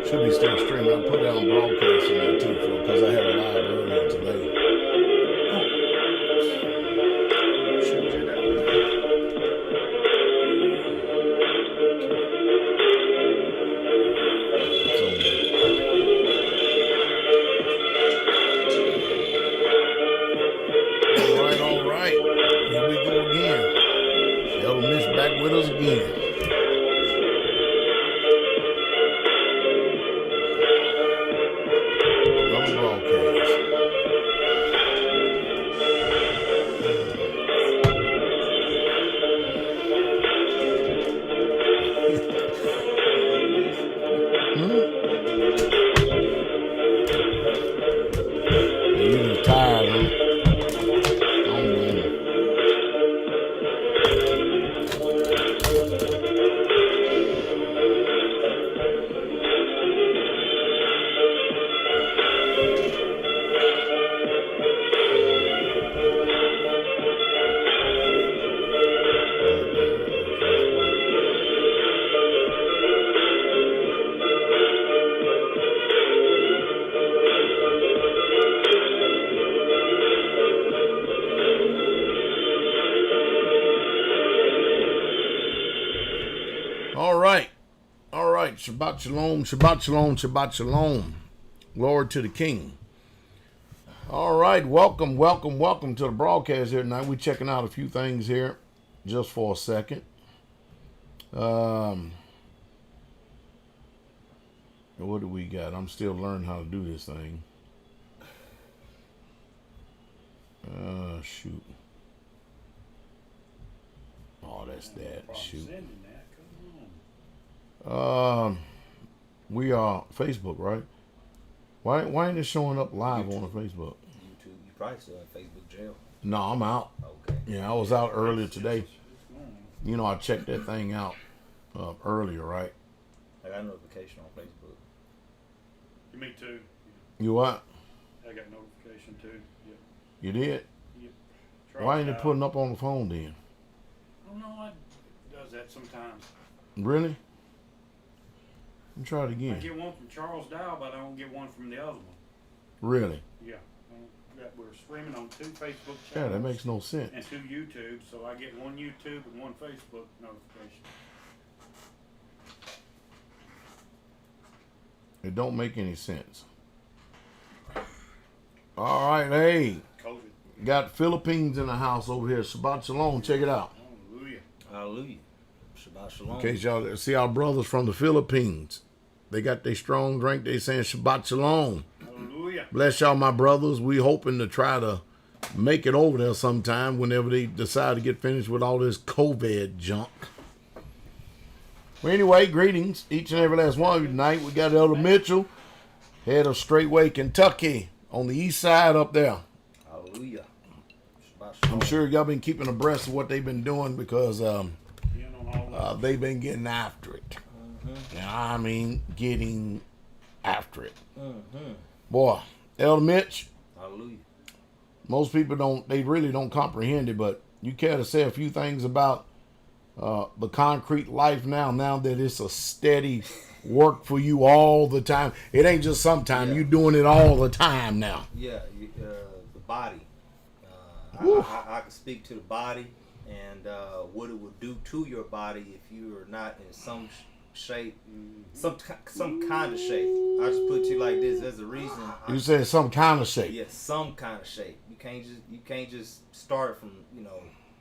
Should be still streaming. I put it on broadcast in there too, because I had a live earlier today. All right. Here we go again. Elder Mitch back with us again. Shabbat shalom, Shabbat shalom, Shabbat shalom. Glory to the King. All right, welcome to the broadcast here tonight. We're checking out a few things here just for a second. What do we got? I'm still learning how to do this thing. Shoot. Oh, that's that. Shoot. We are Facebook, right? Why ain't it showing up live YouTube. On the Facebook? YouTube. You probably still in Facebook jail. No, I'm out. Okay. Yeah, I was out earlier today. You know, I checked that thing out earlier, right? I got a notification on Facebook. Me too. You what? I got notification too. Yep. You did? Yep. Why ain't it putting up on the phone then? I don't know. It does that sometimes. Really? Let me try it again. I get one from Charles Dowell, but I don't get one from the other one. Really? Yeah. We're streaming on 2 Facebook channels. Yeah, that makes no sense. And 2 YouTube, so I get one YouTube and one Facebook notification. It don't make any sense. All right, hey. COVID. Got Philippines in the house over here. Shabbat shalom. Check it out. Hallelujah. Hallelujah. Shabbat shalom. In case y'all see our brothers from the Philippines. They got their strong drink. They saying Shabbat shalom. Hallelujah. Bless y'all, my brothers. We hoping to try to make it over there sometime whenever they decide to get finished with all this COVID junk. Well, anyway, greetings, each and every last one of you tonight. We got Elder Mitchell, head of Straightway, Kentucky, on the east side up there. Hallelujah. Shabbat shalom. I'm sure y'all been keeping abreast of what they've been doing because they've been getting after it. And I mean, getting after it. Boy, Elder Mitch. Hallelujah. Most people they really don't comprehend it, but you care to say a few things about the concrete life now that it's a steady work for you all the time. It ain't just sometime. You're doing it all the time now. Yeah, the body. I can speak to the body and what it will do to your body if you are not in some shape, some kind of shape. I just put you like this. There's a reason. You said some kind of shape. Yes, some kind of shape. You can't just start from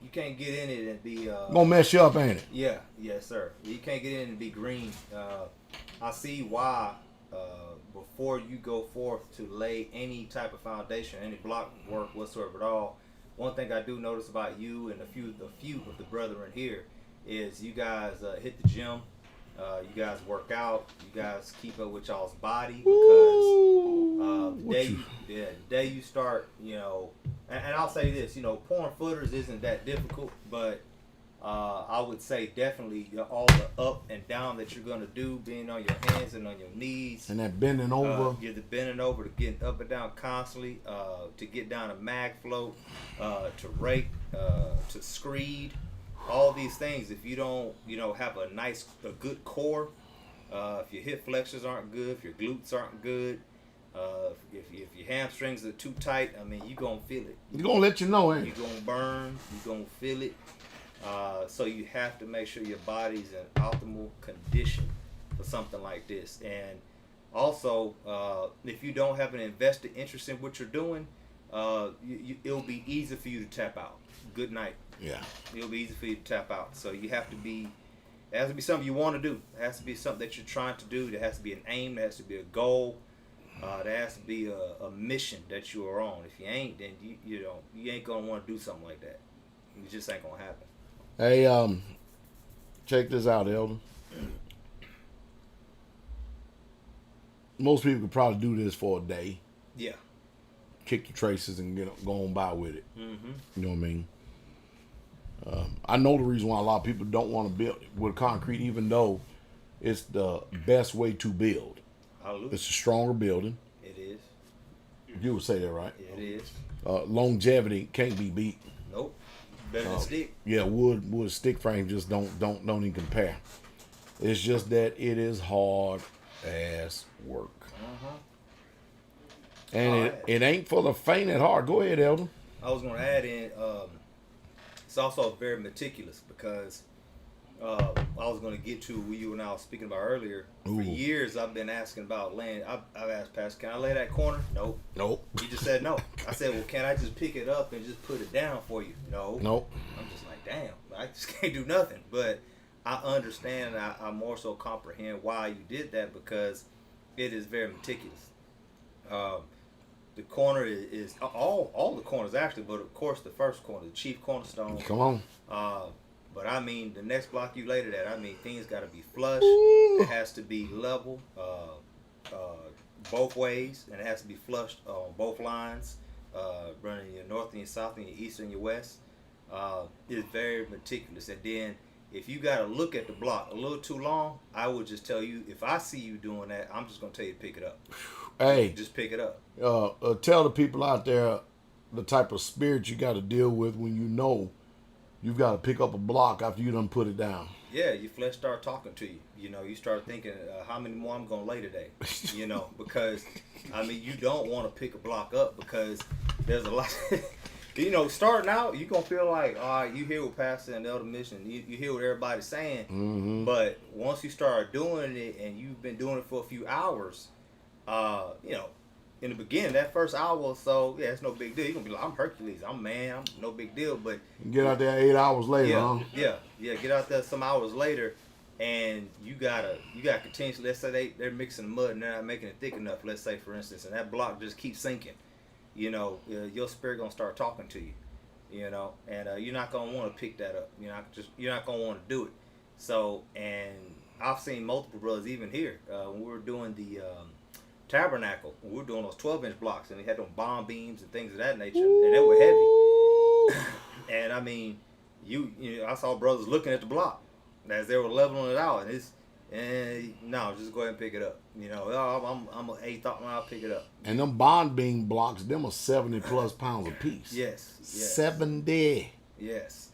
you can't get in it and be gonna mess you up, ain't it? Yeah, yes sir. You can't get in and be green. I see why before you go forth to lay any type of foundation, any block work whatsoever at all. One thing I do notice about you and a few of the brethren here is you guys hit the gym. You guys work out. You guys keep up with y'all's body because the day you start, and I'll say this, pouring footers isn't that difficult, but I would say definitely all the up and down that you're gonna do, being on your hands and on your knees, and that bending over. You're the bending over to getting up and down constantly, to get down a mag float, to rake, to screed. All these things, if you don't, have a good core, If your hip flexors aren't good, if your glutes aren't good, if your hamstrings are too tight, I mean, you're going to feel it. You're going to let you know, ain't You're going to burn. You're going to feel it. So you have to make sure your body's in optimal condition for something like this. And also, if you don't have an invested interest in what you're doing, it'll be easy for you to tap out. Good night. Yeah. It'll be easy for you to tap out. So you have to be, it has to be something you want to do. It has to be something that you're trying to do. There has to be an aim. There has to be a goal. There has to be a mission that you are on. If you ain't, then you ain't gonna want to do something like that. It just ain't gonna happen. Hey, check this out, Elder. Most people could probably do this for a day. Yeah. Kick the traces and go on by with it. Mm-hmm. You know what I mean? I know the reason why a lot of people don't want to build with concrete, even though it's the best way to build. Hallelujah. It's a stronger building. It is. You would say that, right? It is. Longevity can't be beat. Nope. Better than stick. Yeah, wood stick frame just don't even compare. It's just that it is hard ass work. Uh-huh. And it ain't for the faint at heart. Go ahead, Elder. I was going to add in, it's also very meticulous because I was going to get to what you and I was speaking about earlier. Ooh. For years, I've been asking about laying. I've asked Pastor, can I lay that corner? Nope. Nope. He just said no. I said, well, can I just pick it up and just put it down for you? No. Nope. I'm just like, damn, I just can't do nothing. But I understand, and I more so comprehend why you did that because it is very meticulous. The corner is all the corners actually, but of course the first corner, the chief cornerstone. Come on. But I mean, the next block you laid it at, I mean, things got to be flush. It has to be level both ways, and it has to be flushed on both lines, running your north and your south and your east and your west. It's very meticulous. And then if you got to look at the block a little too long, I would just tell you, if I see you doing that, I'm just going to tell you to pick it up. Hey. Just pick it up. Tell the people out there the type of spirit you got to deal with when you know you've got to pick up a block after you done put it down. Yeah, your flesh start talking to you. You know, you start thinking, how many more I'm going to lay today? You know, because, I mean, you don't want to pick a block up because there's a lot. You know, starting out, you're going to feel like, all right, you hear what Pastor and the Elder Mission, you hear what everybody's saying. Mm-hmm. But once you start doing it and you've been doing it for a few hours, you know, in the beginning, that first hour or so, yeah, it's no big deal. You're going to be like, I'm Hercules, I'm man, I'm no big deal. But get out there 8 hours later, yeah, huh? Yeah, get out there some hours later, and you gotta continuously, let's say they're mixing mud and they're not making it thick enough, let's say, for instance, and that block just keeps sinking. You know, your spirit going to start talking to you, you know, and you're not going to want to pick that up. You're not going to want to do it. So, and I've seen multiple brothers, even here, when we were doing the tabernacle, we were doing those 12-inch blocks, and they had them bomb beams and things of that nature, and they were heavy. And I mean, you know, I saw brothers looking at the block as they were leveling it out, and no, just go ahead and pick it up. You know, I'm an eighth thought when I'll pick it up. And them bond beam blocks, them are 70 plus pounds a piece. Yes. 70. Yes.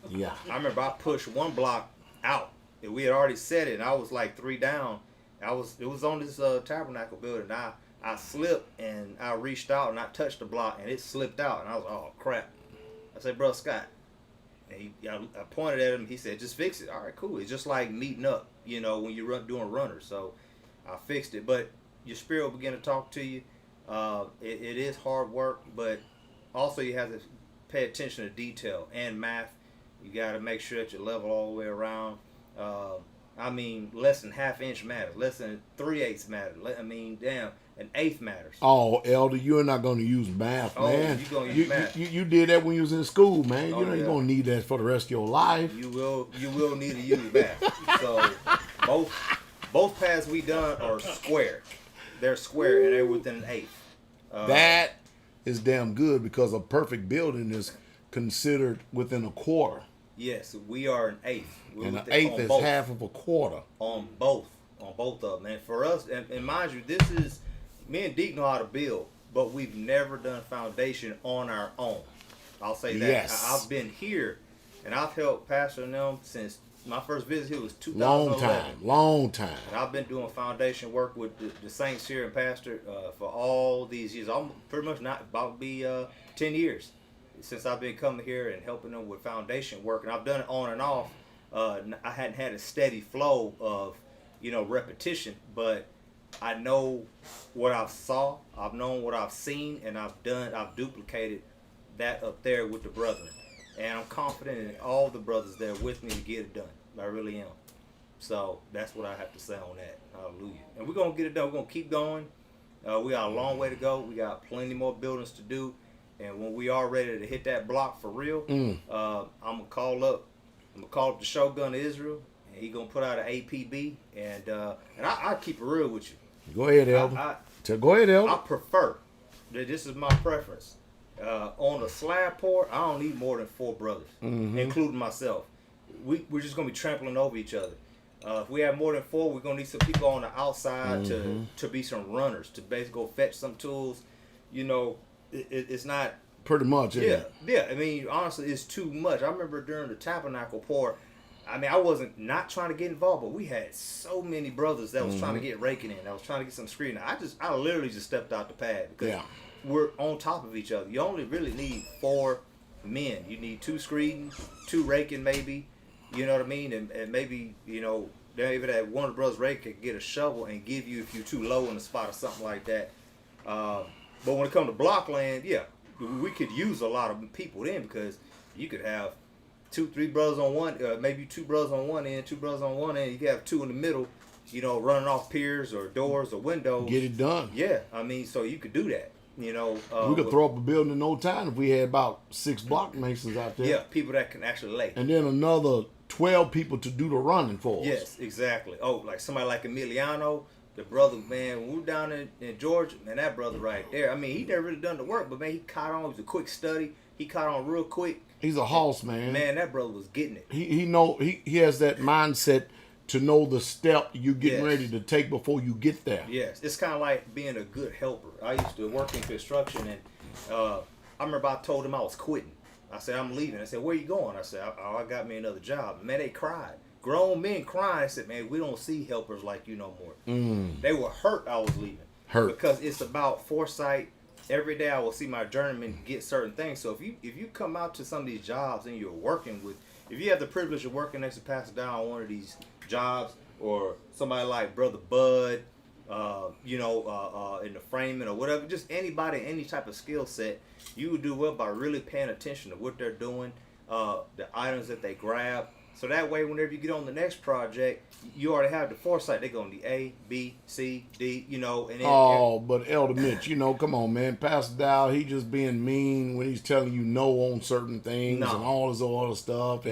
Yeah. I remember I pushed one block out, and we had already set it, and I was like 3 down. It was on this tabernacle building. I slipped and I reached out and I touched the block and it slipped out, and I was like, oh crap. I said, Bro Scott. And I pointed at him. He said, just fix it. All right, cool. It's just like meeting up, you know, when you're doing runners. So I fixed it. But your spirit will begin to talk to you. It is hard work, but also you have to pay attention to detail and math. You got to make sure that you level all the way around. I mean, less than ½ inch matters. Less than 3/8 matters. I mean, damn, an eighth matters. Oh, Elder, you're not going to use math, man. You're going to use math. You did that when you was in school, man. Oh, You know you're going to need that for the rest of your life. You will need to use math. So both paths we done are square. They're square and they're within an eighth. That is damn good because a perfect building is considered within a quarter. Yes, we are an eighth. And an eighth is both. Half of a quarter. On both of them. And for us, and mind you, this is, me and Deke know how to build, but we've never done foundation on our own. I'll say that. Yes. I've been here, and I've helped Pastor and them since My first visit here was 2011. Long time. And I've been doing foundation work with the saints here and pastor for all these years. I'm pretty much not about to be 10 years since I've been coming here and helping them with foundation work. And I've done it on and off. I hadn't had a steady flow of, repetition, but I know what I've saw, I've known what I've seen, and I've duplicated that up there with the brethren. And I'm confident in all the brothers there with me to get it done. I really am. So that's what I have to say on that. Hallelujah. And we're going to get it done. We're going to keep going. We got a long way to go. We got plenty more buildings to do. And when we are ready to hit that block for real, I'm going to call up the Shogun of Israel. And he's going to put out an APB. And I keep it real with you. Go ahead, Elder. Go ahead, Elder. I prefer, this is my preference. On a slab pour, I don't need more than 4 brothers, including myself. We're just going to be trampling over each other. If we have more than 4, we're going to need some people on the outside to be some runners, to basically go fetch some tools. It's not... Pretty much, Yeah. I mean, honestly, it's too much. I remember during the tabernacle pour, I wasn't not trying to get involved, but we had so many brothers that was trying to get raking in, that was trying to get some screening. I literally just stepped out the pad because we're on top of each other. You only really need 4 men. You need 2 screening, 2 raking maybe, you know what I mean? And maybe, maybe that one of the brothers rake could get a shovel and give you if you're too low in the spot or something like that. But when it comes to block land, we could use a lot of people then, because you could have 2-3 brothers on one, maybe 2 brothers on one end, 2 brothers on one end. You could have 2 in the middle, running off piers or doors or windows. Get it done. Yeah, so you could do that. We could throw up a building in no time if we had about 6 block masons out there. Yeah, people that can actually lay. And then another 12 people to do the running for us. Yes, exactly. Oh, like somebody like Emiliano, the brother, man, when we were down in Georgia, man, that brother right there, he never really done the work, but man, he caught on. It was a quick study. He caught on real quick. He's a hoss, man. Man, that brother was getting it. He has that mindset to know the step you're getting ready to take before you get there. Yes, it's kind of like being a good helper. I used to work in construction, and I remember I told him I was quitting. I said, I'm leaving. I said, where you going? I said, I got me another job. Man, they cried. Grown men crying. I said, man, we don't see helpers like you no more. They were hurt I was leaving. Because it's about foresight. Every day I will see my journeyman get certain things. So if you come out to some of these jobs and you're working with, if you have the privilege of working next to Pastor Dowell on one of these jobs, or somebody like Brother Bud, in the framing or whatever, just anybody, any type of skill set, you would do well by really paying attention to what they're doing, the items that they grab. So that way, whenever you get on the next project, you already have the foresight. They're going to A, B, C, D, and then... but Elder Mitch, come on, man. Pastor Dowell, he just being mean when he's telling you no on certain things and all this other stuff.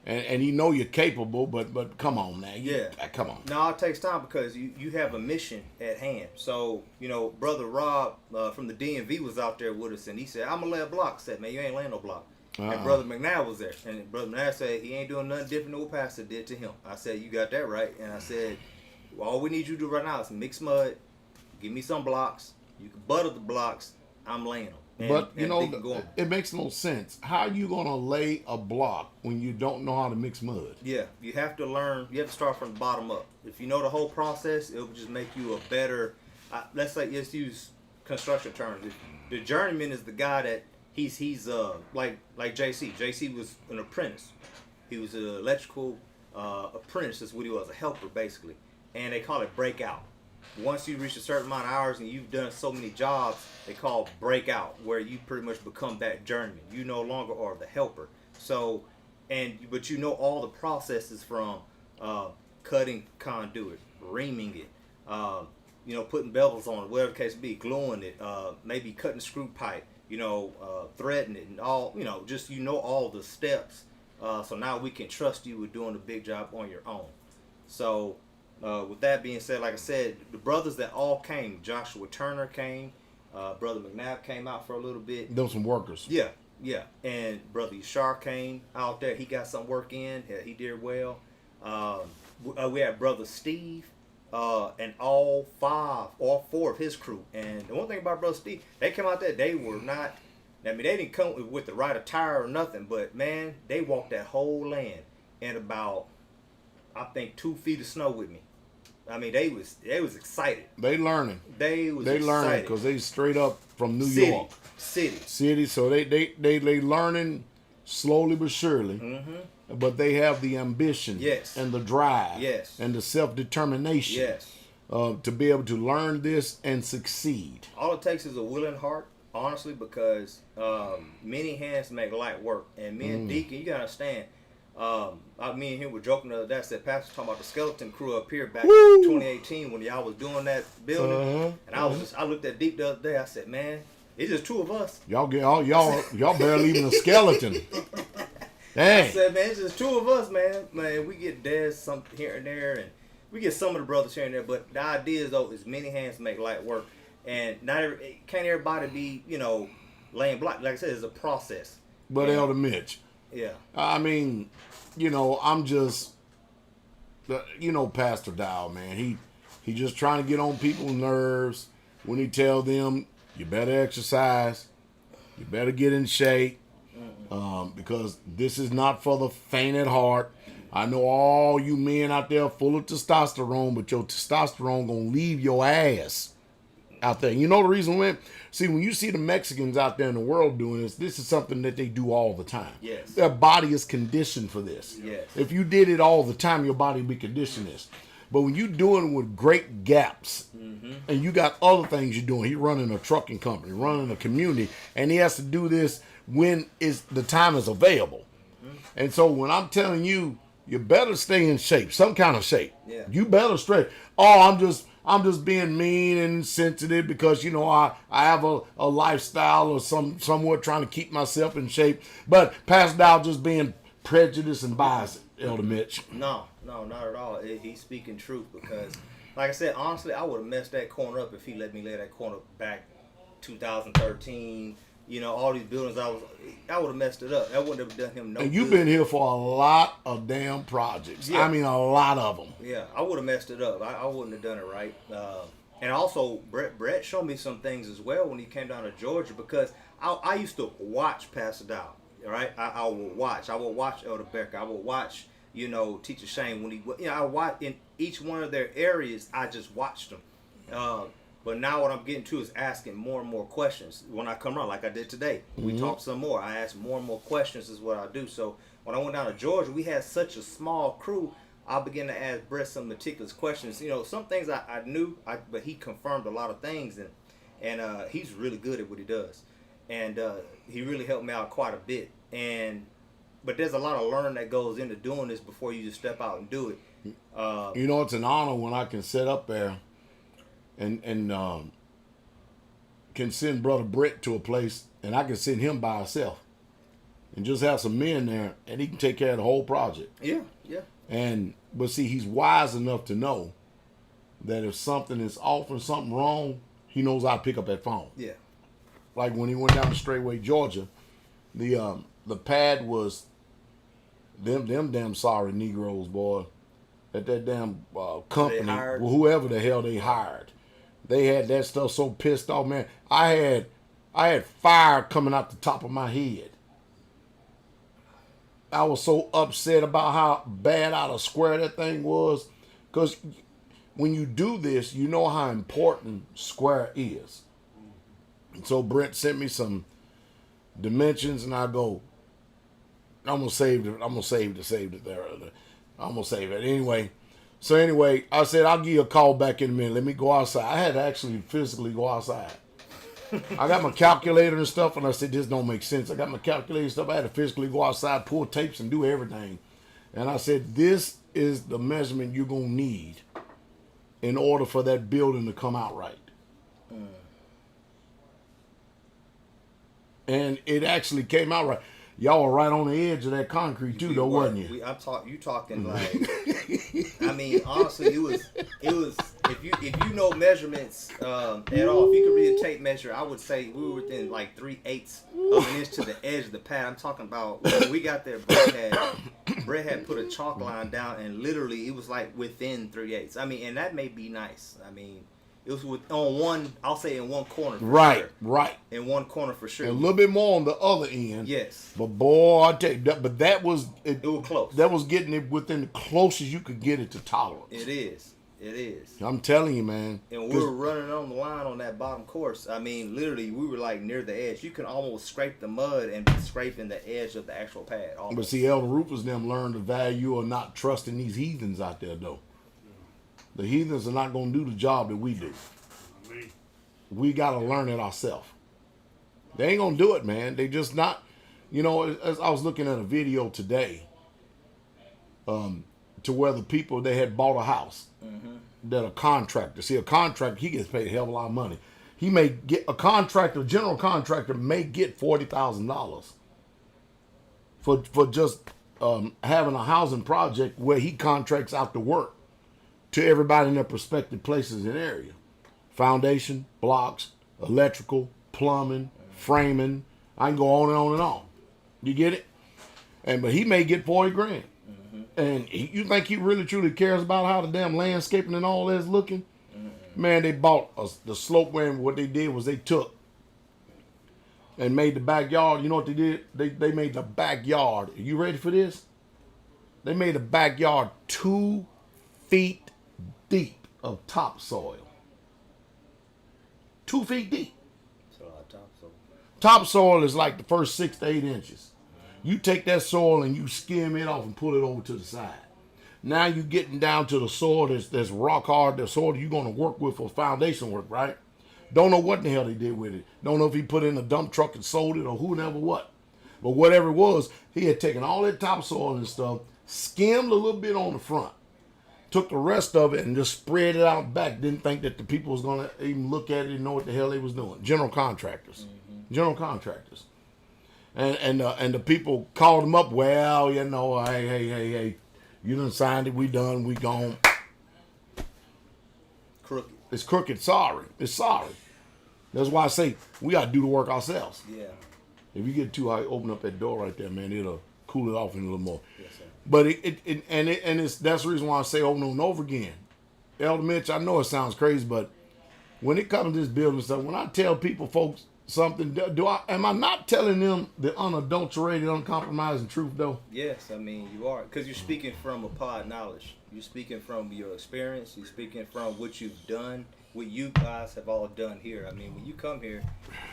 And you know you're capable, but come on, man. Come on. No, it takes time because you have a mission at hand. So, Brother Rob from the DMV was out there with us, and he said, I'm going to lay a block. I said, man, you ain't laying no block. And Brother McNabb was there. And Brother McNabb said he ain't doing nothing different than what Pastor did to him. I said, you got that right. And I said, well, all we need you to do right now is mix mud, give me some blocks. You can butter the blocks. I'm laying them. But, it makes no sense. How are you going to lay a block when you don't know how to mix mud? Yeah, you have to learn. You have to start from the bottom up. If you know the whole process, it will just make you a better, let's use construction terms. The journeyman is the guy that he's like JC. JC was an apprentice. He was an electrical apprentice. That's what he was, a helper, basically. And they call it breakout. Once you reach a certain amount of hours and you've done so many jobs, they call breakout, where you pretty much become that journeyman. You no longer are the helper. So, but you know all the processes from cutting conduit, reaming it, putting bevels on it, whatever the case be, gluing it, maybe cutting screw pipe, threading it, and all, just all the steps. So now we can trust you with doing the big job on your own. So. With that being said, like I said, the brothers that all came, Joshua Turner came, Brother McNabb came out for a little bit. Those some workers. Yeah. And Brother Yashar came out there. He got some work in. He did well. We had Brother Steve and all 4 of his crew. And the one thing about Brother Steve, they came out there, they were not, they didn't come with the right attire or nothing, but man, they walked that whole land in about I think 2 feet of snow with me. I mean, they was excited. They learning. They learning because they straight up from New City. York. City. So they learning slowly but surely. Mm-hmm. But they have the ambition. Yes. And the drive. Yes. And the self-determination. Yes. To be able to learn this and succeed. All it takes is a willing heart, honestly, because many hands make light work. And me and Deacon, you gotta understand. Me and him were joking the other day. I said, Pastor talking about the skeleton crew up here back in 2018 when y'all was doing that building. And I looked at Deep the other day. I said, man, it's just 2 of us. Y'all barely even a skeleton. Dang. I said, man, it's just 2 of us, man. Man, we get Des some here and there, and we get some of the brothers here and there. But the idea is, though, is many hands make light work, and can't everybody be, laying block. Like I said, it's a process. But Elder Mitch. Yeah. I mean, I'm just, Pastor Dowell, man. He just trying to get on people's nerves when he tell them, you better exercise, you better get in shape, because this is not for the faint at heart. I know all you men out there full of testosterone, but your testosterone gonna leave your ass out there. You know the reason when? See, when you see the Mexicans out there in the world doing this is something that they do all the time. Yes. Their body is conditioned for this. Yes. If you did it all the time, your body would be conditioned this. But when you're doing it with great gaps, and you got other things you're doing, he's running a trucking company, running a community, and he has to do this when the time is available. And so when I'm telling you, you better stay in shape, some kind of shape. Yeah. You better stay. Oh, I'm just being mean and sensitive because I have a lifestyle or somewhat trying to keep myself in shape. But Pastor Dowell just being prejudiced and biased, Elder Mitch. No, not at all. He's speaking truth because, like I said, honestly, I would have messed that corner up if he let me lay that corner back 2013. All these buildings, I would have messed it up. That wouldn't have done him no good. And you've been here for a lot of damn projects. Yeah. I mean, a lot of them. Yeah, I would have messed it up. I wouldn't have done it right. And also, Brett showed me some things as well when he came down to Georgia because I used to watch Pastor Dowell, right? I would watch. I would watch Elder Becker. I would watch, Teacher Shane when I watched in each one of their areas. I just watched them. But now what I'm getting to is asking more and more questions when I come around, like I did today. We talked some more. I asked more and more questions is what I do. So when I went down to Georgia, we had such a small crew. I began to ask Brett some meticulous questions. Some things I knew, but he confirmed a lot of things, and he's really good at what he does. And he really helped me out quite a bit. But there's a lot of learning that goes into doing this before you just step out and do it. It's an honor when I can sit up there and can send Brother Brett to a place, and I can send him by himself and just have some men there, and he can take care of the whole project. Yeah. But see, he's wise enough to know that if something is off or something wrong, he knows how to pick up that phone. Yeah. Like when he went down to Straightway, Georgia, the pad was them damn sorry Negroes, boy, at that damn company, whoever the hell they hired. They had that stuff so pissed off, man. I had fire coming out the top of my head. I was so upset about how bad out of square that thing was. Because when you do this, you know how important square is. And so Brent sent me some dimensions, and I go, I'm going to save it there. I'm going to save it. Anyway, I said, I'll give you a call back in a minute. Let me go outside. I had to actually physically go outside. I got my calculator and stuff, and I said, this don't make sense. I got my calculator and stuff. I had to physically go outside, pull tapes, and do everything. And I said, this is the measurement you're going to need in order for that building to come out right. And it actually came out right. Y'all were right on the edge of that concrete too, though, wasn't you? You talking like, I mean, honestly, it was. If you know measurements at all, if you could read a tape measure, I would say we were within like 3/8 of an inch to the edge of the pad. I'm talking about when we got there. Brett had put a chalk line down, and literally it was like within 3/8. I mean, and that may be nice. I mean, It was on one. I'll say in one corner. Right, sure. right. In one corner for sure. And a little bit more on the other end. Yes. But boy, I tell you, that was it was close. That was getting it within the closest you could get it to tolerance. It is. It is. I'm telling you, man. And we were running on the line on that bottom course. I mean, literally, we were like near the edge. You can almost scrape the mud and be scraping the edge of the actual pad. Almost. But see, Elder Rufus them learned the value of not trusting these heathens out there, though. The heathens are not going to do the job that we do. We got to learn it ourselves. They ain't going to do it, man. They just not. You know, as I was looking at a video today, to where the people, they had bought a house that a contractor. See, a contractor, he gets paid a hell of a lot of money. He may get a contractor, general contractor may get $40,000 for just having a housing project where he contracts out the work to everybody in their prospective places and area. Foundation, blocks, electrical, plumbing, framing. I can go on and on and on. You get it? But he may get 40 grand. And you think he really truly cares about how the damn landscaping and all that's looking? Man, they bought the slope where what they did was they took and made the backyard. You know what they did? They made the backyard. Are you ready for this? They made the backyard 2 feet deep of topsoil. 2 feet deep. That's a lot of topsoil. Topsoil is like the first 6 to 8 inches. You take that soil and you skim it off and pull it over to the side. Now you're getting down to the soil that's rock hard, the soil you're going to work with for foundation work, right? Don't know what the hell they did with it. Don't know if he put it in a dump truck and sold it or who never what. But whatever it was, he had taken all that topsoil and stuff, skimmed a little bit on the front, took the rest of it and just spread it out back. Didn't think that the people was going to even look at it and know what the hell they was doing. General contractors. General contractors. And the people called him up. Well, you know, hey, you done signed it. We done. We gone. Crooked. It's crooked. Sorry. It's sorry. That's why I say we got to do the work ourselves. Yeah. If you get too high, open up that door right there, man. It'll cool it off in a little more. Yes, sir. But that's the reason why I say over and over again. Elder Mitch, I know it sounds crazy, but when it comes to this building stuff, when I tell people, folks, something, am I not telling them the unadulterated, uncompromising truth, though? Yes, I mean, you are. Because you're speaking from applied knowledge. You're speaking from your experience. You're speaking from what you've done, what you guys have all done here. I mean, when you come here,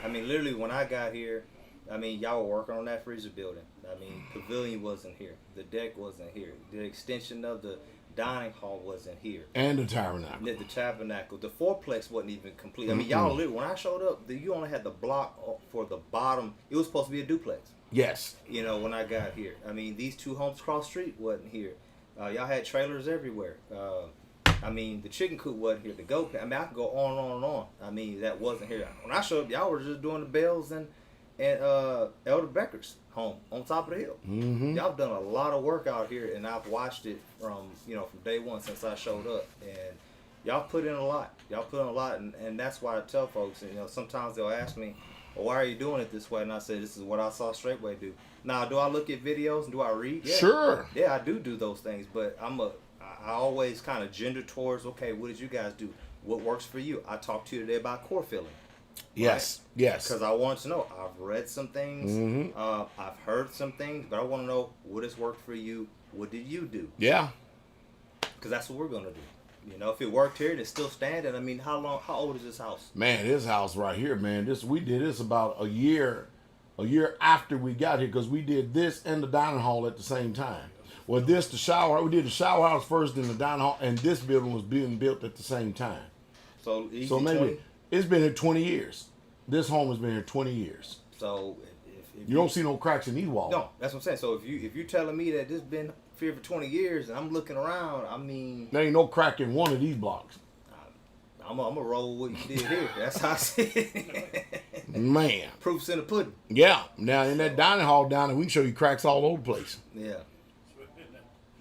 I mean, literally when I got here, I mean, y'all were working on that freezer building. I mean, pavilion wasn't here. The deck wasn't here. The extension of the dining hall wasn't here. And the tabernacle. The tabernacle. The fourplex wasn't even complete. I mean, y'all literally, when I showed up, you only had the block for the bottom. It was supposed to be a duplex. Yes. You know, when I got here. I mean, these 2 homes across the street wasn't here. Y'all had trailers everywhere. I mean, the chicken coop wasn't here. The goat, I mean, I could go on and on and on. I mean, that wasn't here. When I showed up, y'all were just doing the bells and Elder Becker's home on top of the hill. Y'all done a lot of work out here, and I've watched it from day one since I showed up, and y'all put in a lot. And that's why I tell folks, and sometimes they'll ask me, well, why are you doing it this way? And I say, this is what I saw Straightway do. Now, do I look at videos and do I read? Yeah. Sure. Yeah, I do those things, but I always kind of gender towards, okay, what did you guys do? What works for you? I talked to you today about core filling. Yes, right? Yes. Because I wanted to know. I've read some things. I've heard some things, but I want to know what has worked for you. What did you do? Yeah. Because that's what we're going to do. If it worked here and it's still standing, I mean, how old is this house? Man, this house right here, man, we did this about a year after we got here, because we did this and the dining hall at the same time. Well, we did the shower house first, then the dining hall, and this building was being built at the same time. So maybe 20? It's been here 20 years. This home has been here 20 years. So if you don't see no cracks in these walls. No, that's what I'm saying. So if you're telling me that this been here for 20 years and I'm looking around, I mean, there ain't no crack in one of these blocks. I'm gonna roll what you did here. That's how I see it. Man. Proof's in the pudding. Yeah. Now in that dining hall down there, we can show you cracks all over the place. Yeah.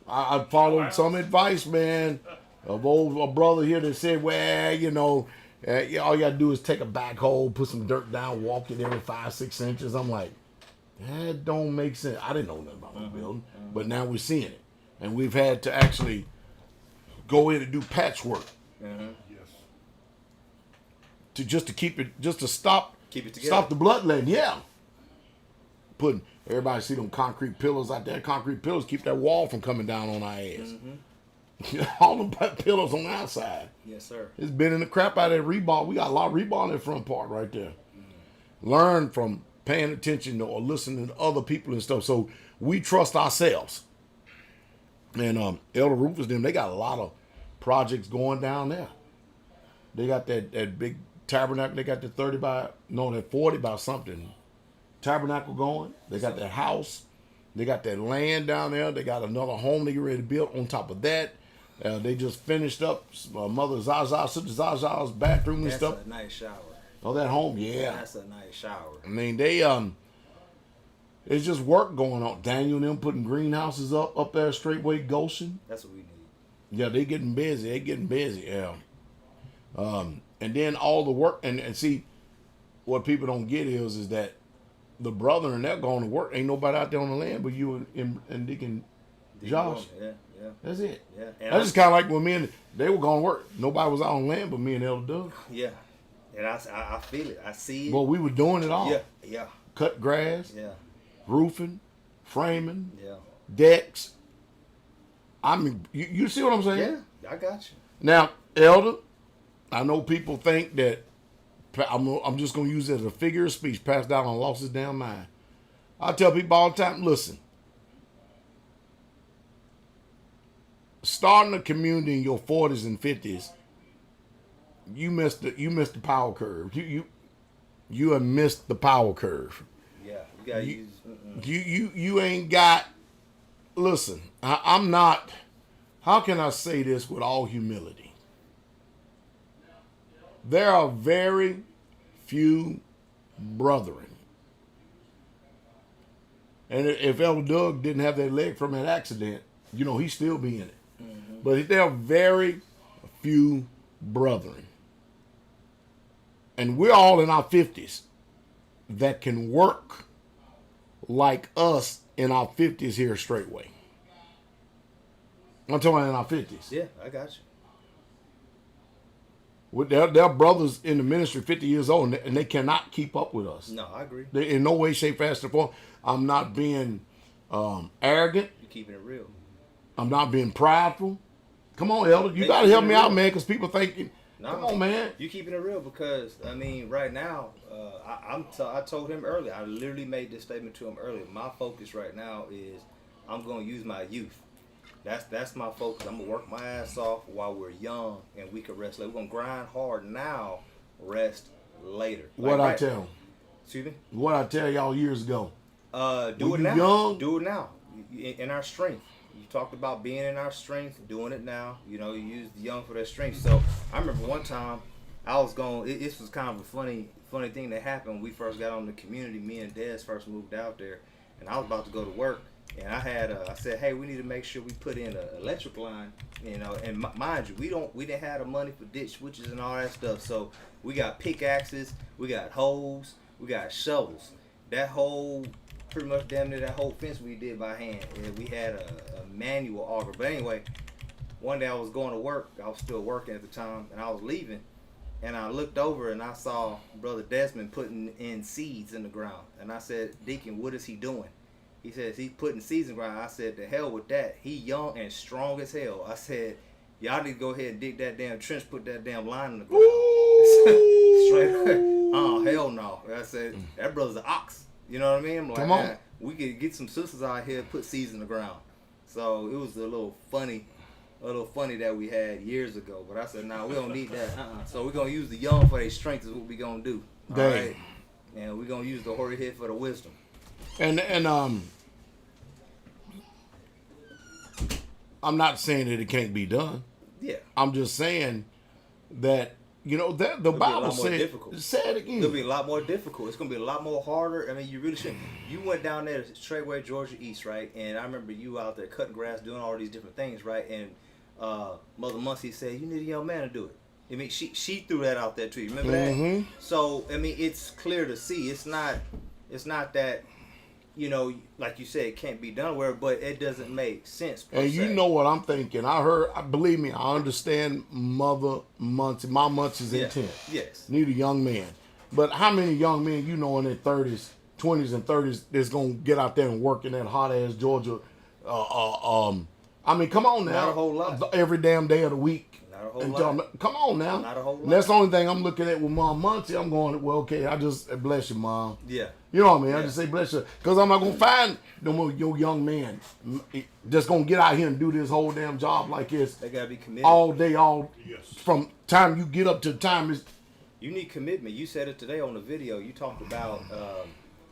I followed some advice, man, of a brother here that said, well, all you gotta do is take a backhoe, put some dirt down, walk it every 5-6 inches. I'm like, that don't make sense. I didn't know nothing about the building, but now we're seeing it, and we've had to actually go in and do patchwork. to keep it, just to stop Keep it together. stop the bloodletting. Yeah. Putting everybody see them concrete pillars out there. Concrete pillars keep that wall from coming down on our ass. All them pillars on the outside. Yes, sir. It's bending the crap out of that rebar. We got a lot of rebar in that front part right there. Learn from paying attention to or listening to other people and stuff. So we trust ourselves. And Elder Rufus, them, they got a lot of projects going down there. They got that big tabernacle. They got the 40 by something tabernacle going. They got that house. They got that land down there. They got another home they get ready to build on top of that. They just finished up Mother Zaza, Sister Zaza's bathroom and stuff. That's a nice shower. Oh, that home, yeah. That's a nice shower. I mean, they it's just work going on. Daniel and them putting greenhouses up there straightway Goshen. That's what we need. Yeah, they getting busy. They getting busy. Yeah. And then all the work and see what people don't get is that the brother and they're going to work. Ain't nobody out there on the land but you and Deacon Josh. Yeah. That's it. Yeah. That's just kind of like when me and they were going to work. Nobody was out on land but me and Elder Doug. Yeah. And I feel it. I see it. Well, we were doing it all. Yeah. Cut grass. Yeah. Roofing, framing, Yeah. decks. I mean, you see what I'm saying? Yeah. I got you. Now, Elder, I know people think that I'm just going to use it as a figure of speech. Pastor Dowell lost his damn mind. I tell people all the time, listen, starting a community in your 40s and 50s, you missed the power curve. You have missed the power curve. Yeah, you gotta use. You ain't got. Listen, I'm not. How can I say this with all humility? There are very few brethren, and if Elder Doug didn't have that leg from that accident, he'd still be in it. Mm-hmm. But there are very few brethren, and we're all in our 50s that can work like us in our 50s here straightway. I'm talking about in our 50s. Yeah, I got you. With their brothers in the ministry 50 years old, and they cannot keep up with us. No, I agree. They, in no way, shape, fashion, or form. I'm not being arrogant. You're keeping it real. I'm not being prideful. Come on, Elder. You got to help me out, man, because people thinking, come on, man. You keeping it real because, I mean, right now, I told him earlier, I literally made this statement to him earlier. My focus right now is I'm going to use my youth. That's my focus. I'm going to work my ass off while we're young and we can rest later. We're going to grind hard now, rest later. What I tell them? Excuse me? What I tell y'all years ago. Do it now. Young? Do it now. In our strength. You talked about being in our strength, doing it now. You use the young for their strength. So I remember one time I was going, this was kind of a funny thing that happened when we first got on the community. Me and Des first moved out there, and I was about to go to work. And I said, hey, we need to make sure we put in an electric line, and mind you, we didn't have the money for ditch switches and all that stuff. So we got pickaxes, we got hoes, we got shovels. Pretty much damn near that whole fence we did by hand. And we had a manual auger. But anyway, one day I was going to work. I was still working at the time, and I was leaving. And I looked over and I saw Brother Desmond putting in seeds in the ground. And I said, Deacon, what is he doing? He says he's putting seeds in the ground. I said, to hell with that. He young and strong as hell. I said, y'all need to go ahead and dig that damn trench, put that damn line in the ground. Straight up. Oh, hell no. I said, that brother's an ox. You know what I mean? I'm like, come on. Man, we could get some sisters out here and put seeds in the ground. So it was a little funny that we had years ago. But I said, nah, we don't need that. So we're going to use the young for their strength is what we're going to do. All right? And we're going to use the hoary head for the wisdom. And I'm not saying that it can't be done. Yeah. I'm just saying that that the Bible said it again. It'll be a lot more difficult. It's gonna be a lot more harder. I mean, you really should. You went down there straightway Georgia East, right? And I remember you out there cutting grass, doing all these different things, right? And Mother Muncie said you need a young man to do it. I mean, she threw that out there to you. Remember that? So I mean, it's clear to see. It's not that you know, like you said, it can't be done where, but it doesn't make sense. And you know what I'm thinking. Believe me, I understand Mother Muncie, my Muncie's intent. Yes. Need a young man. But how many young men you know in their 30s, 20s and 30s that's going to get out there and work in that hot-ass Georgia? I mean, come on now. Not a whole lot. Every damn day of the week. Not a whole lot. Come on now. Not a whole lot. And that's the only thing I'm looking at with Mom Muncie. I'm going, well, okay, I just bless you, Mom. Yeah. You know what I mean? Yeah. I just say bless you. Because I'm not going to find no more your young man just going to get out here and do this whole damn job like this. They got to be committed. All day, from time you get up to the time is. You need commitment. You said it today on the video. You talked about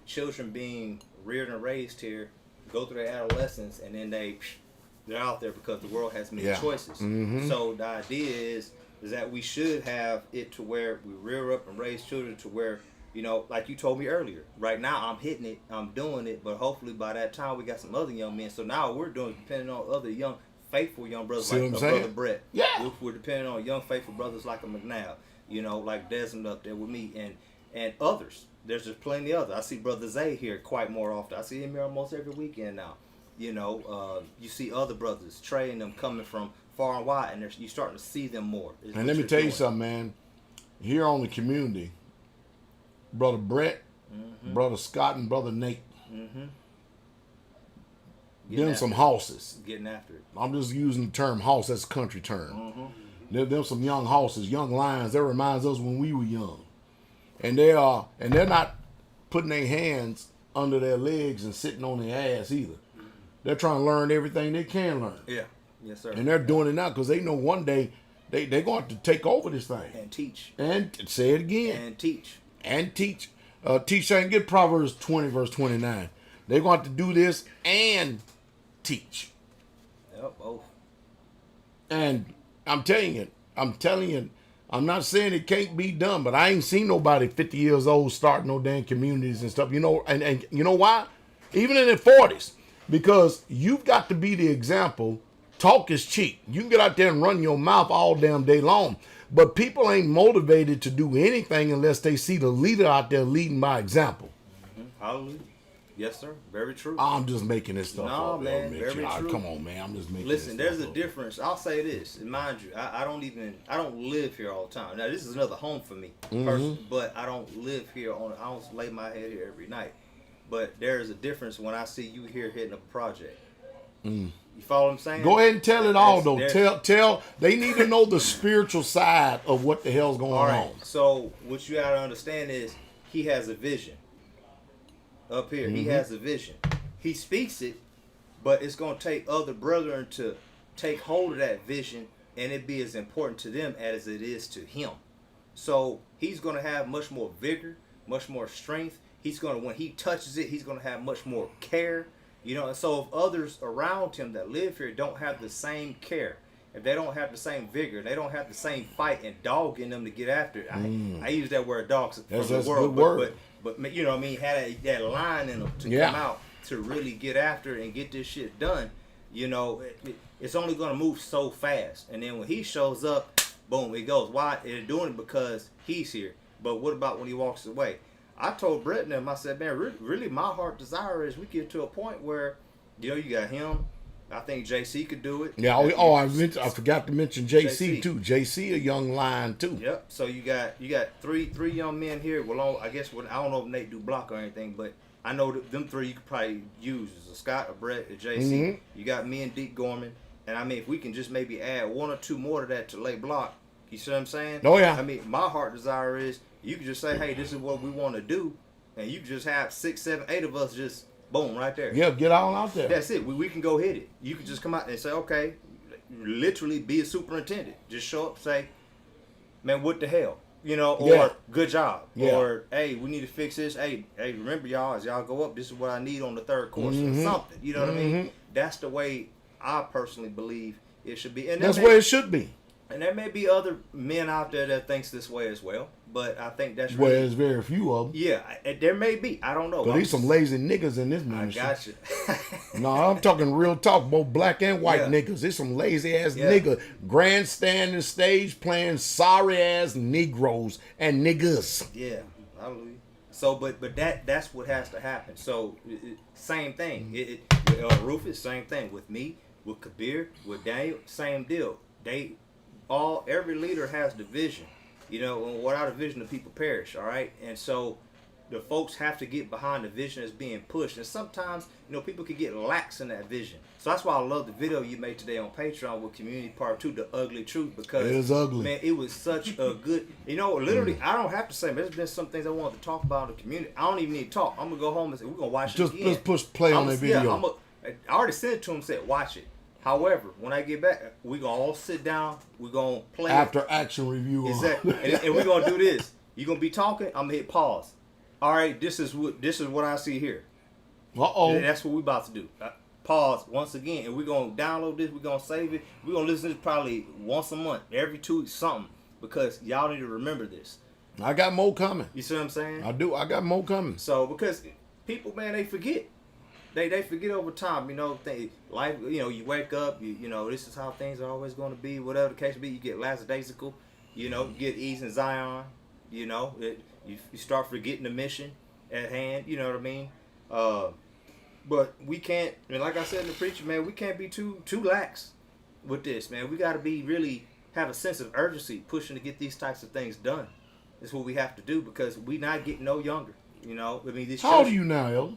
children being reared and raised here, go through their adolescence, and then they're out there because the world has many choices. Mm-hmm. So the idea is that we should have it to where we rear up and raise children to where, you know, like you told me earlier, right now I'm hitting it, I'm doing it, but hopefully by that time we got some other young men. So now we're doing depending on other young, faithful young brothers like Brother Brett. Yeah. We're depending on young, faithful brothers like a McNabb, you know, like Desmond up there with me and others. There's just plenty of others. I see Brother Zay here quite more often. I see him here almost every weekend now. You know, you see other brothers, Trey and them coming from far and wide, and you're starting to see them more. And let me tell you something, man. Here on the community, Brother Brett, Brother Scott, and Brother Nate, them some horses. Getting after it. I'm just using the term horse. That's a country term. Them some young horses, young lions. That reminds us when we were young. And they're not putting their hands under their legs and sitting on their ass either. They're trying to learn everything they can learn. Yeah. Yes, sir. And they're doing it now because they know one day they're going to take over this thing. And teach. And say it again. And teach. And teach. Teach and get Proverbs 20, verse 29. They're going to do this and teach. Yep, both. And I'm telling you, I'm not saying it can't be done, but I ain't seen nobody 50 years old starting no damn communities and stuff. You know, and you know why? Even in their 40s. Because you've got to be the example. Talk is cheap. You can get out there and run your mouth all damn day long. But people ain't motivated to do anything unless they see the leader out there leading by example. Hallelujah. Yes, sir. Very true. I'm just making this stuff up. Man, very true. Come on, man. I'm just making Listen, this there's stuff a up. difference. I'll say this, and mind you, I don't live here all the time. Now, this is another home for me, personally, but I don't live here I don't lay my head here every night. But there is a difference when I see you here hitting a project. You follow what I'm saying? Go ahead and tell it all, though. Tell. They need to know the spiritual side of what the hell's going on. So what you gotta understand is he has a vision. Up here, he has a vision. He speaks it, but it's gonna take other brethren to take hold of that vision, and it be as important to them as it is to him. So he's gonna have much more vigor, much more strength. When he touches it, he's gonna have much more care. You know, and so if others around him that live here don't have the same care, if they don't have the same vigor, they don't have the same fight and dog in them to get after it. I use that word dog from That's the a world, good word. but you know what I mean, had that line in them to come out to really get after it and get this shit done. You know, it's only gonna move so fast, and then when he shows up, boom, it goes. Why? They're doing it because he's here. But what about when he walks away? I told Brett and them, I said, man, really my heart desire is we get to a point where, you know, you got him. I think JC could do it. Yeah. I forgot to mention JC too. JC a young lion too. Yep. So you got three young men here. Well, I guess I don't know if Nate do block or anything, but I know that them three you could probably use as a Scott, a Brett, a JC. You got me and Deke Gorman, and I mean if we can just maybe add one or two more to that to lay block. You see what I'm saying? Oh yeah. I mean my heart desire is you can just say, hey, this is what we want to do, and you can just have 6, 7, 8 of us just boom right there. Yeah, get all out there. That's it. We can go hit it. You can just come out and say, okay, literally be a superintendent. Just show up, say, man, what the hell? You know, or good job. Yeah. Or, hey, we need to fix this. Hey, remember y'all, as y'all go up, this is what I need on the third course or something. You know what I mean? That's the way I personally believe it should be. And that's where it should be. And there may be other men out there that thinks this way as well, but I think that's really... Well, there's very few of them. Yeah, there may be. I don't know. But there's some lazy niggas in this ministry. I got you. No, I'm talking real talk, both black and white niggas. There's some lazy-ass niggas grandstanding stage playing sorry-ass Negroes and niggas. Yeah, hallelujah. So, but that's what has to happen. So, same thing. With Rufus, same thing. With me, with Kabir, with Daniel, same deal. Every leader has division. You know, and without a vision, the people perish. All right, and so the folks have to get behind the vision that's being pushed. And sometimes, you know, people can get lax in that vision. So that's why I love the video you made today on Patreon with Community Part 2, The Ugly Truth, because it is ugly. Man, it was such a good, you know, literally, I don't have to say, but there's been some things I wanted to talk about in the community. I don't even need to talk. I'm going to go home and say, we're going to watch it again. Just push play on that video. Yeah, I already sent it to him and said, watch it. However, when I get back, we're going to all sit down. We're going to play After action review. Exactly. And we're going to do this. You're going to be talking. I'm going to hit pause. All right, this is what I see here. Uh-oh. And that's what we're about to do. Pause once again, and we're going to download this. We're going to save it. We're going to listen to this probably once a month, every 2 weeks, something, because y'all need to remember this. I got more coming. You see what I'm saying? I do. I got more coming. So, because people, man, they forget. They forget over time, you know, life, you know, you wake up, you know, this is how things are always going to be, whatever the case be. You get lackadaisical, you know, you get ease and Zion, you know, you start forgetting the mission at hand, you know what I mean? But we can't, and like I said in the preacher, man, we can't be too lax with this, man. We got to be really have a sense of urgency pushing to get these types of things done. That's what we have to do, because we not getting no younger, you know. I mean, this. How old are you now, Elder?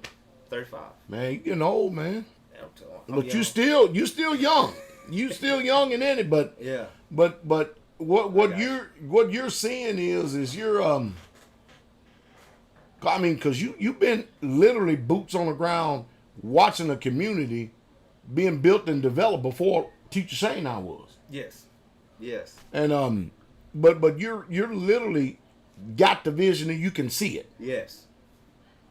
35. Man, you getting old, man. I'm But young. you still young. You still young and in it, but Yeah. But what you're seeing is you're I mean, because you've been literally boots on the ground watching a community being built and developed before Teacher Shane and I was. Yes. And but you're literally got the vision and you can see it. Yes.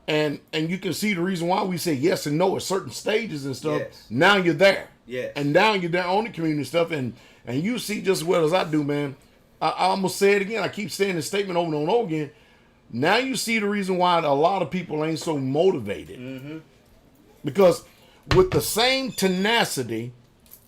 And you can see the reason why we say yes and no at certain stages and stuff. Yes. Now you're there. Yes. And now you're there on the community stuff, and you see just as well as I do, man. I almost say it again. I keep saying this statement over and over again. Now you see the reason why a lot of people ain't so motivated. Mm-hmm. Because with the same tenacity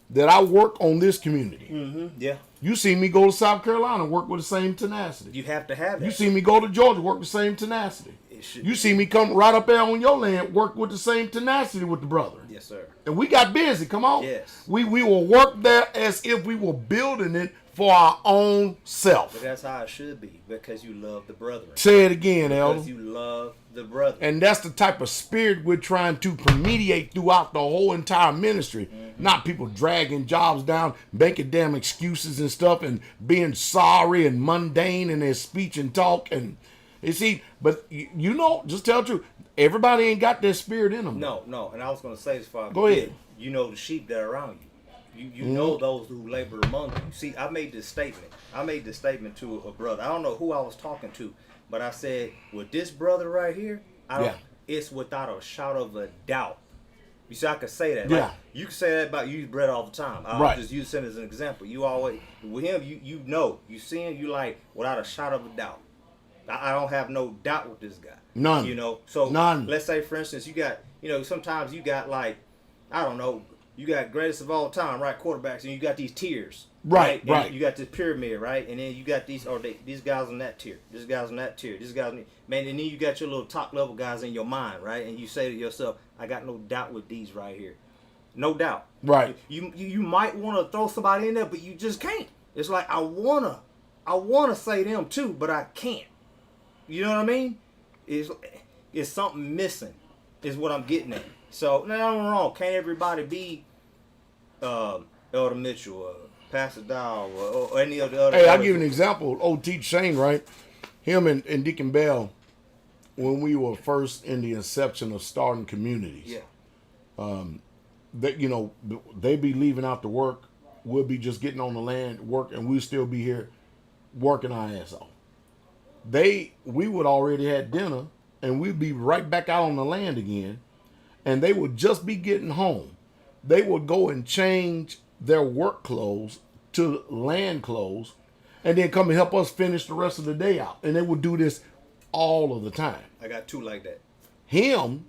that I work on this community, Mm-hmm. Yeah. you see me go to South Carolina and work with the same tenacity. You have to have that. You see me go to Georgia, work with the same tenacity. Should, You see me come right up there on your land, work with the same tenacity with the brother. Yes, sir. And we got busy. Come on. Yes. We will work there as if we were building it for our own self. But that's how it should be, because you love the brethren. Say it again, Elder. Because you love the brethren. And that's the type of spirit we're trying to permeate throughout the whole entire ministry. Mm-hmm. Not people dragging jobs down, making damn excuses and stuff, and being sorry and mundane in their speech and talk. And you see, but you know, just tell the truth. Everybody ain't got that spirit in them. No. And I was going to say this for Go ahead. You know the sheep that are around you. You know those who labor among you. See, I made this statement to a brother. I don't know who I was talking to, but I said, with this brother right here, it's without a shadow of a doubt. You see, I could say that. Yeah. Like, you can say that about you bread all the time. I'll just use him as an example. You always, with him, you know. You see him, you like, without a shadow of a doubt. I don't have no doubt with this guy. None. You know, so None. Let's say, for instance, you got, you know, sometimes you got like, I don't know, you got greatest of all time, right? Quarterbacks, and you got these tiers. Right. You got this pyramid, right? And then you got these guys on that tier. This guy's on that tier. This guy's, man, and then you got your little top level guys in your mind, right? And you say to yourself, I got no doubt with these right here. No doubt. Right. You might want to throw somebody in there, but you just can't. It's like I wanna say them too, but I can't. You know what I mean? It's something missing, is what I'm getting at. So, no, I'm wrong. Can't everybody be Elder Mitchell, Pastor Dowell, or any of the other... Hey, I'll give you an example. Old Teacher Shane, right? Him and Deacon Bell, when we were first in the inception of starting communities, that, you know, they be leaving out to work. We'll be just getting on the land, work, and we'll still be here working our ass off. We would already had dinner, and we'd be right back out on the land again, and they would just be getting home. They would go and change their work clothes to land clothes, and then come and help us finish the rest of the day out. And they would do this all of the time. I got two like that. Him,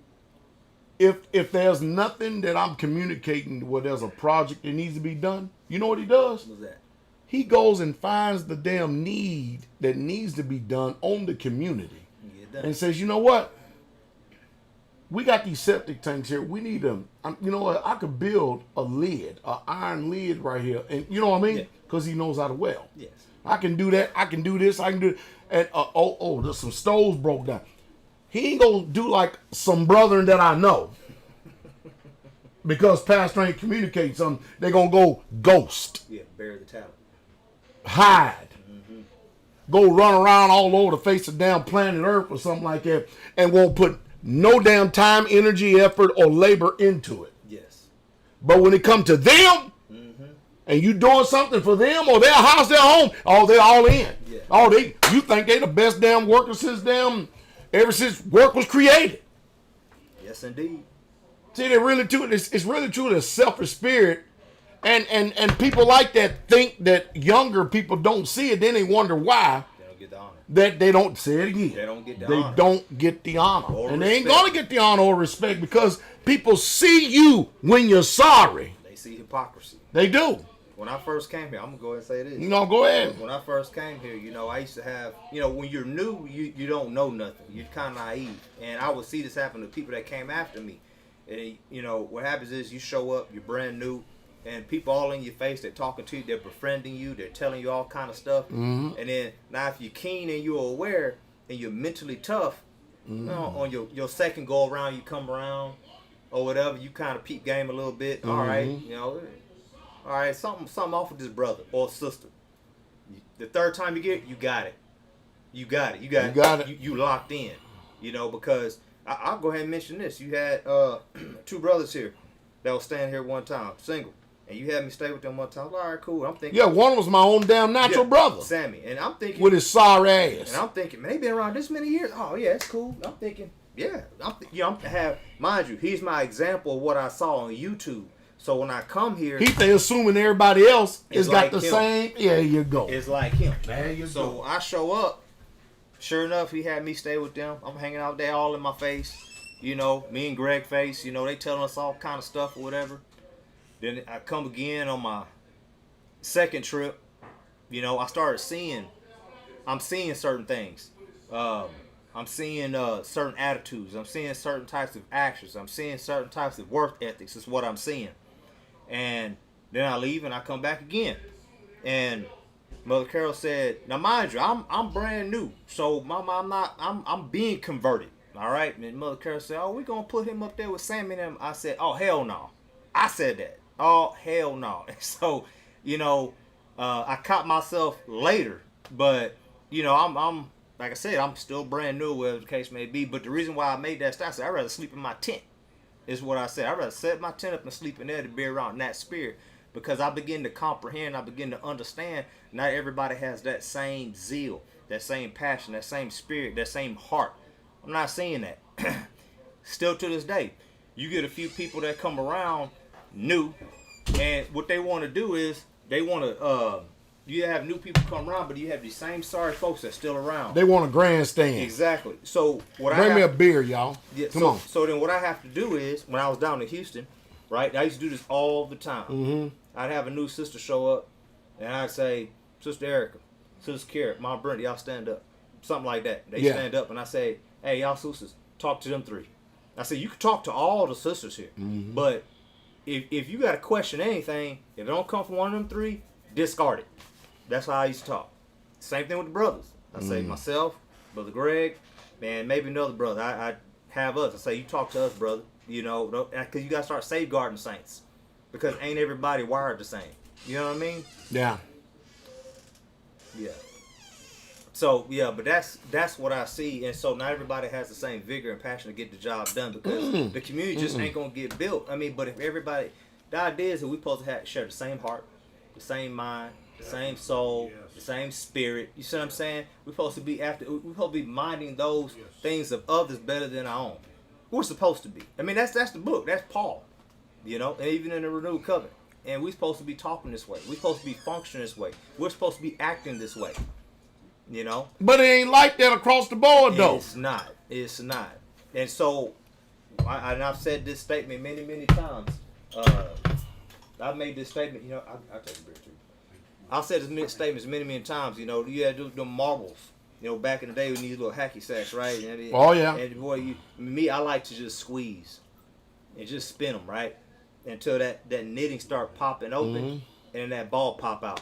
if there's nothing that I'm communicating where there's a project that needs to be done, you know what he does? What's that? He goes and finds the damn need that needs to be done on the community done. and says, you know what? We got these septic tanks here. We need them. You know what? I could build a lid, an iron lid right here. And you know what I mean? Yeah. Because he knows how to weld. Yes. I can do that. I can do this. I can do it. And there's some stoves broke down. He ain't going to do like some brethren that I know. Because pastor ain't communicating something. They're going to go ghost. Yeah, bury the talent. Hide. Go run around all over the face of damn planet Earth or something like that. And won't put no damn time, energy, effort, or labor into it. Yes. But when it comes to them, and you doing something for them or their house, their home, they're all in. Yeah. You think they the best damn workers ever since work was created. Yes, indeed. See, they're really true. It's really true. The selfish spirit, and people like that think that younger people don't see it. Then they wonder why. They don't get the honor. That they don't say it again. They don't get the They honor. don't get the honor. Or And they ain't respect. gonna get the honor or respect because people see you when you're sorry. They see hypocrisy. They do. When I first came here, I'm going to go ahead and say this. Go ahead. When I first came here, I used to have, when you're new, you don't know nothing. You're kind of naive. And I would see this happen to people that came after me. And, what happens is you show up, you're brand new, and people all in your face, they're talking to you, they're befriending you, they're telling you all kind of stuff. And then, now if you're keen and you're aware and you're mentally tough, on your second go around, you come around or whatever, you kind of peep game a little bit. All right, all right, something off with this brother or sister. The third time you get it, you got it. You got it. You locked in. Because I'll go ahead and mention this. You had two brothers here that was staying here one time, single. And you had me stay with them one time. All right, cool. I'm thinking. Yeah, one was my own damn natural brother. Sammy. And I'm thinking. With his sorry ass. And I'm thinking, man, they been around this many years. Oh, yeah, it's cool. I'm thinking, yeah. Mind you, he's my example of what I saw on YouTube. So when I come here, they assuming everybody else has got like the him. same. Yeah, you go. It's like him. There you so go. I show up. Sure enough, he had me stay with them. I'm hanging out there all in my face. Me and Greg face. They telling us all kind of stuff or whatever. Then I come again on my second trip. I started seeing. I'm seeing certain things. I'm seeing certain attitudes. I'm seeing certain types of actions. I'm seeing certain types of work ethics. Is what I'm seeing. And then I leave and I come back again. And Mother Carol said, now mind you, I'm brand new. So I'm being converted. All right. And Mother Carol said, oh, we're going to put him up there with Sammy and them. I said, oh, hell no. I said that. Oh, hell no. So, I caught myself later. But, I'm like I said, I'm still brand new, whatever the case may be. But the reason why I made that stop, I said, I'd rather sleep in my tent. Is what I said. I'd rather set my tent up and sleep in there to be around that spirit. Because I begin to comprehend, I begin to understand, not everybody has that same zeal, that same passion, that same spirit, that same heart. I'm not saying that. Still to this day, you get a few people that come around new, and what they want to do is, they want to, you have new people come around, but you have these same sorry folks that's still around. They want a grandstand. Exactly. So what Bring me a beer, y'all. Yeah, Come on. So then what I have to do is, when I was down in Houston, right, I used to do this all the time. I'd have a new sister show up, and I'd say, Sister Erica, Sister Kara, Mom Brenda, y'all stand up. Something like that. They stand up, and I say, hey, y'all sisters, talk to them three. I say, you can talk to all the sisters here, but if you got to question anything, if it don't come from one of them three, discard it. That's how I used to talk. Same thing with the brothers. I say myself, Brother Greg, man, maybe another brother. I have us. I say, you talk to us, brother. Because you got to start safeguarding saints. Because ain't everybody wired the same. You know what I mean? Yeah. Yeah. So, yeah, but that's what I see. And so not everybody has the same vigor and passion to get the job done because the community just ain't going to get built. I mean, but if everybody, the idea is that we're supposed to share the same heart, the same mind, the same soul, the same spirit. You see what I'm saying? We're supposed to be minding those things of others better than our own. We're supposed to be. I mean, that's the book. That's Paul. And even in the renewed covenant. And we're supposed to be talking this way. We're supposed to be functioning this way. We're supposed to be acting this way. But it ain't like that across the board, though. It's not. It's not. And so, I've said this statement many, many times. I've made this statement. I'll take a beer too. I've said this statement many, many times. You had to do the marbles. You know, back in the day, we need little hacky sacks, right? And Oh, yeah. And boy, I like to just squeeze and just spin them, right, until that knitting start popping open, and then that ball pop out.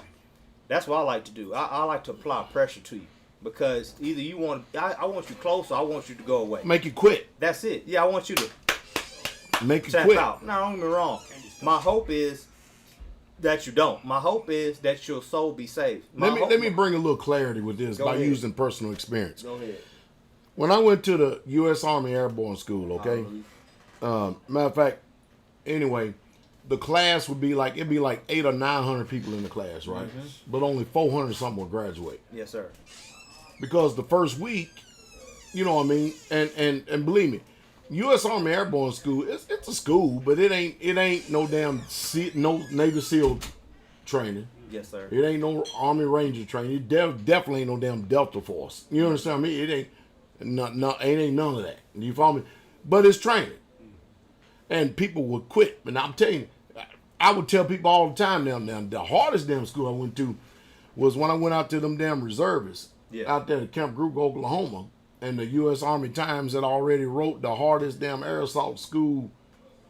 That's what I like to do. I like to apply pressure to you, because either you want, I want you close, or I want you to go away. Make you quit. That's it. Yeah, I want you to Make you tap quit. out. No, don't get me wrong. My hope is that you don't. My hope is that your soul be saved. Let me bring a little clarity with this by ahead. using personal experience. Go ahead. When I went to the U.S. Army Airborne School, okay? Matter of fact, anyway, the class would be like, it'd be like 800 or 900 people in the class, right? But only 400 something would graduate. Yes, sir. Because the first week, you know what I mean? And believe me, U.S. Army Airborne School, it's a school, but it ain't no damn no Navy SEAL training. Yes, sir. It ain't no Army Ranger training. It definitely ain't no damn Delta Force. You understand me? It ain't ain't none of that. You follow me? But it's training. And people would quit. And I'm telling you, I would tell people all the time now, the hardest damn school I went to was when I went out to them damn reservists out there at Camp Group, Oklahoma. And the U.S. Army Times had already wrote the hardest damn air assault school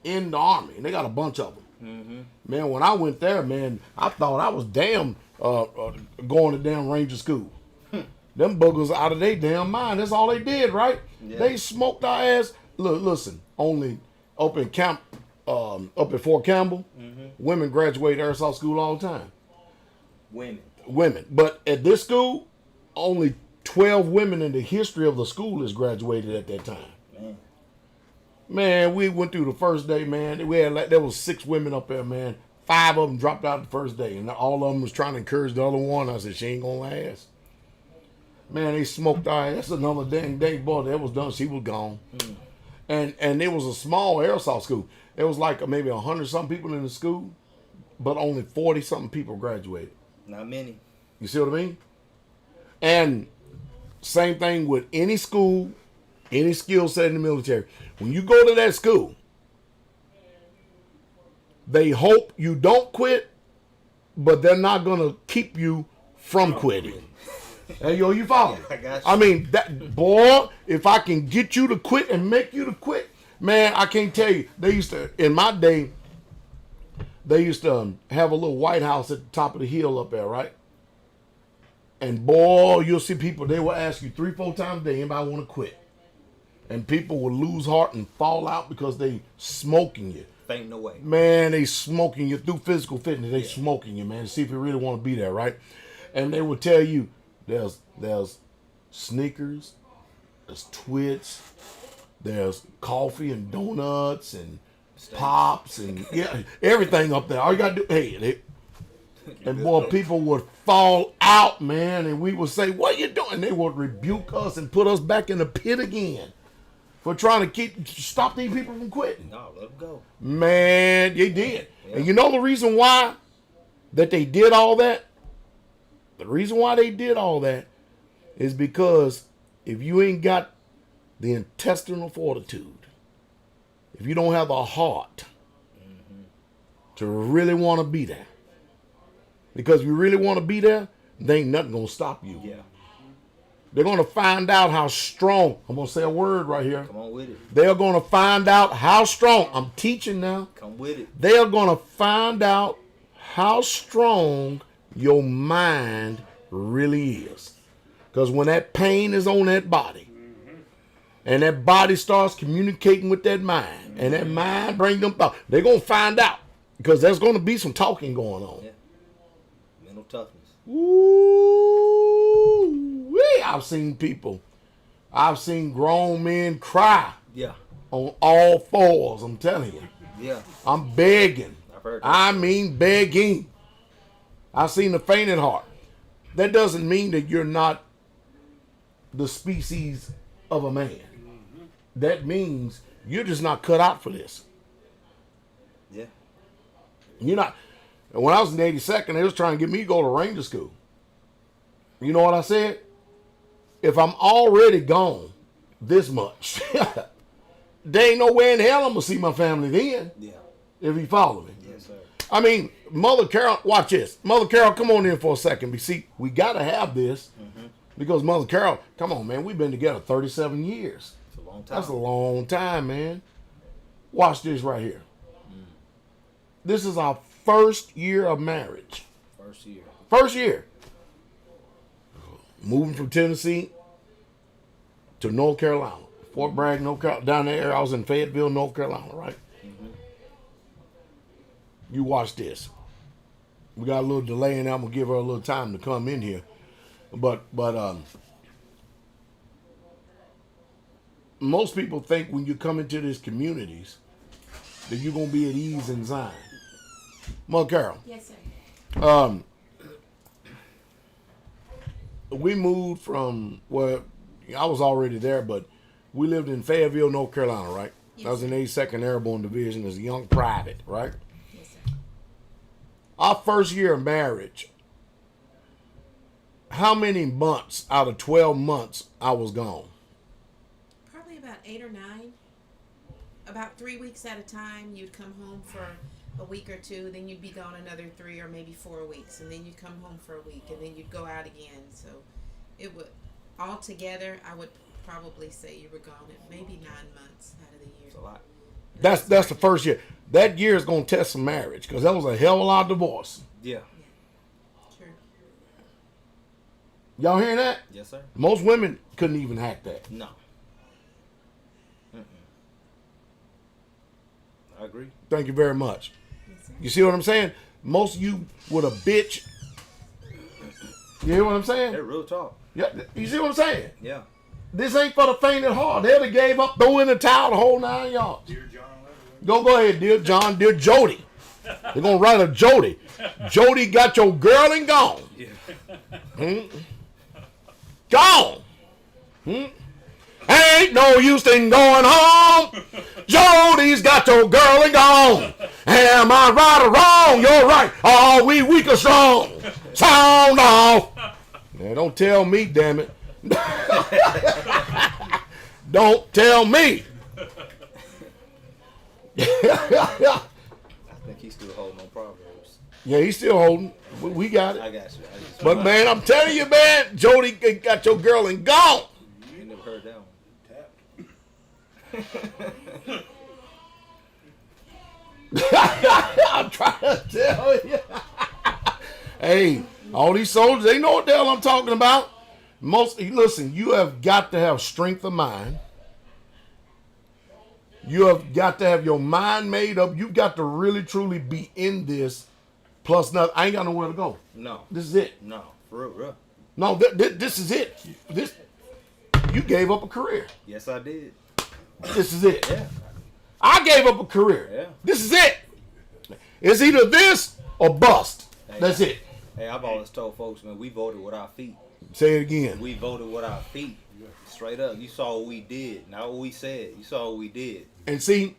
in the Army. And they got a bunch of them. Man, when I went there, man, I thought I was damn going to damn Ranger school. Them boogers out of their damn mind. That's all they did, right? Yeah. They smoked our ass. Look, listen, only up in camp, up at Fort Campbell, women graduate air assault school all the time. Women. But at this school, only 12 women in the history of the school has graduated at that time. Man, we went through the first day, man. We had there was 6 women up there, man. 5 of them dropped out the first day, and all of them was trying to encourage the other one. I said, she ain't gonna last. Man, they smoked our ass another dang day. Boy, that was done. She was gone. And it was a small air assault school. It was like maybe 100-something people in the school, but only 40-something people graduated. Not many. You see what I mean? And same thing with any school, any skill set in the military. When you go to that school, they hope you don't quit, but they're not going to keep you from quitting. Hey, yo, you follow me? I got you. I mean, that boy, if I can get you to quit and make you to quit, man, I can't tell you. They used to, in my day, they used to have a little White House at the top of the hill up there, right? And boy, you'll see people, they will ask you 3-4 times a day, anybody want to quit? And people will lose heart and fall out because they smoking you. Ain't no way. Man, they smoking you through physical fitness. They smoking you, man, to see if you really want to be there, right? And they will tell you there's sneakers, there's twits, there's coffee and donuts and pops and everything up there. All you got to do, and boy, people would fall out, man, and we would say, what you doing? They would rebuke us and put us back in the pit again for trying to stop these people from quitting. No, let them go. Man, they did. Yeah. And you know the reason why that they did all that? The reason why they did all that is because if you ain't got the intestinal fortitude, if you don't have the heart to really want to be there, because if you really want to be there, there ain't nothing going to stop you. Yeah. They're going to find out how strong. I'm going to say a word right here. Come on with it. They're going to find out how strong. I'm teaching now. Come with it. They're going to find out how strong your mind really is. Because when that pain is on that body, and that body starts communicating with that mind, and that mind brings them thoughts, they're going to find out. Because there's going to be some talking going on. Yeah. Mental toughness. Ooh-wee. I've seen grown men cry on all fours, I'm telling you. Yeah. I'm begging. I've heard that. I mean begging. I've seen the fainted heart. That doesn't mean that you're not the species of a man. That means you're just not cut out for this. Yeah. You're not. And when I was in the 82nd, they was trying to get me to go to Ranger School. You know what I said? If I'm already gone this much, there ain't no way in hell I'm going to see my family then. Yeah. If you follow me. Yes, sir. I mean, Mother Carol, watch this. Mother Carol, come on in for a second. See, we got to have this Because Mother Carol, come on, man, we've been together 37 years. It's a long time. That's a long time, man. Watch this right here. This is our first year of marriage. First year. Moving from Tennessee to North Carolina. Fort Bragg, North Carolina. Down there, I was in Fayetteville, North Carolina, right? Mm-hmm. You watch this. We got a little delay, and I'm going to give her a little time to come in here. But most people think when you come into these communities that you're going to be at ease in Zion. Mother Carol. Yes, sir. We moved from, well, I was already there, but we lived in Fayetteville, North Carolina, right? Yes, I was in the 82nd Airborne Division as a young private, right? Yes, sir. Our first year of marriage, how many months out of 12 months I was gone? Probably about 8 or 9. About 3 weeks at a time. You'd come home for a week or two, then you'd be gone another 3 or maybe 4 weeks, and then you'd come home for a week, and then you'd go out again. So it would, all together, I would probably say you were gone at maybe 9 months out of the year. It's a lot. That's the first year. That year is going to test some marriage because that was a hell of a lot of divorce. Yeah. True. Y'all hearing that? Yes, sir. Most women couldn't even hack that. No. I agree. Thank you very much. Yes, sir. You see what I'm saying? Most of you would a bitch. You hear what I'm saying? They're real talk. Yeah. You see what I'm saying? Yeah. This ain't for the faint at heart. They'd have gave up, throw in the towel, the whole 9 yards. Dear John, Go ahead, dear John, dear Jody. They're gonna write a Jody. Jody got your girl and gone. Yeah. Gone. Ain't no use in going home. Jody's got your girl and gone. Am I right or wrong? You're right. Are we weak or strong? Sound off. Now, don't tell me, damn it. Don't tell me. I think he's still holding on Proverbs. Yeah, he's still holding. We got it. I got you. But man, I'm telling you, man, Jody got your girl and gone. You never heard that one. I'm trying to tell you. Hey, all these soldiers, they know what the hell I'm talking about. Listen, you have got to have strength of mind. You have got to have your mind made up. You've got to really, truly be in this. Plus, nothing. I ain't got nowhere to go. No. This is it. No. For real. No, this is it. You gave up a career. Yes, I did. This is it. Yeah. I gave up a career. Yeah. This is it. It's either this or bust. Hey, That's it. Hey, I've always told folks, man, we voted with our feet. Say it again. We voted with our feet. Straight up. You saw what we did. Not what we said. You saw what we did. And see,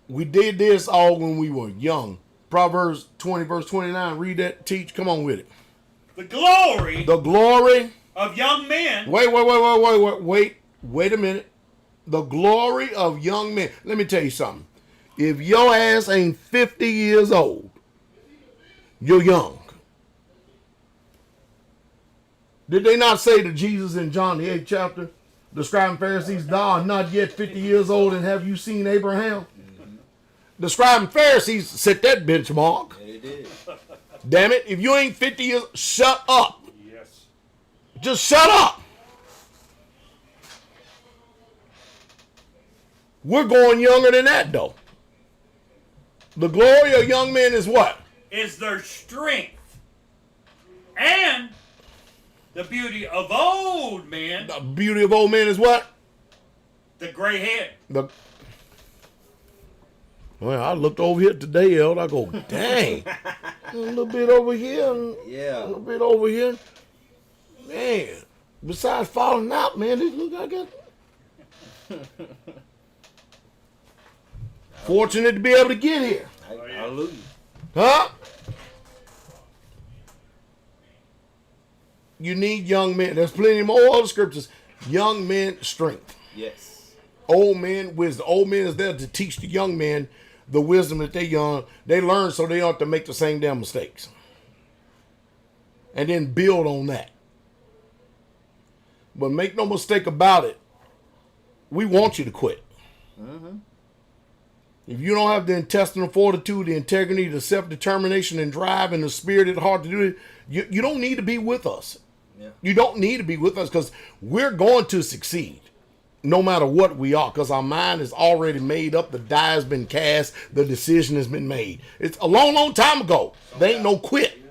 we did this all when we were young. Proverbs 20, verse 29. Read that, teach. Come on with it. the glory The glory. of young men. Wait a minute. The glory of young men. Let me tell you something. If your ass ain't 50 years old, you're young. Did they not say to Jesus in John the 8th chapter, the scribes and Pharisees, thou art not yet 50 years old, and have you seen Abraham? Mm-hmm. The scribes and Pharisees set that benchmark. Yeah, they did. Damn it, if you ain't 50 years, shut up. Yes. Just shut up. We're going younger than that, though. The glory of young men is what? Is their strength. And the beauty of old men, The beauty of old men is what? the gray head. Well, I looked over here today, Eld. I go, dang. A little bit over here. And Yeah. a little bit over here. Man, besides falling out, man, this look I got. Fortunate to be able to get here. Hallelujah. Huh? You need young men. There's plenty more other scriptures. Young men, strength. Yes. Old men, wisdom. Old men is there to teach the young men the wisdom that they learn so they don't have to make the same damn mistakes. And then build on that. But make no mistake about it, we want you to quit. Mm-hmm. If you don't have the intestinal fortitude, the integrity, the self-determination and drive and the spirit at heart to do it, you don't need to be with us. Yeah. You don't need to be with us because we're going to succeed no matter what we are, because our mind is already made up. The die has been cast. The decision has been made. It's a long, long time ago. There ain't no quit.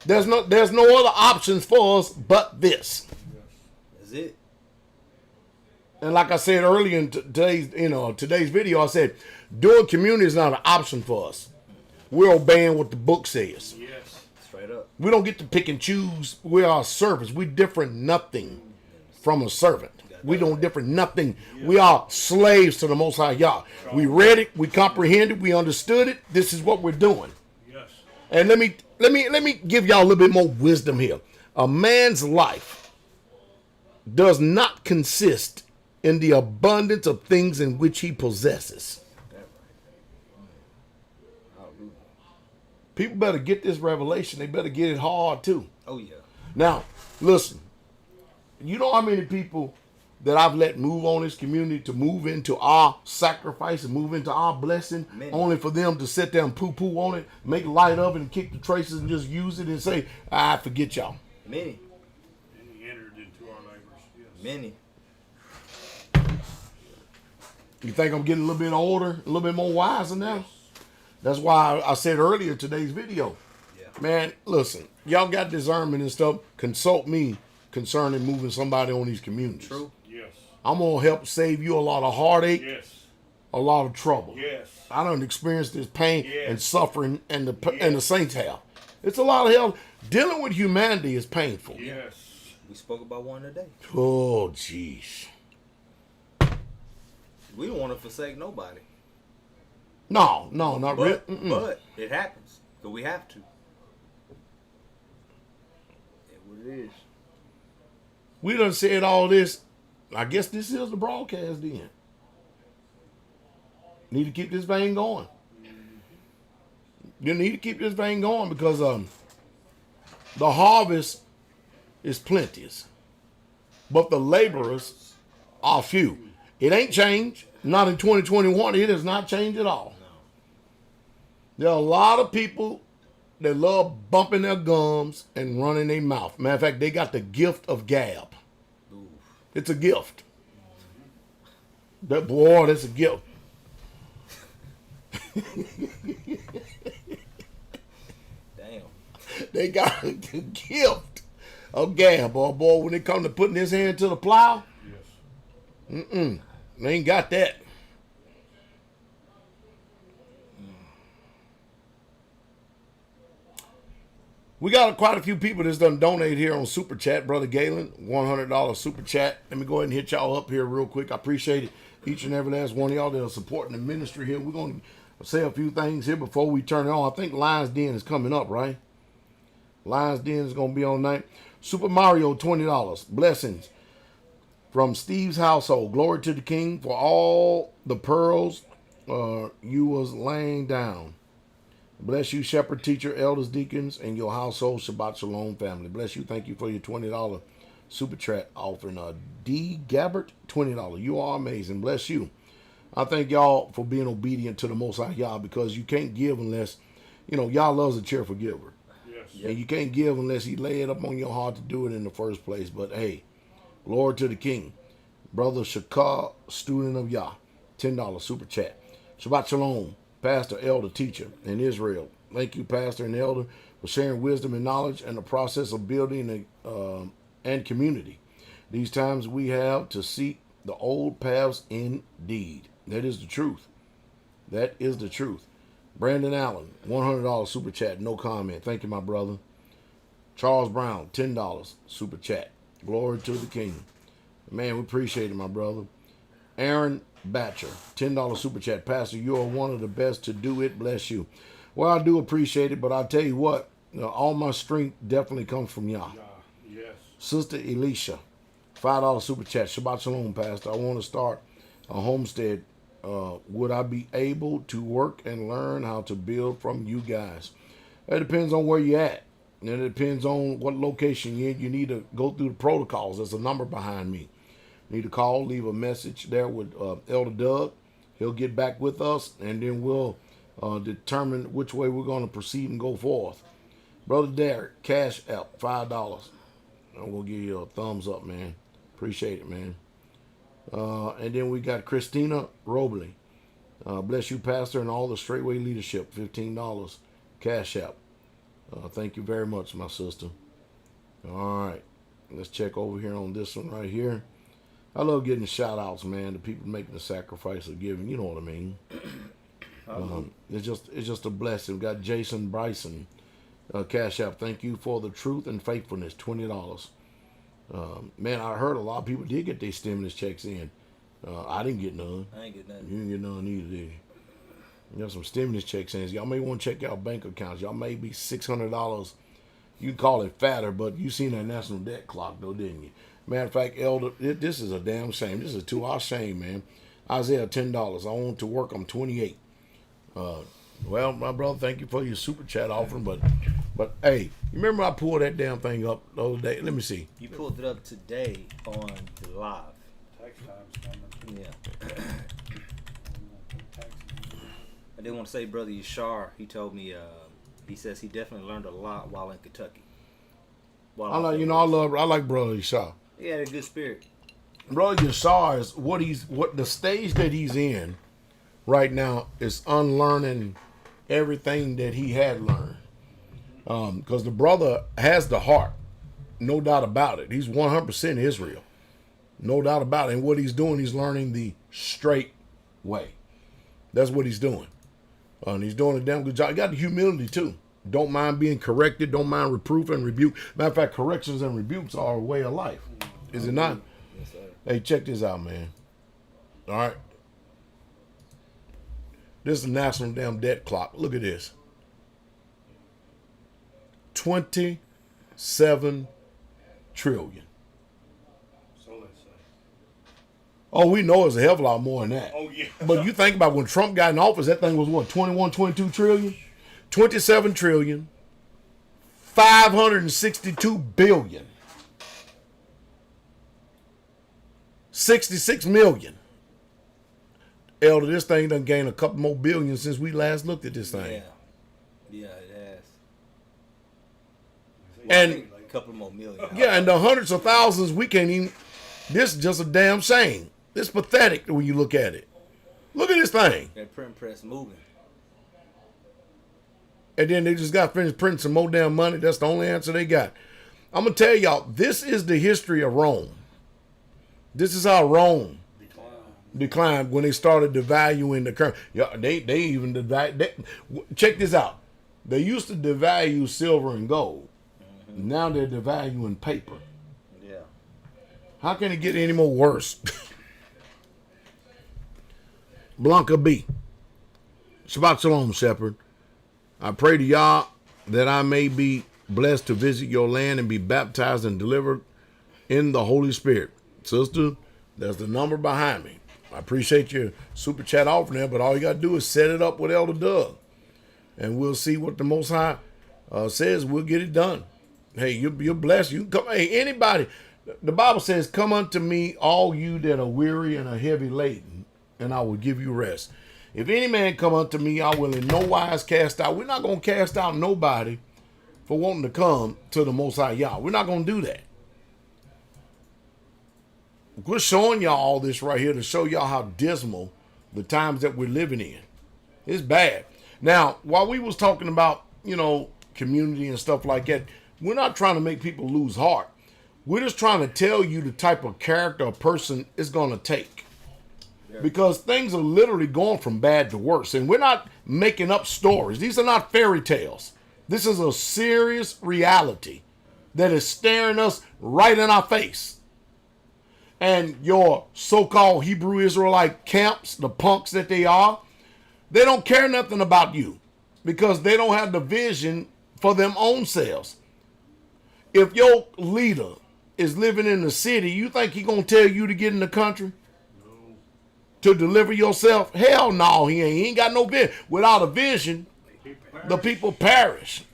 There's no other options for us but this. That's it. And like I said earlier in today's video, I said doing community is not an option for us. We're obeying what the book says. Yes. Straight up. We don't get to pick and choose. We are servants. We differ nothing from a servant. We don't differ nothing. We are slaves to the Most High Yah. We read it. We comprehended it. We understood it. This is what we're doing. Yes. And let me give y'all a little bit more wisdom here. A man's life does not consist in the abundance of things in which he possesses. People better get this revelation. They better get it hard too. Oh yeah. Now, listen. You know how many people that I've let move on this community to move into our sacrifice and move into our blessing, Many. only for them to sit there and poo-poo on it, make light of it and kick the traces and just use it and say, I forget y'all. Many. And he entered into our labors. Yes. Many. You think I'm getting a little bit older, a little bit more wiser now? That's why I said earlier today's video. Yeah. Man, listen, y'all got discernment and stuff. Consult me concerning moving somebody on these communities. True. Yes. I'm going to help save you a lot of heartache, Yes. a lot of trouble. Yes. I done experienced this pain Yes. and suffering and the saints have. It's a lot of hell. Dealing with humanity is painful. Yes. We spoke about one today. Oh, jeez. We don't want to forsake nobody. No, not really. But it happens. So we have to. That's what it is. We done said all this. I guess this is the broadcast then. Need to keep this vein going. You need to keep this vein going because the harvest is plenteous, but the laborers are few. It ain't changed. Not in 2021. It has not changed at all. No. There are a lot of people that love bumping their gums and running their mouth. Matter of fact, they got the gift of gab. Oof. It's a gift. That boy, that's a gift. Damn. They got the gift of gab, boy. When it come to putting his hand to the plow, Yes. they ain't got that. We got quite a few people that's done donate here on Super Chat. Brother Galen, $100 Super Chat. Let me go ahead and hit y'all up here real quick. I appreciate it. Each and every last one of y'all that are supporting the ministry here. We're going to say a few things here before we turn it on. I think Lions Den is coming up, right? Lions Den is going to be on night. Super Mario, $20. Blessings from Steve's household. Glory to the King for all the pearls you was laying down. Bless you, shepherd, teacher, elders, deacons, and your household. Shabbat shalom, family. Bless you. Thank you for your $20 super chat offering. D. Gabbert, $20. You are amazing. Bless you. I thank y'all for being obedient to the Most High Yah, because you can't give unless, Yah loves a cheerful giver. Yes. And you can't give unless he lay it up on your heart to do it in the first place. But hey, glory to the King. Brother Shakar, student of Yah, $10 super chat. Shabbat shalom. Pastor, elder, teacher in Israel. Thank you, pastor and elder, for sharing wisdom and knowledge and the process of building and community. These times we have to seek the old paths indeed. That is the truth. That is the truth. Brandon Allen, $100 super chat, no comment. Thank you, my brother. Charles Brown, $10 super chat. Glory to the King. Man, we appreciate it, my brother. Aaron Batcher, $10 super chat. Pastor, you are one of the best to do it. Bless you. Well, I do appreciate it, but I'll tell you what, all my strength definitely comes from Yah. Yes. Sister Elisha, $5 super chat. Shabbat shalom, Pastor. I want to start a homestead. Would I be able to work and learn how to build from you guys? It depends on where you're at. And it depends on what location you're in. You need to go through the protocols. There's a number behind me. You need to call, leave a message there with Elder Doug. He'll get back with us, and then we'll determine which way we're going to proceed and go forth. Brother Derek, Cash App, $5. I'm going to give you a thumbs up, man. Appreciate it, man. And then we got Christina Robley. Bless you, Pastor, and all the Straightway leadership, $15. Cash App. Thank you very much, my sister. All right. Let's check over here on this one right here. I love getting shout outs, man, to people making the sacrifice of giving. You know what I mean? It's just a blessing. We got Jason Bryson, Cash App. Thank you for the truth and faithfulness, $20. Man, I heard a lot of people did get their stimulus checks in. I didn't get none. I ain't get nothing. You didn't get none either, did you? You have some stimulus checks in. Y'all may want to check out bank accounts. Y'all may be $600. You call it fatter, but you seen that national debt clock, though, didn't you? Matter of fact, Elder, this is a damn shame. This is a 2-hour shame, man. Isaiah, $10. I want to work. I'm 28. Well, my brother, thank you for your super chat offering, but hey, you remember I pulled that damn thing up the other day? Let me see. You pulled it up today on the live. Tax time's coming. Yeah. I did want to say, Brother Yashar, he told me, he says he definitely learned a lot while in Kentucky. I like Brother Yashar. He had a good spirit. Brother Yashar is what the stage that he's in right now is unlearning everything that he had learned. Because the brother has the heart, no doubt about it. He's 100% Israel, no doubt about it. And what he's doing, he's learning the straight way. That's what he's doing. And he's doing a damn good job. He got the humility too. Don't mind being corrected. Don't mind reproof and rebuke. Matter of fact, corrections and rebukes are a way of life. Is it not? Yes, sir. Hey, check this out, man. All right. This is the national damn debt clock. Look at this. 27 trillion. So let's say. Oh, we know it's a hell of a lot more than that. Oh, yeah. But you think about when Trump got in office, that thing was what, 21, 22 trillion? 27 trillion, 562 billion, 66 million. Elder, this thing done gained a couple more billion since we last looked at this thing. Yeah, it has. And A couple more million. yeah, and the hundreds of thousands we can't even. This is just a damn shame. It's pathetic when you look at it. Look at this thing. That print press moving. And then they just got finished printing some more damn money. That's the only answer they got. I'm going to tell y'all, this is the history of Rome. This is how Rome declined when they started devaluing the currency. Yeah, they even devalued. Check this out. They used to devalue silver and gold. Mm-hmm. Now they're devaluing paper. Yeah. How can it get any more worse? Blanca B. Shabbat Shalom, Shepherd. I pray to Yah that I may be blessed to visit your land and be baptized and delivered in the Holy Spirit. Sister, there's the number behind me. I appreciate your super chat offering there, but all you got to do is set it up with Elder Doug. And we'll see what the Most High says. We'll get it done. Hey, you're blessed. You can come. Hey, anybody. The Bible says, come unto me, all you that are weary and are heavy laden, and I will give you rest. If any man come unto me, I will in no wise cast out. We're not going to cast out nobody for wanting to come to the Most High Yah. We're not going to do that. We're showing y'all all this right here to show y'all how dismal the times that we're living in. It's bad. Now, while we was talking about, community and stuff like that, we're not trying to make people lose heart. We're just trying to tell you the type of character a person is going to take. Because things are literally going from bad to worse. And we're not making up stories. These are not fairy tales. This is a serious reality that is staring us right in our face. And your so-called Hebrew Israelite camps, the punks that they are, they don't care nothing about you because they don't have the vision for them own selves. If your leader is living in the city, you think he going to tell you to get in the country? To deliver yourself? Hell no, he ain't. He ain't got no vision. Without a vision, the people perish.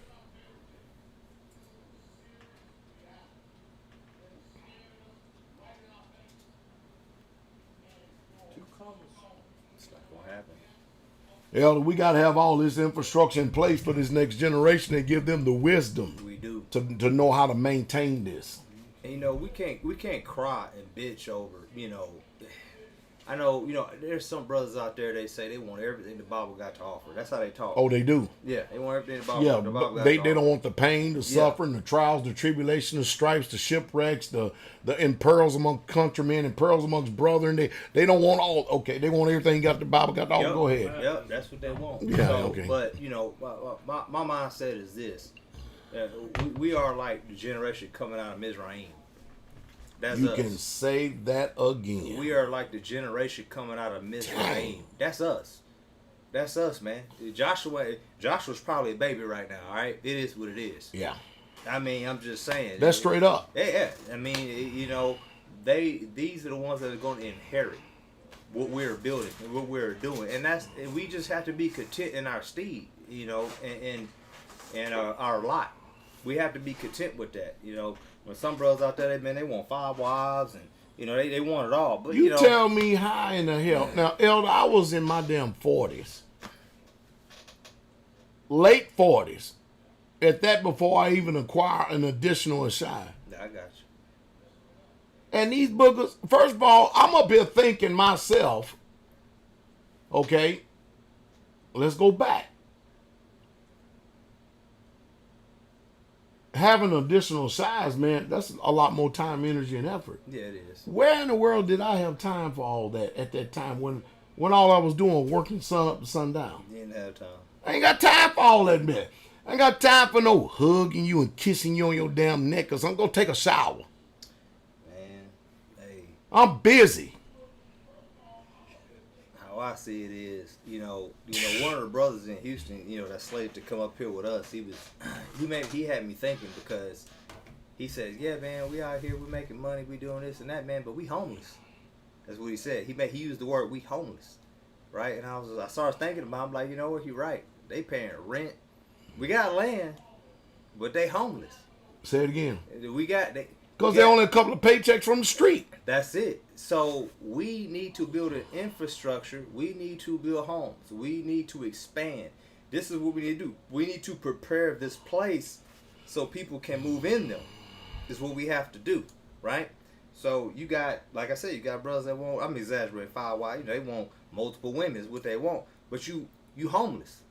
Elder, we got to have all this infrastructure in place for this next generation and give them the wisdom We do. to know how to maintain this. And, you know, we can't cry and bitch over, you know. I know, you know, there's some brothers out there, they say they want everything the Bible got to offer. That's how they talk. Oh, they do. Yeah, they want everything the Yeah, Bible got they to offer. don't want the pain, the suffering, the trials, the tribulation, the stripes, the shipwrecks, the and perils among countrymen and perils amongst brethren. They don't want all. Okay, they want everything got the Bible got to offer. Yep, Go ahead. Yep, that's what they want. Yeah, So, okay. But, you know, my mindset is this. We are like the generation coming out of Mizraim. That's You us. can say that again. We are like the generation coming out of Mizraim. That's us. That's us, man. Joshua's probably a baby right now, all right? It is what it is. Yeah, I mean, I'm just saying. that's straight up. Yeah. I mean, you know, these are the ones that are going to inherit what we're building and what we're doing. And we just have to be content in our steed, you know, and our lot. We have to be content with that, you know. When some brothers out there, they want 5 wives and, you know, they want it all. But, You know, tell me how in the hell. Now, Elder, I was in my damn 40s. Late 40s. At that before I even acquire an additional Shine. I got you. And these boogers, first of all, I'm up here thinking myself, okay, let's go back. Having additional size, man, that's a lot more time, energy, and effort. Yeah, it is. Where in the world did I have time for all that at that time when all I was doing was working sun up to sundown? You didn't have time. I ain't got time for all that, man. I ain't got time for no hugging you and kissing you on your damn neck because I'm going to take a shower. Man, hey, I'm busy. how I see it is, you know, one of the brothers in Houston, you know, that's slated to come up here with us, he had me thinking because he says, yeah, man, we out here, we making money, we doing this and that, man, but we homeless. That's what he said. He used the word, we homeless, right? And I started thinking about it, I'm like, you know what, he right. They paying rent. We got land, but they homeless. Say it again. Because they're only a couple of paychecks from the street. That's it. So we need to build an infrastructure. We need to build homes. We need to expand. This is what we need to do. We need to prepare this place so people can move in them. Is what we have to do, right? So you got, like I said, you got brothers that want, I'm exaggerating, 5 wives, you know, they want multiple women is what they want. But you homeless.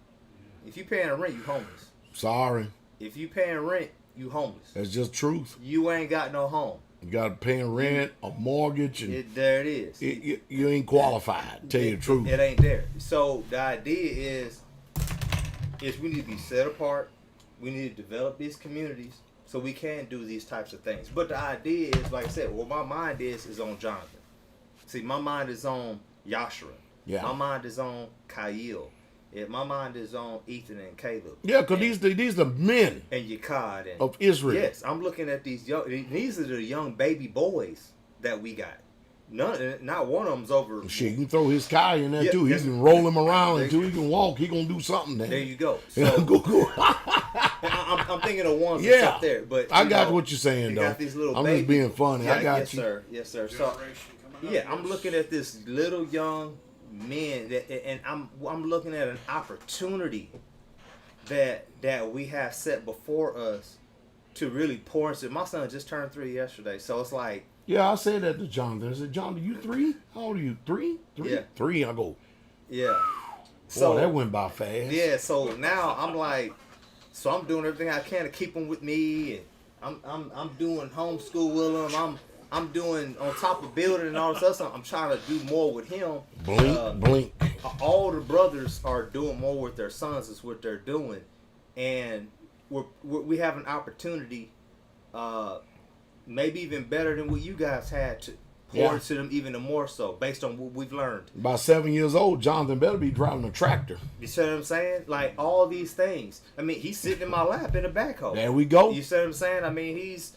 If you paying rent, you homeless. Sorry. If you paying rent, you homeless. That's just truth. You ain't got no home. You got paying rent, a mortgage, and There it is. you ain't qualified, tell you the truth. It ain't there. So the idea is we need to be set apart. We need to develop these communities so we can do these types of things. But the idea is, like I said, what my mind is on Jonathan. See, my mind is on Yashua. Yeah. My mind is on Kyle. My mind is on Ethan and Caleb. Yeah, because these are men and Yakad and of Israel. Yes, I'm looking at these young. These are the young baby boys that we got. Not one of them's over. Shit, you can throw his Kai in there Yeah, too. He yes. can roll him around until he can walk. He gonna do something then. There you go. Yeah, So go. I'm thinking of ones that's Yeah, up there. But I got what you're saying you though. got these little I'm babies. just being funny. Yeah, I got yes, you. sir. Yes, sir. So Generation coming up. yeah, I'm looking at this little young men, and I'm looking at an opportunity that we have set before us to really pour into. My son just turned 3 yesterday, so it's like. Yeah, I said that to Jonathan. I said, Jonathan, you 3? How old are you? 3? Yeah. 3. I go, Yeah. boy, that went by fast. Yeah, so now I'm like, so I'm doing everything I can to keep them with me, and I'm doing homeschool with them. I'm doing on top of building and all this other stuff. I'm trying to do more with him. Blink. All the brothers are doing more with their sons. Is what they're doing, and we have an opportunity, maybe even better than what you guys had to pour into them even more so, based on what we've learned. By 7 years old, Jonathan better be driving a tractor. You see what I'm saying? Like all these things. I mean, he's sitting in my lap in the backhoe. There we go. You see what I'm saying? I mean, he's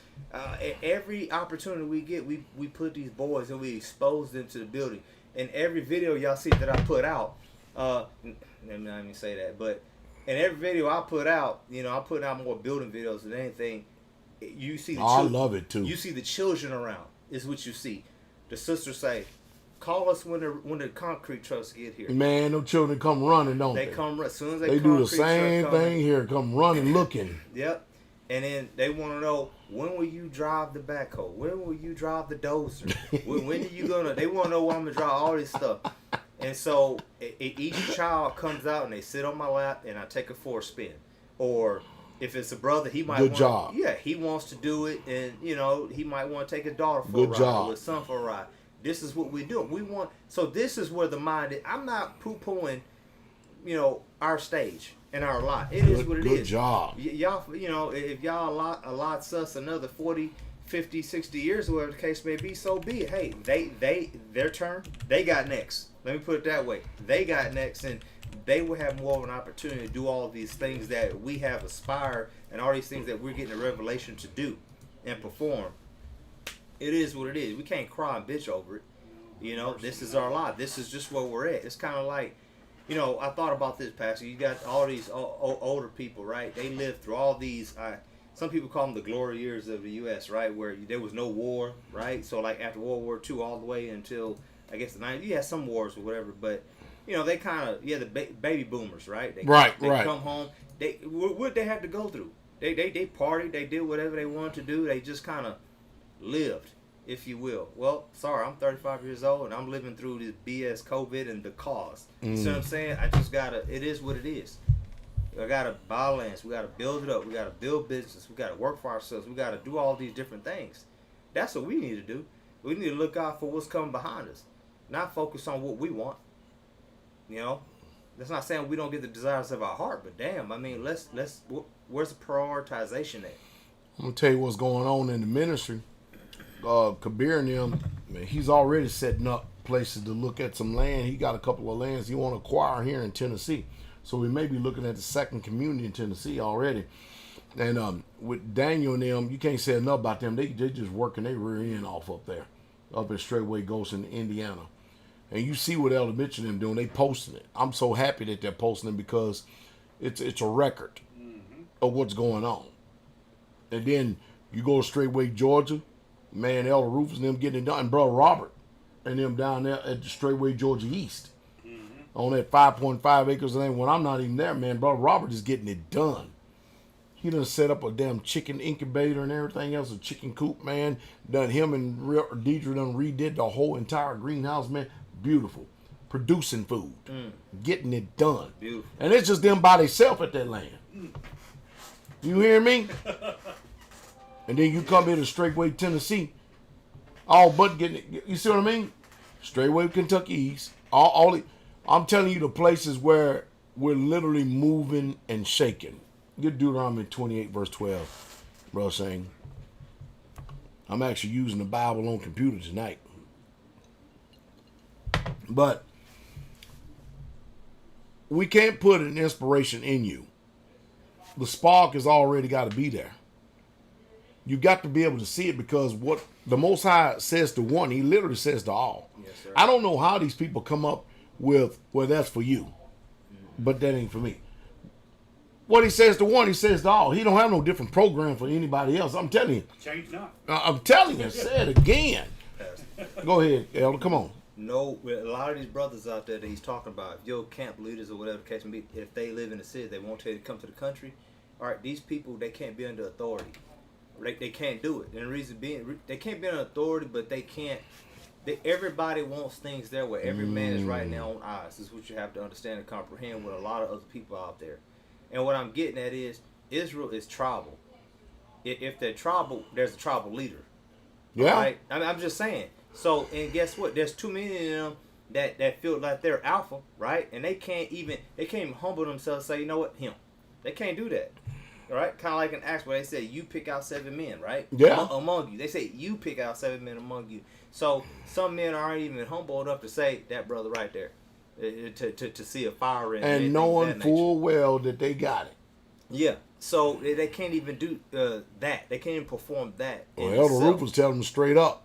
every opportunity we get, we put these boys and we expose them to the building. And every video y'all see that I put out, let me not even say that, but in every video I put out, you know, I'm putting out more building videos than anything. You see the I love it too. You see the children around is what you see. The sisters say, Call us when the concrete trucks get here. Man, them children come running, don't they? They come as soon as they do the concrete same truck come, thing here. Come running, looking. Yep. And then they want to know, when will you drive the backhoe? When will you drive the dozer? when are you gonna? They want to know when I'm gonna drive all this stuff. And so each child comes out and they sit on my lap and I take it for a spin. Or if it's a brother, he might. Good job. Yeah, he wants to do it, and he might want to take his daughter for Good a ride job. or his son for a ride. This is what we do. We want. So this is where the mind is. I'm not poo-pooing, our stage and our lot. It is what it is. Good job. Y'all, if y'all allots us another 40, 50, 60 years, or whatever the case may be, so be it. Hey, their turn. They got next. Let me put it that way. They got next, and they will have more of an opportunity to do all these things that we have aspired, and all these things that we're getting a revelation to do and perform. It is what it is. We can't cry and bitch over it. This is our lot. This is just where we're at. It's kind of like, I thought about this, Pastor. You got all these older people, right? They lived through all these, some people call them the glory years of the U.S., right? Where there was no war, right? So like after World War II all the way until, I guess, the 90s. You had some wars or whatever, but, they kind of, the baby boomers, right? They come home. What they had to go through? They partied. They did whatever they wanted to do. They just kind of lived, if you will. Well, sorry, I'm 35 years old and I'm living through this BS COVID and the cause. You see what I'm saying? I just gotta, it is what it is. I gotta balance. We gotta build it up. We gotta build business. We gotta work for ourselves. We gotta do all these different things. That's what we need to do. We need to look out for what's coming behind us, not focus on what we want. That's not saying we don't get the desires of our heart, but damn, I mean, where's the prioritization at? I'm gonna tell you what's going on in the ministry. Kabir and them, man, he's already setting up places to look at some land. He got a couple of lands he want to acquire here in Tennessee. So we may be looking at the second community in Tennessee already. And with Daniel and them, you can't say enough about them. They just working their rear end off up there, up at Straightway Ghost in Indiana. And you see what Elder Mitchell and them doing. They posting it. I'm so happy that they're posting it because it's a record of what's going on. And then you go to Straightway, Georgia, man, Elder Rufus and them getting it done. And Brother Robert and them down there at the Straightway, Georgia East. On that 5.5 acres of land. When I'm not even there, man, Brother Robert is getting it done. He done set up a damn chicken incubator and everything else, a chicken coop, man. Done him and Deidre done redid the whole entire greenhouse, man. Beautiful. Producing food. Getting it done. Beautiful. And it's just them by themselves at that land. You hear me? And then you come here to Straightway, Tennessee, all but getting it. You see what I mean? Straightway, Kentucky East. I'm telling you the places where we're literally moving and shaking. Get Deuteronomy 28, verse 12, Brother Shane. I'm actually using the Bible on computer tonight. But we can't put an inspiration in you. The spark has already got to be there. You got to be able to see it, because what the Most High says to one, he literally says to all. Yes, sir. I don't know how these people come up with, well, that's for you, but that ain't for me. What he says to one, he says to all. He don't have no different program for anybody else. I'm telling you. Change not. I'm telling you. Say it again. Go ahead, Elder. Come on. No, a lot of these brothers out there that he's talking about, if your camp leaders or whatever the case may be, if they live in the city, they won't tell you to come to the country. All right, these people, they can't be under authority. They can't do it. And the reason being, they can't be under authority, but they can't. Everybody wants things there where every man is right in their own eyes. This is what you have to understand and comprehend with a lot of other people out there. And what I'm getting at is, Israel is tribal. If they're tribal, there's a tribal leader. Yeah. Right? I mean, I'm just saying. So, and guess what? There's too many of them that feel like they're alpha, right? And they can't even humble themselves and say, you know what, him. They can't do that. All right? Kind of like in Acts where they say, you pick out 7 men, right? Yeah. Among you. They say, you pick out 7 men among you. So, some men aren't even humble enough to say, that brother right there. To see a fire in and knowing full well that they got it. Yeah, so they can't even do that. They can't even perform that. Well, Elder Rufus telling them straight up.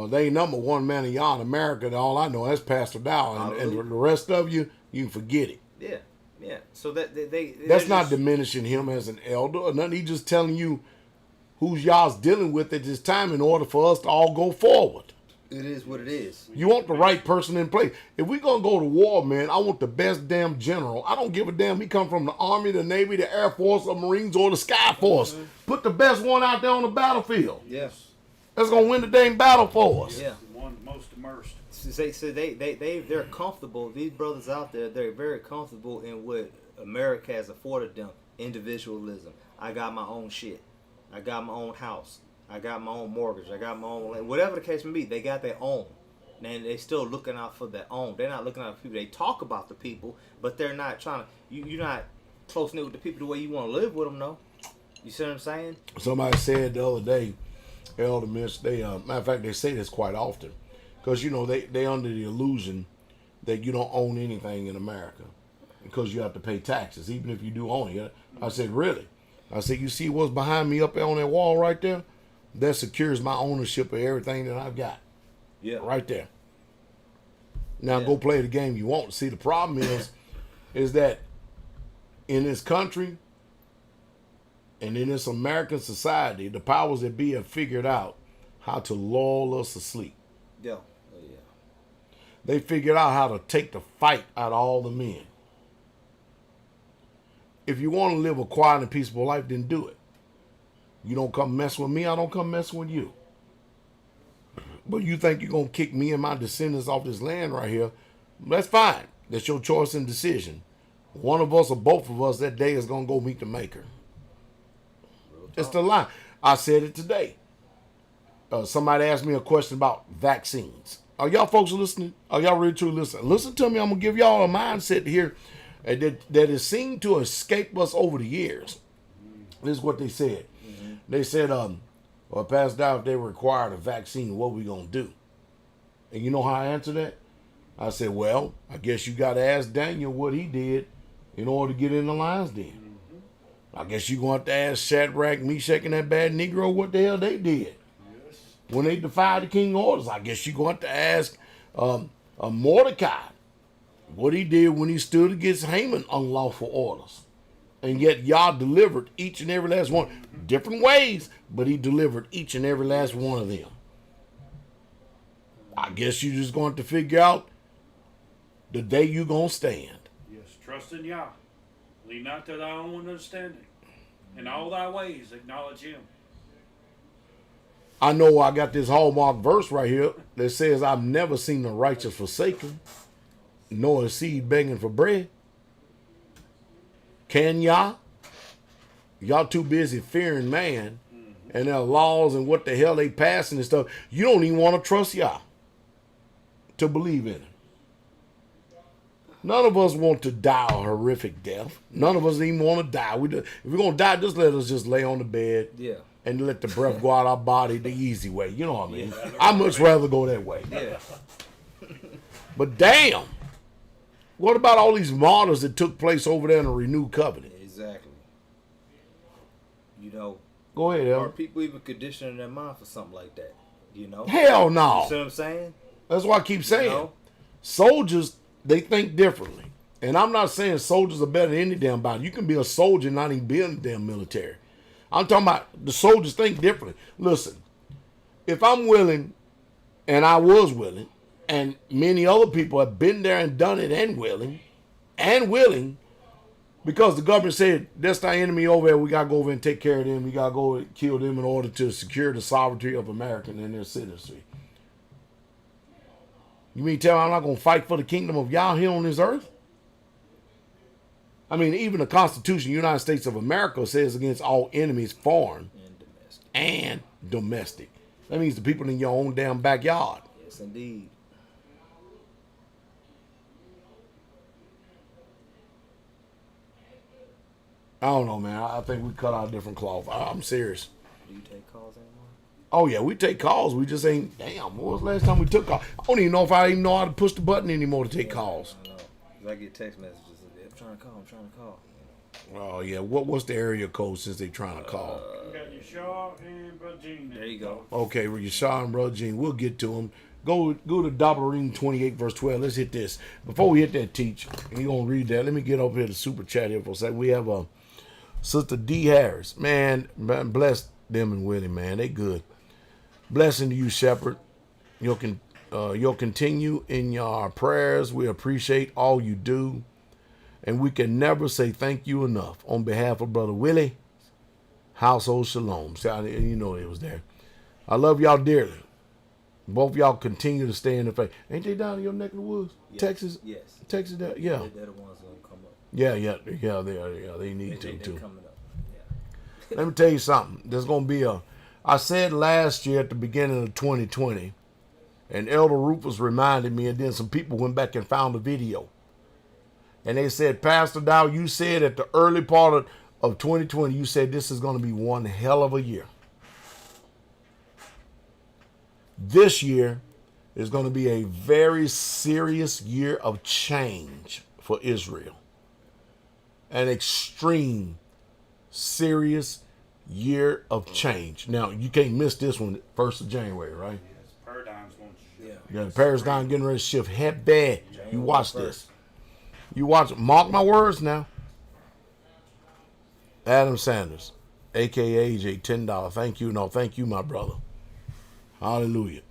They ain't number one man in y'all in America. And all I know, that's Pastor Dowell, and the rest of you, you can forget it. Yeah. So that's not diminishing him as an elder or nothing. He's just telling you who's y'all's dealing with at this time in order for us to all go forward. It is what it is. You want the right person in place. If we gonna go to war, man, I want the best damn general. I don't give a damn. He come from the Army, the Navy, the Air Force, the Marines, or the Sky Force. Put the best one out there on the battlefield. Yes. That's gonna win the dang battle for us. Yeah. The one most immersed. They're comfortable. These brothers out there, they're very comfortable in what America has afforded them. Individualism. I got my own shit. I got my own house. I got my own mortgage. I got my own, whatever the case may be. They got their own, and they still looking out for their own. They're not looking out for people. They talk about the people, but they're not trying to. You're not close knit with the people the way you want to live with them, though. You see what I'm saying? Somebody said the other day, Elder Mitch. They matter of fact, they say this quite often, because they under the illusion that you don't own anything in America because you have to pay taxes, even if you do own it. I said, really? I said, you see what's behind me up there on that wall right there? That secures my ownership of everything that I've got. Yeah. Right there. Now go play the game you want. See, the problem is that in this country and in this American society, the powers that be have figured out how to lull us asleep. Yeah. Oh, yeah. They figured out how to take the fight out of all the men. If you want to live a quiet and peaceful life, then do it. You don't come mess with me, I don't come mess with you. But you think you're going to kick me and my descendants off this land right here, that's fine. That's your choice and decision. One of us or both of us that day is going to go meet the maker. It's the line. I said it today. Somebody asked me a question about vaccines. Are y'all folks listening? Are y'all really truly listening? Listen to me. I'm going to give y'all a mindset here that has seemed to escape us over the years. This is what they said. They said, well, Pastor Dowell, if they required a vaccine, what we going to do? And you know how I answered that? I said, well, I guess you got to ask Daniel what he did in order to get in the lion's den. I guess you're going to have to ask Shadrach, Meshach, and that bad Negro what the hell they did. Yes. When they defied the king's orders. I guess you're going to have to ask Mordecai what he did when he stood against Haman's unlawful orders. And yet Yah delivered each and every last one. Different ways, but he delivered each and every last one of them. I guess you're just going to figure out the day you're going to stand. Yes, trust in Yah. Lean not to thy own understanding. In all thy ways acknowledge him. I know I got this hallmark verse right here that says, I've never seen the righteous forsaken, nor a seed begging for bread. Can y'all? Y'all too busy fearing man and their laws and what the hell they passing and stuff. You don't even want to trust y'all to believe in it. None of us want to die a horrific death. None of us even want to die. If we're going to die, just let us just lay on the bed and let the breath go out our body the easy way. You know what I mean? I'd much rather go that way. Yeah. But damn. What about all these martyrs that took place over there in the renewed covenant? Exactly. You know. Go ahead, Are El. people even conditioning their mind for something like that? You know? Hell no. You see what I'm saying? That's why I keep saying. You know? Soldiers, they think differently. And I'm not saying soldiers are better than any damn body. You can be a soldier and not even be in the damn military. I'm talking about the soldiers think differently. Listen, if I'm willing, and I was willing, and many other people have been there and done it and willing, because the government said, that's our enemy over there, we got to go over and take care of them. We got to go and kill them in order to secure the sovereignty of America and their citizenry. You mean tell me I'm not going to fight for the kingdom of Yah here on this earth? I mean, even the Constitution of the United States of America says against all enemies, foreign and domestic. That means the people in your own damn backyard. Yes, indeed. I don't know, man. I think we cut out a different cloth. I'm serious. Do you take calls anymore? Oh, yeah, we take calls. We just ain't, damn, when was the last time we took calls? I don't even know if I even know how to push the button anymore to take calls. I know. 'Cause I get text messages. I'm trying to call. Oh, yeah. What's the area code since they trying to call? You got your Shaw and Brother Gene. There you go. Okay, well, Yeshua and Brother Gene, we'll get to them. Go to Dabarim 28, verse 12. Let's hit this. Before we hit that, teach, and you're going to read that, let me get over here to Super Chat here for a second. We have Sister D. Harris. Man, bless them and Willie, man. They good. Blessing to you, Shepherd. you'll continue in your prayers. We appreciate all you do. And we can never say thank you enough. On behalf of Brother Willie, Household Shalom. You know it was there. I love y'all dearly. Both y'all continue to stay in the faith. Ain't they down in your neck of the woods? Yes. Texas? Yes. Texas, yeah. They're the ones that come up. Yeah, they are. Yeah, they need to, too. Coming up. Yeah. Let me tell you something. There's going to be I said last year at the beginning of 2020, and Elder Rufus reminded me, and then some people went back and found the video. And they said, Pastor Dowell, you said at the early part of 2020, you said this is going to be one hell of a year. This year is going to be a very serious year of change for Israel. An extreme, serious year of change. Now, you can't miss this one, 1st of January, right? Yes, paradigms won't shift. Yeah, the paradigm getting ready to shift head bad. You watch this. You watch it. Mark my words now. Adam Sanders, a.k.a. AJ, $10. Thank you. No, thank you, my brother. Hallelujah.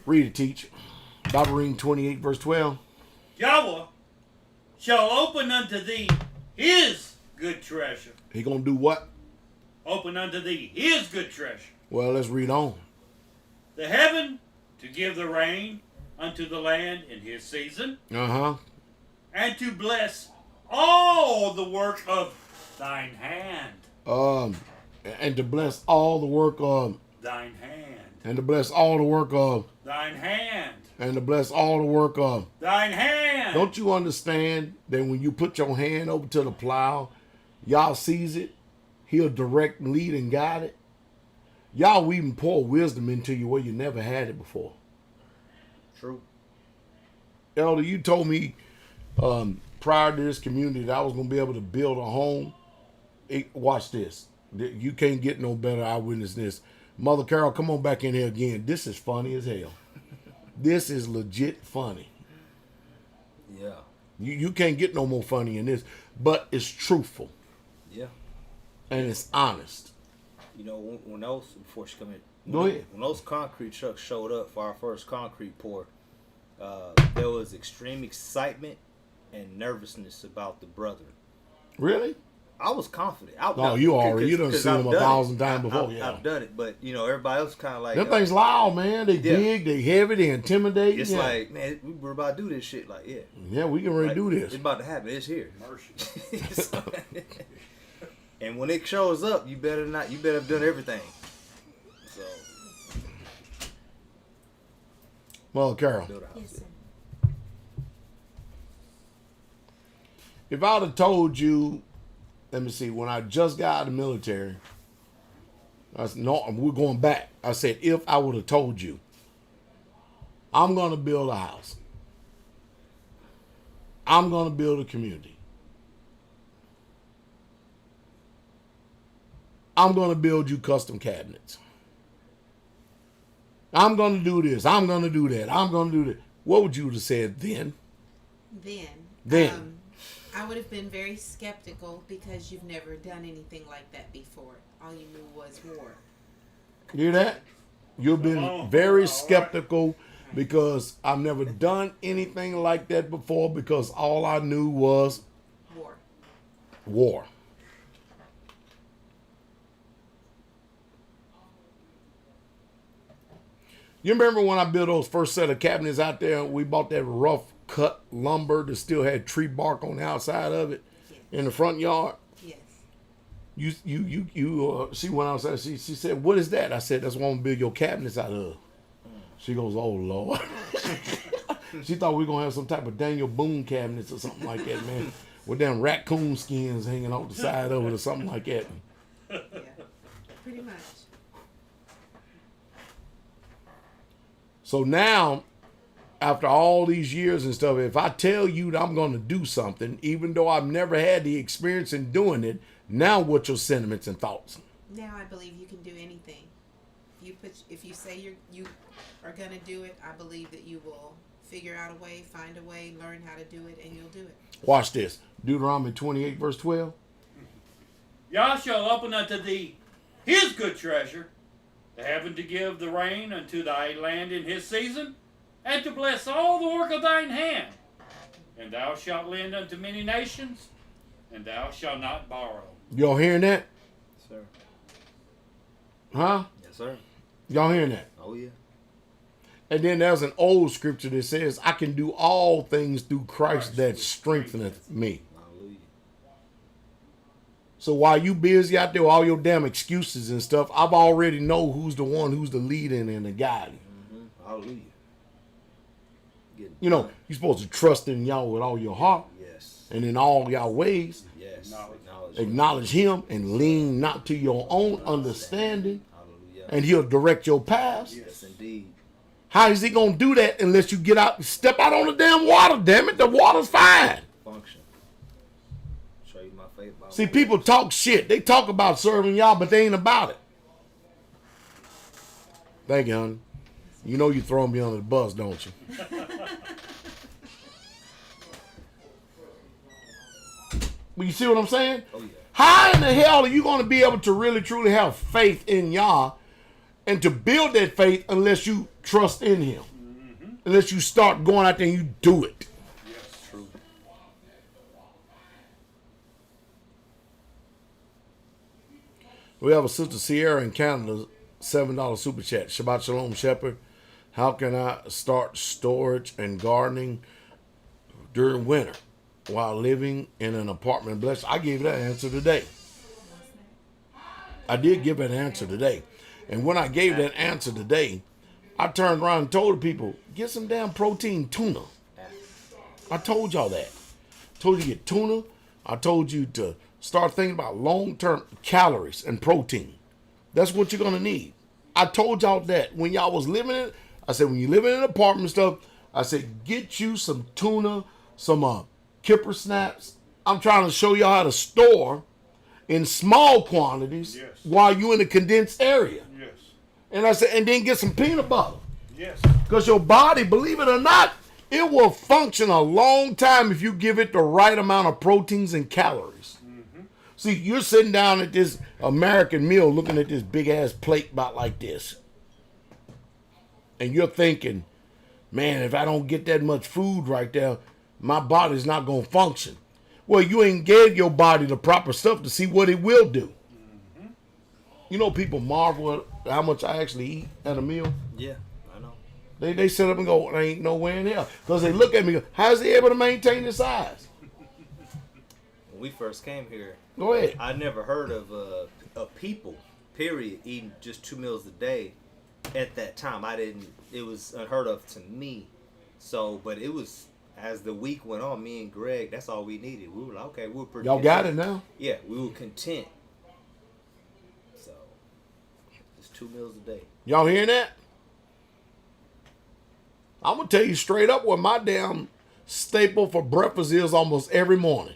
Read it, teach. Bible reading 28, verse 12. Yahweh shall open unto thee his good treasure. He going to do what? Open unto thee his good treasure. Well, let's read on. The heaven to give the rain unto the land in his season, Uh-huh. and to bless all the work of thine hand. And to bless all the work of... Thine hand. And to bless all the work of... Thine hand. And to bless all the work of... Thine hand. Don't you understand that when you put your hand over to the plow, y'all sees it, he'll direct, lead, and guide it? Y'all even pour wisdom into you where you never had it before. True. Elder, you told me prior to this community that I was going to be able to build a home. Watch this. You can't get no better. I witness this. Mother Carol, come on back in here again. This is funny as hell. This is legit funny. Yeah. You can't get no more funny in this. But it's truthful. Yeah. And it's honest. You know, when those, before she come in, Go ahead. when those concrete trucks showed up for our first concrete pour, there was extreme excitement and nervousness about the brother. Really? I was confident. You done seen them 1,000 times before. I've done it, but you know, everybody else kind of like them things loud, man. They big, they heavy, they intimidate. It's like, man, we're about to do this shit. Like, yeah, we can really do this. It's about to happen. It's here. Mercy. And when it shows up, you better have done everything. So, Well, Carol, Yes, sir. if I'd have told you, let me see, when I just got out of the military, I said, no, we're going back. I said, if I would have told you, I'm going to build a house. I'm going to build a community. I'm going to build you custom cabinets. I'm going to do this. I'm going to do that. I'm going to do that. What would you have said then? Then. I would have been very skeptical because you've never done anything like that before. All you knew was war. You hear that? You've been very skeptical because I've never done anything like that before because all I knew was war. You remember when I built those first set of cabinets out there? We bought that rough cut lumber that still had tree bark on the outside of it in the front yard. Yes. She went outside. She said, "What is that?" I said, "That's what I'm gonna build your cabinets out of." She goes, "Oh Lord." She thought we were gonna have some type of Daniel Boone cabinets or something like that, man, with them raccoon skins hanging off the side of it or something like that. Yeah. Pretty much. So now, after all these years and stuff, if I tell you that I'm going to do something, even though I've never had the experience in doing it, now what's your sentiments and thoughts? Now I believe you can do anything. If you say you are going to do it, I believe that you will figure out a way, find a way, learn how to do it, and you'll do it. Watch this. Deuteronomy 28, verse 12. Yah shall open unto thee his good treasure, the heaven to give the rain unto thy land in his season, and to bless all the work of thine hand. And thou shalt lend unto many nations, and thou shalt not borrow. Y'all hearing that? Sir. Huh? Yes, sir. Y'all hearing that? Oh, yeah. And then there's an old scripture that says, I can do all things through Christ that strengtheneth me. Hallelujah. So while you busy out there with all your damn excuses and stuff, I've already know who's the one who's the leading and the guiding. Mm-hmm. Hallelujah. You know, you're supposed to trust in y'all with all your heart. Yes. And in all y'all ways, Yes. acknowledge him and lean not to your own understanding. Hallelujah. And he'll direct your paths. Yes, indeed. How is he going to do that unless you get out, step out on the damn water, damn it? The water's fine. Function. Show you my faith. See, people talk shit. They talk about serving y'all, but they ain't about it. Thank you, honey. You know you throwing me under the bus, don't you? But you see what I'm saying? Oh, yeah. How in the hell are you going to be able to really, truly have faith in Yah and to build that faith unless you trust in him? Mm-hmm. Unless you start going out there and you do it. Yes, true. We have a sister Sierra in Canada, $7 super chat. Shabbat Shalom, Shepherd. How can I start storage and gardening during winter while living in an apartment? Bless. I gave that answer today. I did give that answer today. And when I gave that answer today, I turned around and told the people, get some damn protein tuna. I told y'all that. I told you to get tuna. I told you to start thinking about long-term calories and protein. That's what you're going to need. I told y'all that when y'all was living in, I said, when you live in an apartment and stuff, I said, get you some tuna, some kipper snaps. I'm trying to show y'all how to store in small quantities while you're in a condensed area. Yes. And I said, and then get some peanut butter. Yes. Because your body, believe it or not, it will function a long time if you give it the right amount of proteins and calories. Mm-hmm. See, you're sitting down at this American meal looking at this big-ass plate about like this. And you're thinking, man, if I don't get that much food right there, my body's not going to function. Well, you ain't gave your body the proper stuff to see what it will do. Mm-hmm. You know, people marvel at how much I actually eat at a meal. Yeah, I know. They sit up and go, there ain't nowhere in hell. Because they look at me and go, how's he able to maintain his size? When we first came here, Go ahead. I never heard of people, period, eating just 2 meals a day. At that time, it was unheard of to me. So, but it was, as the week went on, me and Greg, that's all we needed. We were like, okay, we were pretty Y'all got it now? Yeah, we were content. So, just 2 meals a day. Y'all hearing that? I'm going to tell you straight up what my damn staple for breakfast is almost every morning.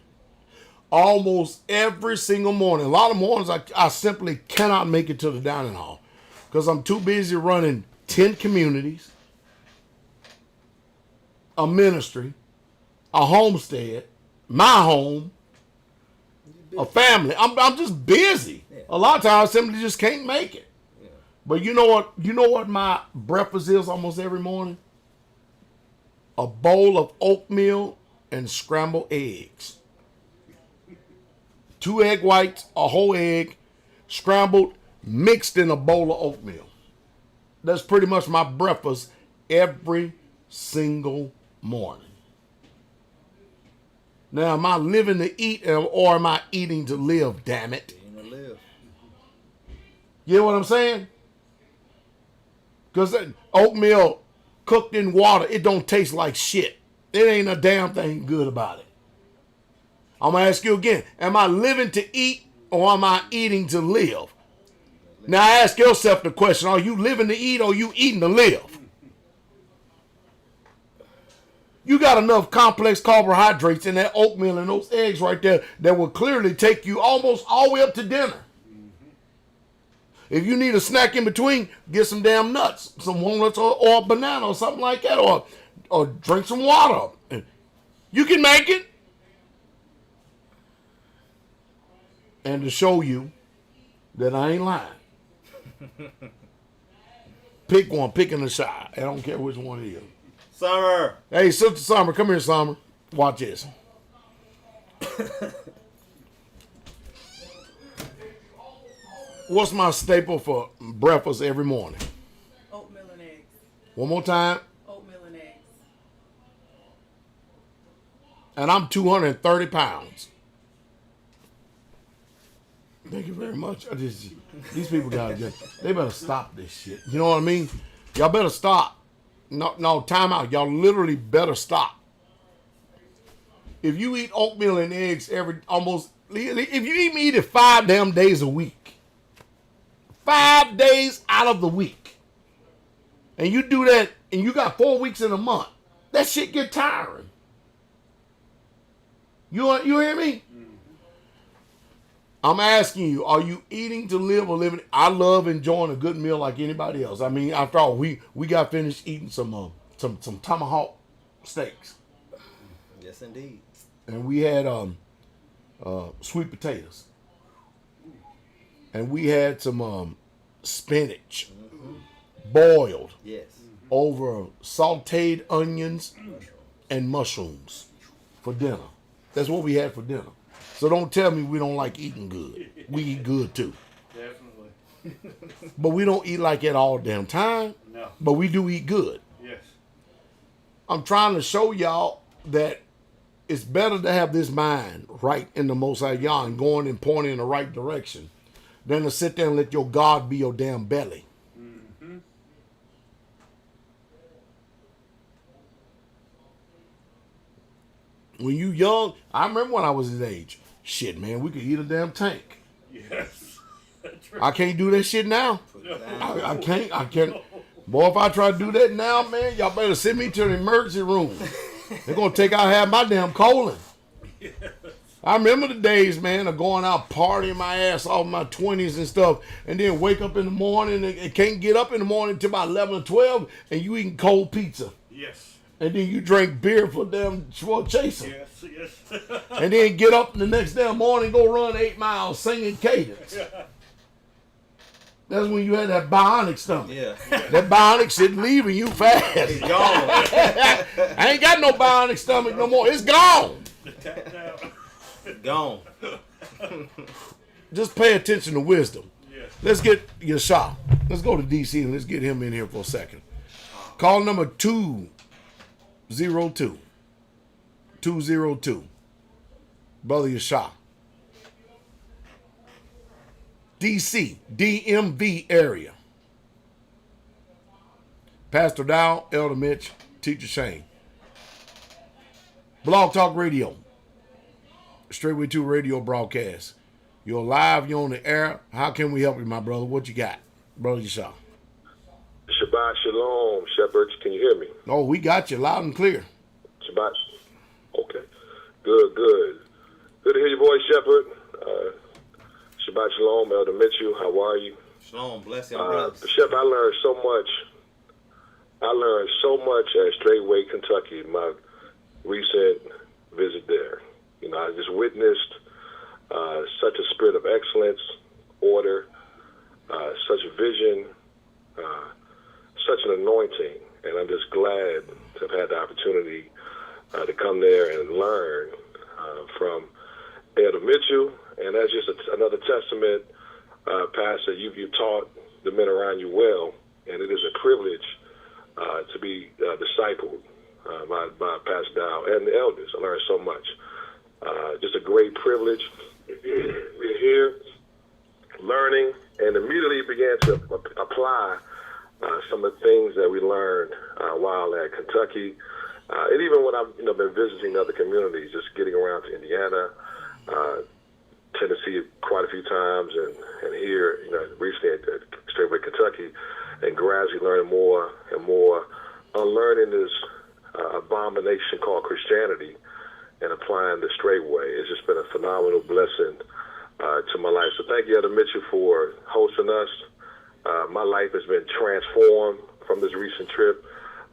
Almost every single morning. A lot of mornings I simply cannot make it to the dining hall because I'm too busy running 10 communities, a ministry, a homestead, my home, a family. I'm just busy. Yeah. A lot of times I simply just can't make it. Yeah. But you know what? You know what my breakfast is almost every morning? A bowl of oatmeal and scrambled eggs. 2 egg whites, a whole egg, scrambled, mixed in a bowl of oatmeal. That's pretty much my breakfast every single morning. Now, am I living to eat or am I eating to live, damn it? Eating to live. You know what I'm saying? Because oatmeal cooked in water, it don't taste like shit. It ain't a damn thing good about it. I'm going to ask you again. Am I living to eat or am I eating to live? Now ask yourself the question. Are you living to eat or are you eating to live? You got enough complex carbohydrates in that oatmeal and those eggs right there that will clearly take you almost all the way up to dinner. If you need a snack in between, get some damn nuts, some walnuts or a banana or something like that, or drink some water. You can make it. And to show you that I ain't lying, Pick one. Pick in the shot. I don't care which one it is. Summer. Hey, Sister Summer, come here, Summer. Watch this. What's my staple for breakfast every morning? Oatmeal and eggs. One more time. Oatmeal and eggs. And I'm 230 pounds. Thank you very much. These people they better stop this shit. You know what I mean? Y'all better stop. No, time out. Y'all literally better stop. If you eat oatmeal and eggs if you eat it 5 damn days a week, 5 days out of the week, and you do that, and you got 4 weeks in a month, that shit get tiring. You hear me? I'm asking you, are you eating to live or living? I love enjoying a good meal like anybody else. I mean, after all, we got finished eating some tomahawk steaks. Yes, indeed. And we had sweet potatoes. And we had some spinach boiled over sauteed onions and mushrooms for dinner. That's what we had for dinner. So don't tell me we don't like eating good. We eat good too. Definitely. But we don't eat like that all damn time. No. But we do eat good. Yes. I'm trying to show y'all that it's better to have this mind right in the Most High Yah and going and pointing in the right direction than to sit there and let your God be your damn belly. Mm-hmm. When you young, I remember when I was his age. Shit, man, we could eat a damn tank. Yes. That's right. I can't do that shit now. I can't. Boy, if I try to do that now, man, y'all better send me to the emergency room. They're going to take out half my damn colon. Yes. I remember the days, man, of going out partying my ass off in my 20s and stuff, and then wake up in the morning and can't get up in the morning until about 11 or 12, and you eating cold pizza. Yes. And then you drink beer for chaser. Yes. Yes. And then get up the next damn morning and go run 8 miles singing cadence. That's when you had that bionic stomach. Yeah. That bionic shit leaving you fast. It's gone. I ain't got no bionic stomach no more. It's gone. Gone. Just pay attention to wisdom. Yes. Let's get your shot. Let's go to DC and let's get him in here for a second. Call number 202. 202. Brother Yashah. DC, DMV area. Pastor Dowell, Elder Mitch, Teacher Shane. Blog Talk Radio. Straightway 2 radio broadcast. You're live, you're on the air. How can we help you, my brother? What you got? Brother Yashah. Shabbat Shalom, shepherds. Can you hear me? Oh, we got you loud and clear. Shabbat. Okay. Good. Good to hear your voice, shepherd. Shabbat Shalom, Elder Mitchell. How are you? Shalom. Bless your brothers. Shep, I learned so much at Straightway, Kentucky, my recent visit there. You know, I just witnessed such a spirit of excellence, order, such vision, such an anointing, and I'm just glad to have had the opportunity to come there and learn from Elder Mitchell, and that's just another testament, Pastor. You taught the men around you well, and it is a privilege to be discipled by Pastor Dowell and the elders. I learned so much. Just a great privilege. We're here learning, and immediately began to apply some of the things that we learned while at Kentucky, and even when I've been visiting other communities, just getting around to Indiana, Tennessee quite a few times, and here recently at Straightway, Kentucky, and gradually learning more and more, unlearning this abomination called Christianity and applying the Straightway. It's just been a phenomenal blessing to my life. So thank you, Elder Mitchell, for hosting us. My life has been transformed from this recent trip.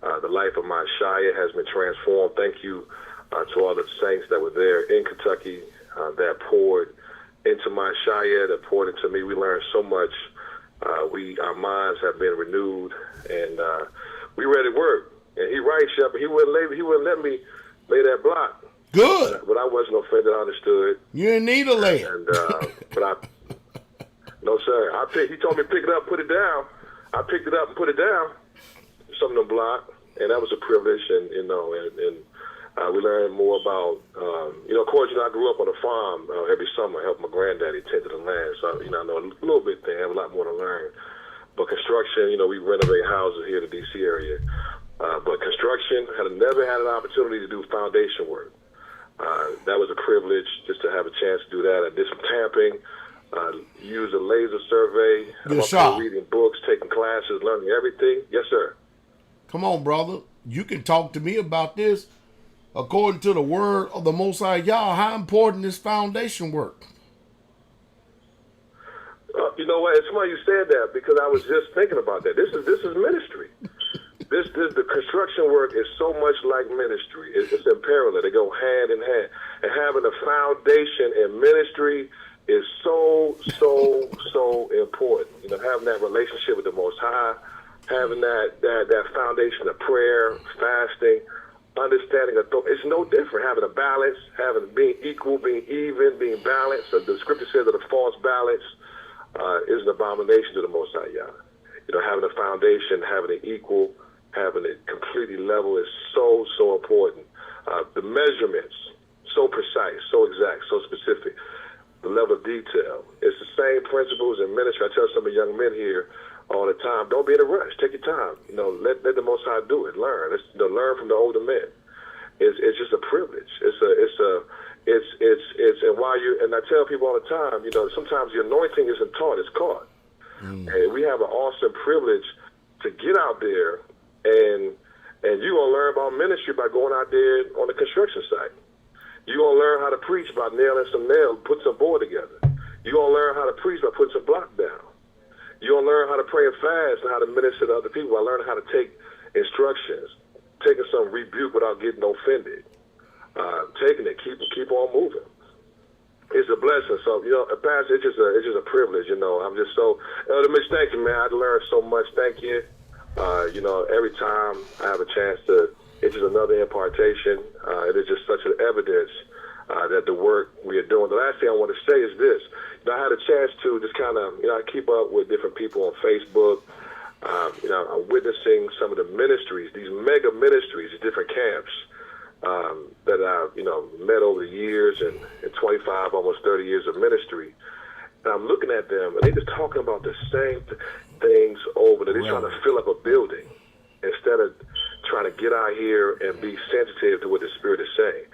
The life of my Shia has been transformed. Thank you to all the saints that were there in Kentucky that poured into my Shia, that poured into me. We learned so much Our minds have been renewed, and we ready to work. And he right, Shepherd. He wouldn't let me lay that block. Good. But I wasn't offended. I understood. You didn't need a lay. And no, sir. He told me to pick it up, put it down. I picked it up and put it down. Some of them block, and that was a privilege. And we learned more about. Of course, I grew up on a farm every summer. I helped my granddaddy tend to the land, so I know a little bit there. I have a lot more to learn. But construction, we renovate houses here in the D.C. area. But construction, never had an opportunity to do foundation work. That was a privilege just to have a chance to do that. I did some tamping, used a laser survey. I'm up there reading books, taking classes, learning everything. Yes, sir. Come on, brother. You can talk to me about this. According to the word of the Most High Yah, how important is foundation work? You know what? It's funny you said that because I was just thinking about that. This is ministry. The construction work is so much like ministry. It's in parallel. They go hand in hand. And having a foundation in ministry is so important. Having that relationship with the Most High, having that foundation of prayer, fasting, understanding authority. It's no different. Having a balance, being equal, being even, being balanced. The scripture says that a false balance is an abomination to the Most High Yah. Having a foundation, having it equal, having it completely level is so important. The measurements, so precise, so exact, so specific. The level of detail. It's the same principles in ministry. I tell some of the young men here all the time, don't be in a rush. Take your time. Let the Most High do it. Learn. Learn from the older men. It's just a privilege. And I tell people all the time, sometimes the anointing isn't taught, it's caught. And we have an awesome privilege to get out there and you're going to learn about ministry by going out there on the construction site. You're going to learn how to preach by nailing some nails, put some board together. You're going to learn how to preach by putting some block down. You're going to learn how to pray and fast and how to minister to other people by learning how to take instructions, taking some rebuke without getting offended, taking it, keep on moving. It's a blessing. So, Pastor, it's just a privilege, I'm just so, Elder Mitch, thank you, man. I learned so much. Thank you. Every time I have a chance it's just another impartation. It is just such an evidence that the work we are doing. The last thing I want to say is this. I had a chance to just kind of, I keep up with different people on Facebook. I'm witnessing some of the ministries, these mega ministries, different camps that I've, met over the years and 25, almost 30 years of ministry. And I'm looking at them, and they're just talking about the same things over. They're trying to fill up a building instead of trying to get out here and be sensitive to what the Spirit is saying.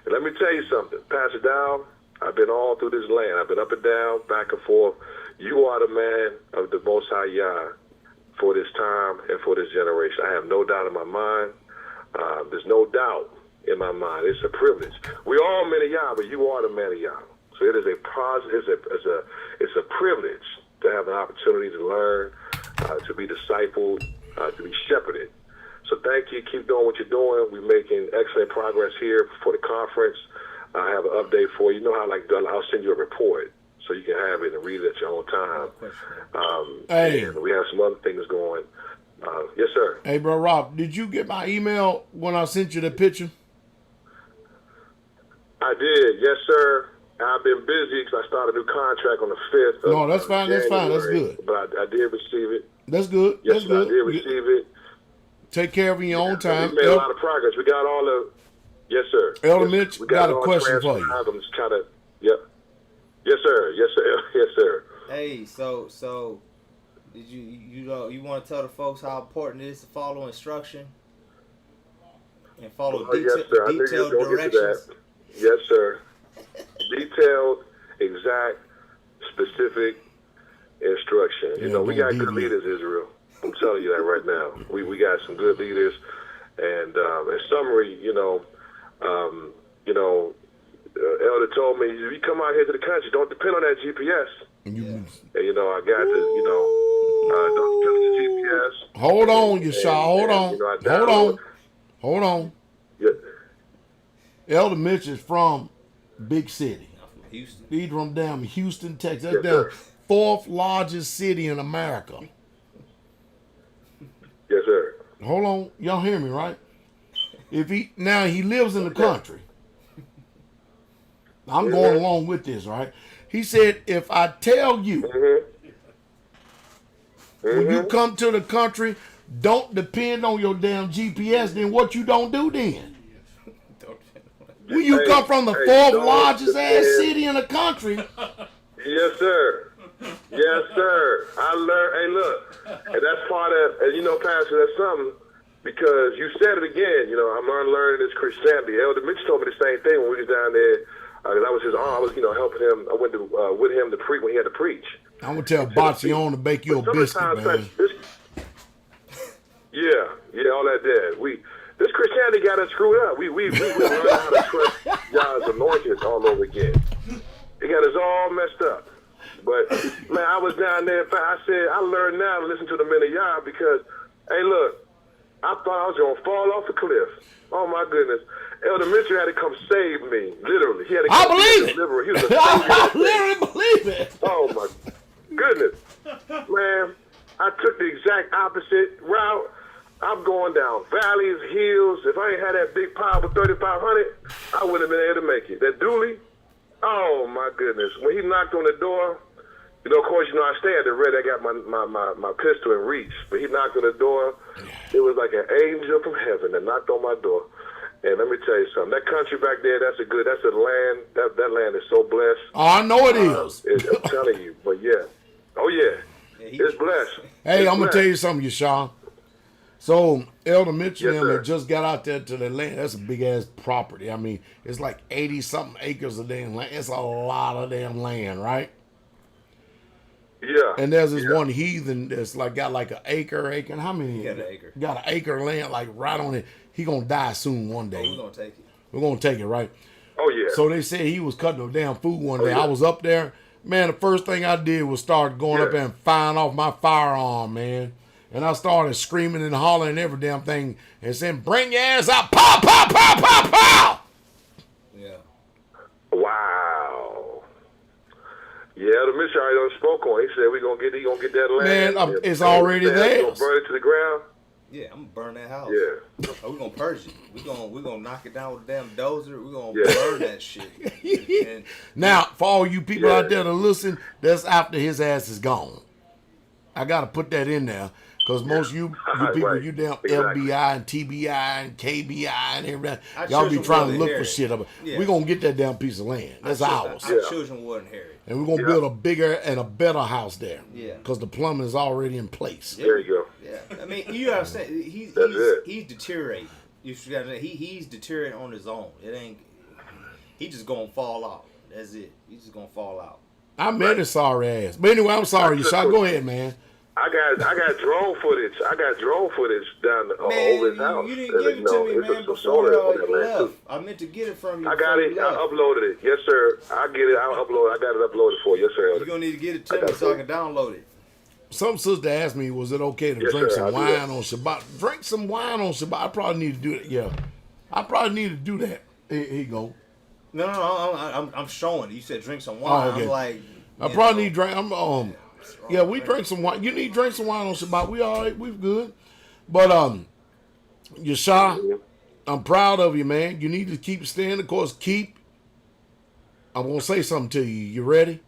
And let me tell you something. Pastor Dowell, I've been all through this land. I've been up and down, back and forth. You are the man of the Most High Yah for this time and for this generation. I have no doubt in my mind. There's no doubt in my mind. It's a privilege. We all men of Yah, but you are the man of Yah. So it is a it's a privilege to have an opportunity to learn, to be discipled, to be shepherded. So thank you. Keep doing what you're doing. We're making excellent progress here for the conference. I have an update for you. You know how I'll send you a report so you can have it and read it at your own time. Hey. And we have some other things going. Yes, sir. Hey, bro, Rob, did you get my email when I sent you the picture? I did. Yes, sir. I've been busy because I started a new contract on the 5th. No, that's fine. That's fine. That's good. But I did receive it. That's good. Yes, that's sir, good. I did receive it. Take care of it in your own time. We made a lot of progress. We got all the. Yes, sir. Elder Mitch, we got a question for you. I'm just trying to. Yep. Yes, sir. Yes, sir. Yes, sir. Hey, so did you want to tell the folks how important it is to follow instruction and follow detailed directions? Yes, sir. Detailed, exact, specific instruction. Yeah, we got good leaders, Israel. I'm telling you that right now. We got some good leaders, and in summary, Elder told me, if you come out here to the country, don't depend on that GPS. And I got to, don't depend on the GPS. Hold on, Yeshua. Hold on. Yeah. Elder Mitch is from big city. Houston. He's from down Houston, Texas. Yes, 4th largest city in America. Yes, sir. Hold on, y'all hear me, right? If he lives in the country. I'm going along with this, right? He said, if I tell you when you come to the country, don't depend on your damn GPS, then what you don't do then? When you come from the 4th largest ass city in the country. Yes, sir. Yes, sir. I learned. Hey, look, and that's part of, and you know, Pastor, that's something, because you said it again. You know, I'm unlearning this Christianity. Elder Mitch told me the same thing when we was down there. Cause I was his arm. I was, you know, helping him. I went to with him to preach when he had to preach. I'm gonna tell Bacion to bake you a biscuit, man. Yeah, all that there. This Christianity got us screwed up. We learned how to trust God's anointed all over again. It got us all messed up. But man, I was down there. I said I learned now to listen to the men of Yah, because, hey, look, I thought I was gonna fall off the cliff. Oh my goodness. Elder Mitchell had to come save me, literally. He had to come believe it. deliver. He was a I literally believe it. Oh my goodness, man! I took the exact opposite route. I'm going down valleys, hills. If I ain't had that big pile for 3,500, I wouldn't have been able to make it. That dually, oh my goodness! When he knocked on the door, you know, of course, you know, I stay at the red. I got my pistol in reach, but he knocked on the door. It was like an angel from heaven that knocked on my door. And let me tell you something. That country back there, that's a land. That land is so blessed. Oh, I know it is. I'm telling you. But yeah. Oh, yeah. It's blessed. Hey, I'm going blessed. to tell you something, Yashawn. So, Elder Mitchell Yes, and sir. them just got out there to the land. That's a big-ass property. I mean, it's like 80-something acres of damn land. It's a lot of damn land, right? Yeah. And there's this one heathen that's like got like an acre. And how many? He got an acre. Got an acre of land like right on it. He going to die soon one day. We're gonna take it. We're going to take it, right? Oh, yeah. So they said he was cutting no damn food one day. yeah. I was up there. Man, the first thing I did was start going up there and firing off my firearm, man. And I started screaming and hollering and every damn thing and saying, bring your ass out. Pow, pow, pow, pow, pow. Yeah. Wow. Yeah, the mission already done spoke on. He said he gonna get that land. Man, it's already there. Gonna burn it to the ground. Yeah, I'm gonna burn that house. Yeah. Oh, we're gonna purge it. We're gonna knock it down with a damn dozer. We're gonna Yeah. burn that shit. And Now, for all you people Yeah. out there to listen, that's after his ass is gone. I got to put that in there. Because most of you people, Right. you damn Exactly. FBI and TBI and KBI and everything, Our y'all be children trying to will look for inherit. shit up. Yeah. We're going to get that damn piece of land. That's ours. Our Yeah. children will inherit. And we're going to build a bigger and a better house there. Yeah. Because the plumbing is already in place. There you go. Yeah, I mean, you understand? He's deteriorating. You should he's deteriorating on his own. It ain't. He just gonna fall out. That's it. He's just gonna fall out. I met his sorry ass. But anyway, I'm sorry, you shot. Go ahead, man. I got drone footage. Down Man, over his house. you didn't give it to me, man, before on you that land, left. too. I meant to get it from you. I got before it. you I left. uploaded it. Yes, sir. I get it. I'll upload. I got it uploaded for you. Yes, sir. You're Elder. gonna need to get it to I me got so I it. can download it. Some sister asked me, was it okay to Yes, drink sir, some I'll do wine that. on Shabbat? Drink some wine on Shabbat. I probably need to do it. Yeah. I probably need to do that. Here you go. No, I'm showing. You said drink some wine. Oh, okay. I'm like, I probably need to drink. Yeah, we drink some wine. You need to drink some wine on Shabbat. We all right. We good. But Yashah, I'm proud of you, man. You need to keep staying the course. I'm gonna say something to you. You ready?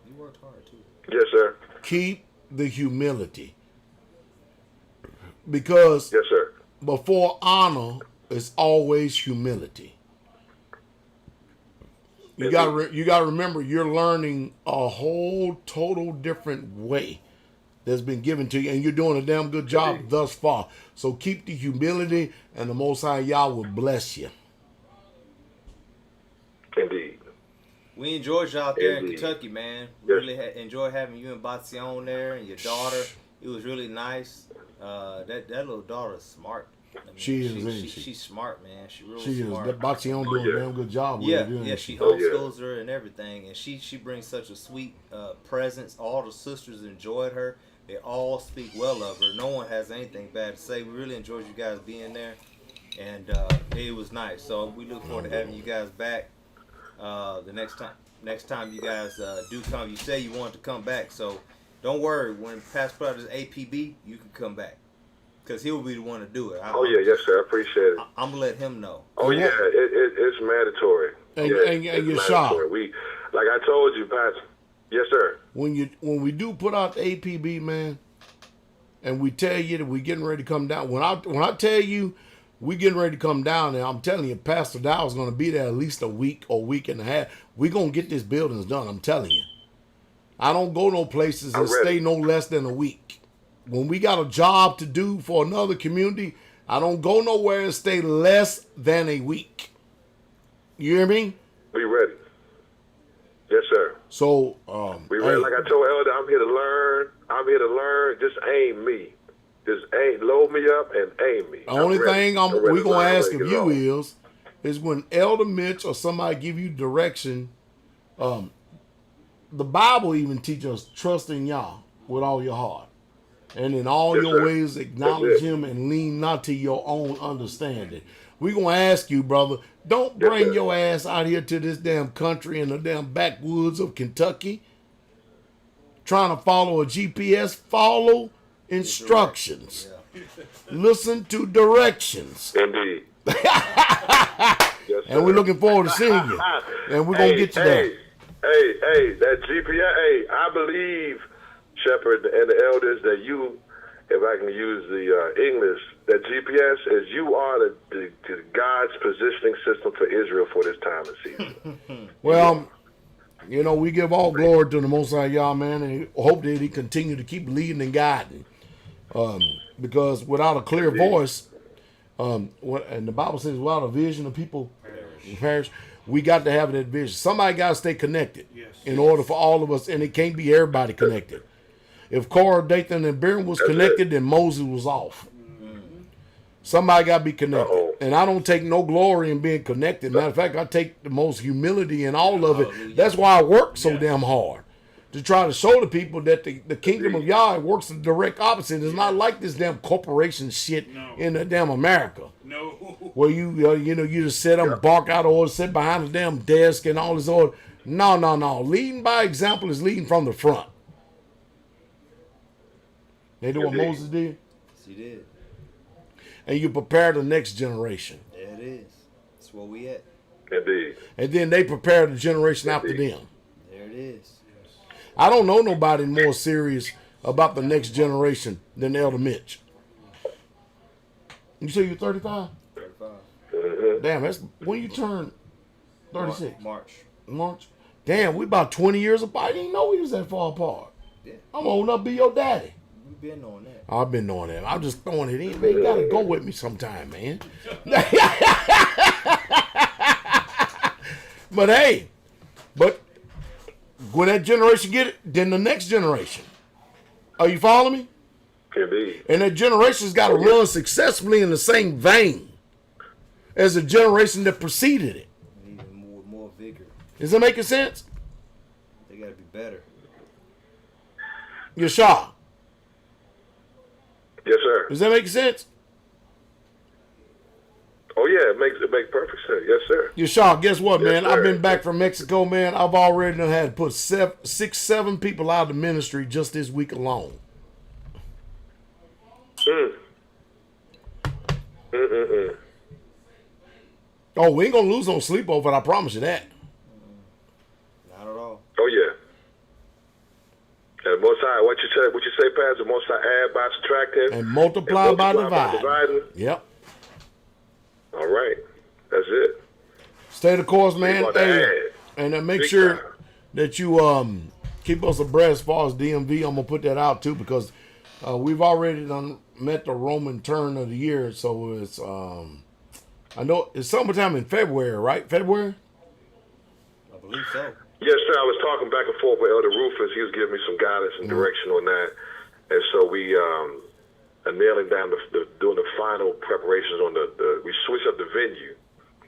You worked hard too. Yes, sir. Keep the humility, because Yes, sir. before honor is always humility. You got to remember, you're learning a whole total different way that's been given to you, and you're doing a damn good job thus far. So keep the humility, and the Most High Yah will bless you. Indeed. We enjoyed you out there Indeed. in Kentucky, man. We Yes. really enjoyed having you and Batsy on there and your daughter. It was really nice. That little daughter's smart. I mean, She is, isn't she? She's smart, man. She really She is. smart. That Bacion doing yeah. a damn good job with Yeah, it. yeah, she Oh, yeah. homeschools her and everything, and she brings such a sweet presence. All the sisters enjoyed her. They all speak well of her. No one has anything bad to say. We really enjoyed you guys being there, and it was nice. So we look forward to having you guys back the next time. next time you guys do come. You say you want to come back, so don't worry. When Pastor put out his APB, you can come back. Because he'll be the one to do it. Yes, sir. I appreciate it. I'm going to let him know. Oh, yeah. It's mandatory. And It's you're sharp. mandatory. Like I told you, Pastor. Yes, sir. When we do put out the APB, man, and we tell you that we're getting ready to come down. When I tell you we're getting ready to come down there, I'm telling you, Pastor Dowell's going to be there at least a week or week and a half. We're going to get this buildings done, I'm telling you. I don't go no places and stay no less than a week. When we got a job to do for another community, I don't go nowhere and stay less than a week. You hear me? We ready. Yes, sir. So, we ready. Like I told Elder, I'm here to learn. Just aim me. Just load me up and aim me. The only thing we're going to ask of you is when Elder Mitch or somebody give you direction, the Bible even teaches us trust in Yah with all your heart. And in all your ways acknowledge him and lean not to your own understanding. We're going to ask you, brother, don't bring your ass out here to this damn country in the damn backwoods of Kentucky trying to follow a GPS. Follow instructions. Listen to directions. Indeed. And we're looking forward to seeing you. And we're going to get you there. Hey, that GPS, I believe, Shepherd and the elders, that you, if I can use the English, that GPS is you are the God's positioning system for Israel for this time and season. Well, we give all glory to the Most High Yah, man, and hope that he continue to keep leading and guiding. Because without a clear voice, and the Bible says without a vision, the people perish. We got to have that vision. Somebody got to stay connected in order for all of us, and it can't be everybody connected. If Korah, Dathan, and Abiram was connected, then Moses was off. Somebody got to be connected. And I don't take no glory in being connected. Matter of fact, I take the most humility in all of it. That's why I work so damn hard. To try to show the people that the kingdom of Yah works the direct opposite. It's not like this damn corporation shit in the damn America. No. Where you just sit up and bark out orders, sit behind the damn desk and all this order. No. Leading by example is leading from the front. They do what Moses did? Yes, he did. And you prepare the next generation. There it is. That's where we at. Indeed. And then they prepare the generation after them. There it is. I don't know nobody more serious about the next generation than Elder Mitch. You say you're 35? 35. Damn, that's when you turn 36. March. Damn, we about 20 years apart. I didn't know we was that far apart. Yeah. I'm old enough to be your daddy. We've been on that. I've been knowing that. I'm just throwing it in, man. You gotta go with me sometime, man. But when that generation get it, then the next generation. Are you following me? Indeed. And that generation's got to run successfully in the same vein as the generation that preceded it. Even more vigor. Is that making sense? They got to be better. Yeshua. Yes, sir. Does that make sense? Oh yeah, it makes perfect sense. Yes, sir. Yeshua, guess what, Yes, man? sir. I've been back from Mexico, man. I've already done had to put 7 people out of the ministry just this week alone. Oh, we ain't gonna lose on sleep over it, I promise you that. Not at all. Oh yeah. And Most High, what you say, Pastor? Most High add by subtracting And multiply by dividing. dividing. Yep. All right, that's it. Stay the course, man. About to Hey, add. and make Big sure time. that you keep us abreast as far as DMV. I'm gonna put that out too because we've already met the Roman turn of the year. So it's I know it's summertime in February, right? February. I believe so. Yes, sir. I was talking back and forth with Elder Rufus. He was giving me some guidance and direction on that, and so we are nailing down doing the final preparations on we switched up the venue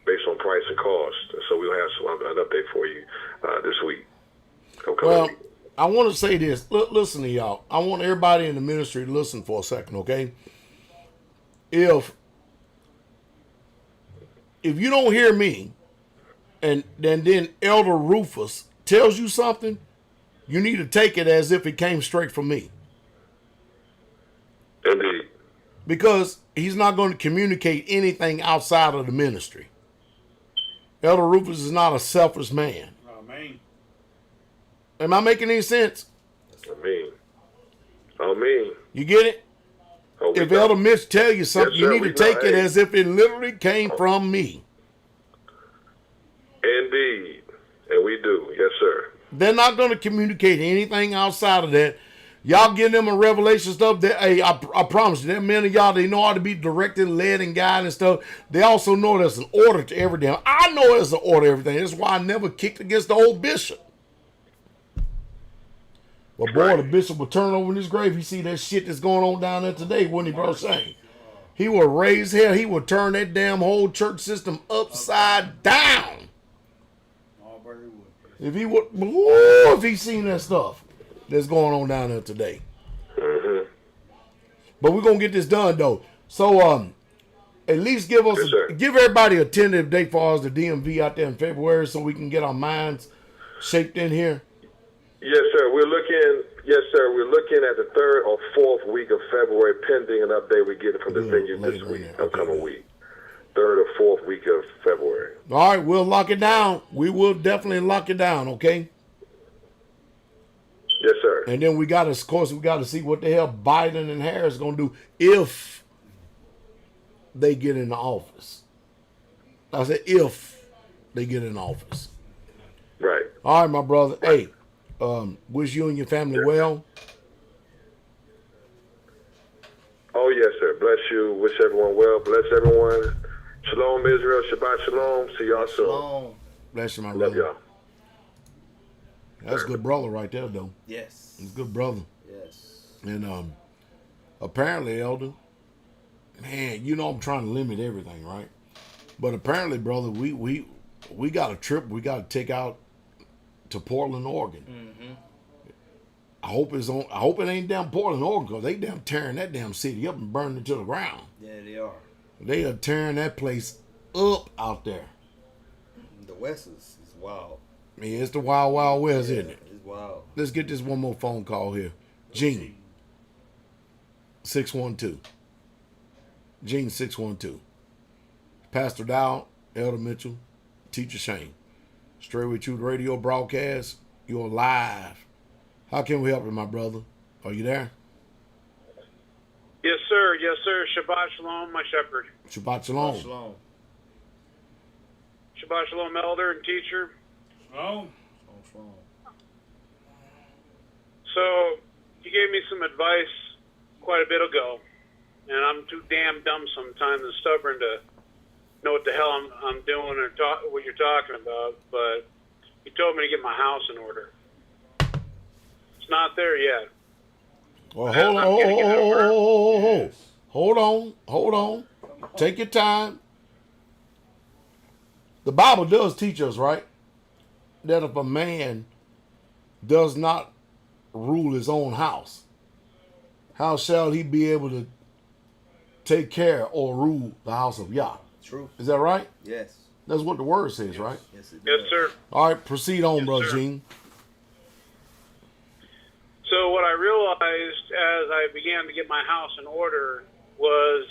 based on price and cost, and so we'll have an update for you this week. Well, I want to say this. Listen to y'all. I want everybody in the ministry to listen for a second, okay? If you don't hear me, and then Elder Rufus tells you something, you need to take it as if it came straight from me. Indeed. Because he's not going to communicate anything outside of the ministry. Elder Rufus is not a selfish man. Amen. Am I making any sense? I mean. You get it? Oh, If Elder Mitch tell you something, Yes, sir, you need to take it as if it literally came from me. Indeed. And we do. Yes, sir. They're not going to communicate anything outside of that. Y'all give them a revelation stuff. That, hey, I promise you, that many of y'all, they know how to be directed, led, and guided and stuff. They also know there's an order to everything. I know there's an order to everything. That's why I never kicked against the old bishop. But boy, the bishop would turn over in his grave. He see that shit that's going on down there today, wouldn't he, bro? Saying he would raise hell. He would turn that damn whole church system upside down. If he would, if he seen that stuff that's going on down there today. Mm-hmm. But we're gonna get this done though. So at least give us give everybody a tentative date for us, the DMV out there in February, so we can get our minds shaped in here. Yes, sir. We're looking at the 3rd or 4th week of February, pending an update we get from the venue this week, upcoming week. 3rd or 4th week of February. All right, we'll lock it down. We will definitely lock it down, okay? Yes, sir. And then we got to, of course, see what the hell Biden and Harris going to do if they get in the office. I said if they get in office. Right. All right, my brother. Hey, wish you and your family well. Oh, yes, sir. Bless you. Wish everyone well. Bless everyone. Shalom, Israel. Shabbat shalom. See y'all soon. Shalom. Bless you, my Love brother. y'all. That's a good brother right there, though. Yes. He's a good brother. Yes. And apparently, Elder, man, you know I'm trying to limit everything, right? But apparently, brother, we got a trip we got to take out to Portland, Oregon. Mm-hmm. I hope it ain't down Portland, Oregon, because they damn tearing that damn city up and burning it to the ground. Yeah, they are. They are tearing that place up out there. The West is wild. I mean, it's the wild, wild west, isn't it? It's wild. Let's get this one more phone call here. Gene, 612. Gene, 612. Pastor Dowell, Elder Mitchell, Teacher Shane. Straight with you, the radio broadcast. You're live. How can we help you, my brother? Are you there? Yes, sir. Yes, sir. Shabbat shalom, my shepherd. Shabbat shalom. Shalom. Shabbat shalom, elder and teacher. Shalom. Shalom. So, you gave me some advice quite a bit ago, and I'm too damn dumb sometimes and stubborn to know what the hell I'm doing or what you're talking about, but you told me to get my house in order. It's not there yet. Well, hold on. Take your time. The Bible does teach us, right, that if a man does not rule his own house, how shall he be able to take care or rule the house of Yah? True. Is that right? Yes. That's what the word says, right? Yes, it Yes, does. sir. All right, proceed on, Yes, Brother sir. Gene. So what I realized as I began to get my house in order was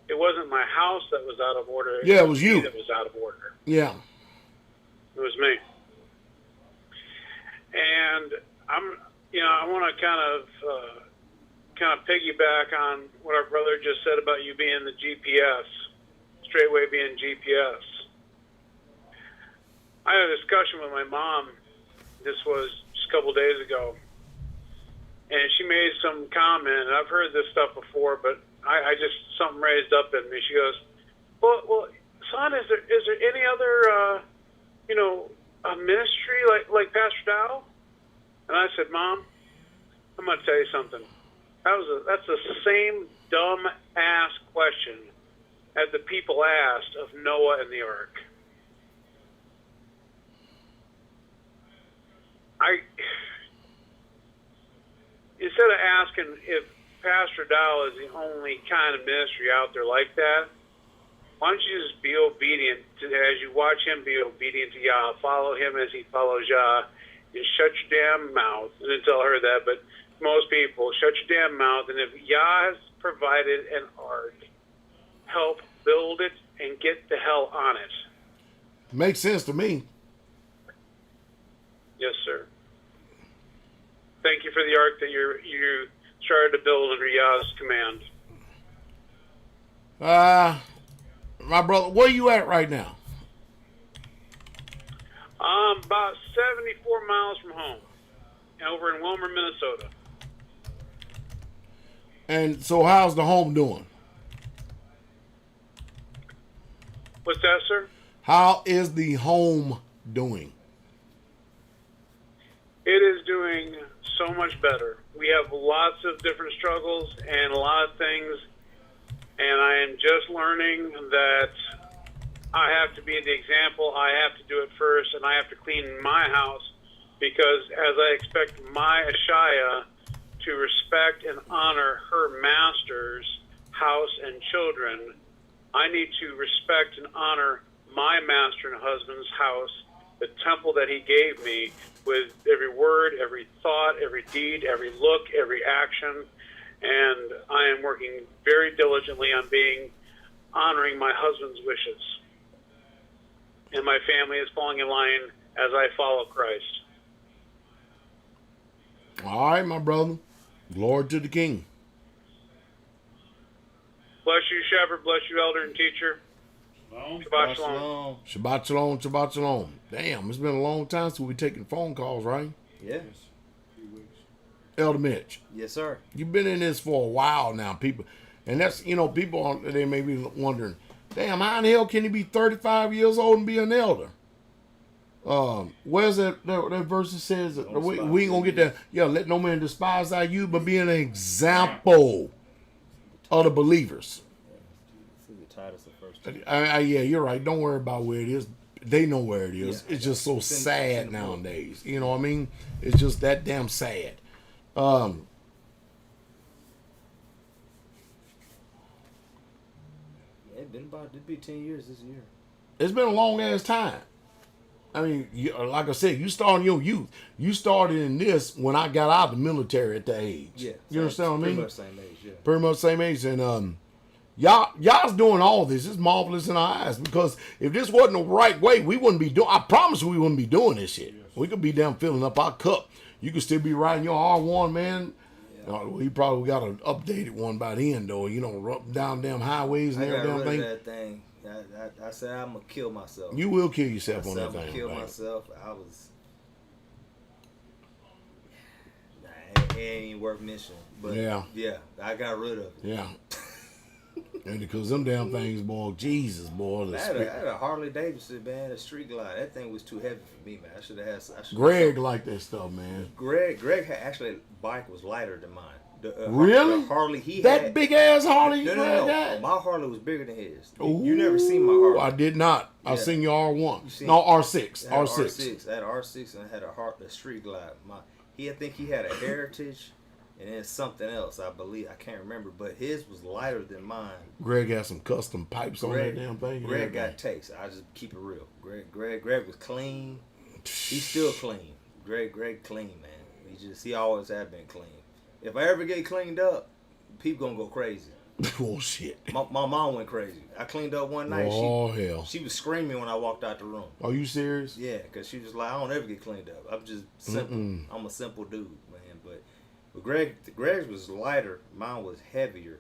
it wasn't my house that was out of order. Yeah, it was you. Me that was out of order. Yeah. It was me. And I want to kind of piggyback on what our brother just said about you being the GPS, straightway being GPS. I had a discussion with my mom. This was just a couple days ago. And she made some comment, and I've heard this stuff before, but I just, something raised up in me. She goes, well, son, is there any other, a ministry like Pastor Dowell? And I said, Mom, I'm going to tell you something. That's the same dumb ass question that the people asked of Noah and the ark. Instead of asking if Pastor Dowell is the only kind of ministry out there like that, why don't you just be obedient as you watch him be obedient to Yah, follow him as he follows Yah, and shut your damn mouth. I didn't tell her that, but most people, shut your damn mouth. And if Yah has provided an ark, help build it and get the hell on it. Makes sense to me. Yes, sir. Thank you for the ark that you started to build under Yah's command. My brother, where you at right now? About 74 miles from home, over in Wilmer, Minnesota. And so how's the home doing? What's that, sir? How is the home doing? It is doing so much better. We have lots of different struggles and a lot of things, and I am just learning that I have to be the example. I have to do it first, and I have to clean my house, because as I expect my Ashaya to respect and honor her master's house and children, I need to respect and honor my master and husband's house, the temple that he gave me, with every word, every thought, every deed, every look, every action. And I am working very diligently on honoring my husband's wishes. And my family is falling in line as I follow Christ. All right, my brother. Glory to the King. Bless you, shepherd. Bless you, elder and teacher. Shabbat shalom. Shabbat shalom, Shabbat shalom. Damn, it's been a long time since we've taken phone calls, right? Yes. Elder Mitch. Yes, sir. You've been in this for a while now, people. And that's, people, they may be wondering, damn, how in the hell can he be 35 years old and be an elder? Where's that verse that says, we ain't going to get that, let no man despise thy youth, but be an example of the believers. Yeah, you're right. Don't worry about where it is. They know where it is. It's just so sad nowadays. You know what I mean? It's just that damn sad. It'd be 10 years this year. It's been a long ass time. I mean, like I said, you started in your youth. You started in this when I got out of the military at that age. Yeah. You understand what I mean? Pretty much same age, yeah. Pretty much same age. And y'all's doing all this. It's marvelous in our eyes, because if this wasn't the right way, we wouldn't be doing, I promise we wouldn't be doing this shit. Yes. We could be down filling up our cup. You could still be riding your R1, man. Yeah. We probably got an updated one by then, though. Down damn highways and every damn thing. That thing. I said I'm gonna kill myself. You will kill yourself on that I'm thing. Gonna kill myself. It ain't worth mentioning. But yeah, I got rid of it. Yeah. And because them damn things, boy, Jesus, boy. I had a Harley Davidson, man, a street glide. That thing was too heavy for me, man. I should have had. Greg liked that stuff, man. Greg had actually, bike was lighter than mine. Really? The Harley he that had. Big ass Harley? No. My Harley was bigger than his. You never seen my Harley? I did not. I seen your R1. No, R6. R6. I had R6 and I had a street glide. I think he had a Heritage. And then something else, I believe. I can't remember, but his was lighter than mine. Greg had some custom pipes on that damn thing. Greg got takes. I just keep it real. Greg was clean. He's still clean. Greg clean, man. He always have been clean. If I ever get cleaned up, people gonna go crazy. Bullshit. My mom went crazy. I cleaned up one night. Hell. She was screaming when I walked out the room. Are you serious? Yeah, because she was like, I don't ever get cleaned up. I'm just simple. I'm a simple dude, man. But Greg's was lighter. Mine was heavier.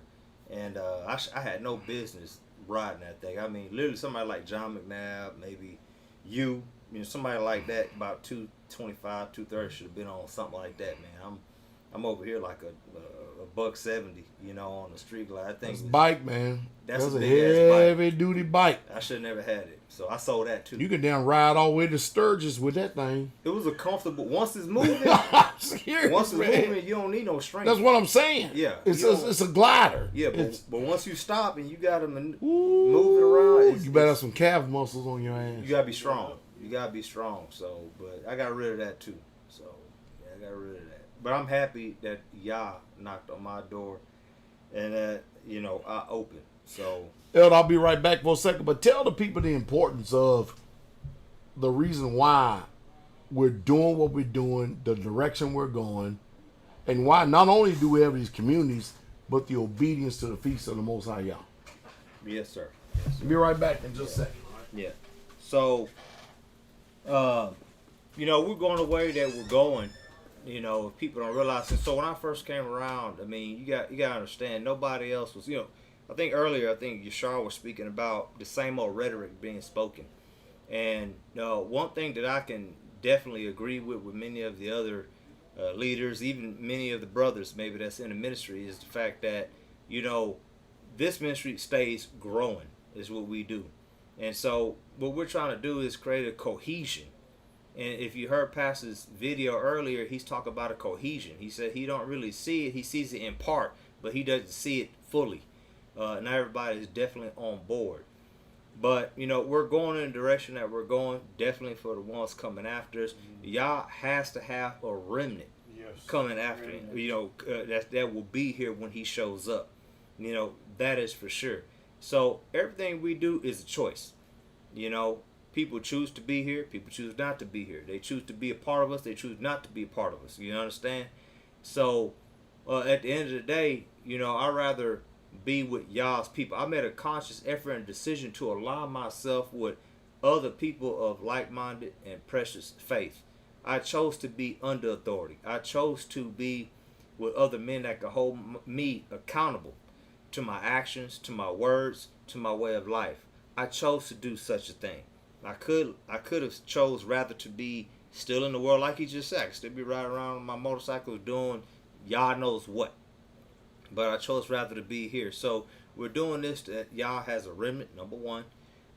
And I had no business riding that thing. I mean, literally somebody like John McNabb, maybe somebody like that, about 225, 230 should have been on something like that, man. I'm over here like a $170, on the street glide. I think that's bike, man. That's a heavy duty bike. I should have never had it, so I sold that too. You could down ride all the way to Sturgis with that thing. It was a comfortable. Once it's moving, moving, you don't need no strength. That's what I'm saying. Yeah, it's a glider. Yeah, but once you stop and you gotta move it around, you better have some calf muscles on your ass. You gotta be strong. So, but I got rid of that too. So, yeah, I got rid of that. But I'm happy that Yah knocked on my door and that, I opened. So, Elder, I'll be right back for a second, but tell the people the importance of the reason why we're doing what we're doing, the direction we're going, and why not only do we have these communities, but the obedience to the feast of the Most High Yah. Yes, sir. Be right back in just a second. Yeah. So, we're going the way that we're going. If people don't realize it. So when I first came around, I mean, you got to understand, nobody else was. I think earlier, Yashar was speaking about the same old rhetoric being spoken, and one thing that I can definitely agree with many of the other leaders, even many of the brothers maybe that's in the ministry, is the fact that this ministry stays growing is what we do. And so what we're trying to do is create a cohesion. And if you heard Pastor's video earlier, he's talking about a cohesion. He said he don't really see it. He sees it in part, but he doesn't see it fully. Not everybody is definitely on board. But, we're going in the direction that we're going, definitely for the ones coming after us. Yah has to have a remnant coming after him. That will be here when he shows up. That is for sure. So everything we do is a choice. People choose to be here. People choose not to be here. They choose to be a part of us. They choose not to be a part of us. You understand? So at the end of the day, I'd rather be with Yah's people. I made a conscious effort and decision to align myself with other people of like-minded and precious faith. I chose to be under authority. I chose to be with other men that could hold me accountable to my actions, to my words, to my way of life. I chose to do such a thing. I could have chose rather to be still in the world, like he just said. I could still be riding around on my motorcycle doing Yah knows what. But I chose rather to be here. So we're doing this that Yah has a remnant, number one,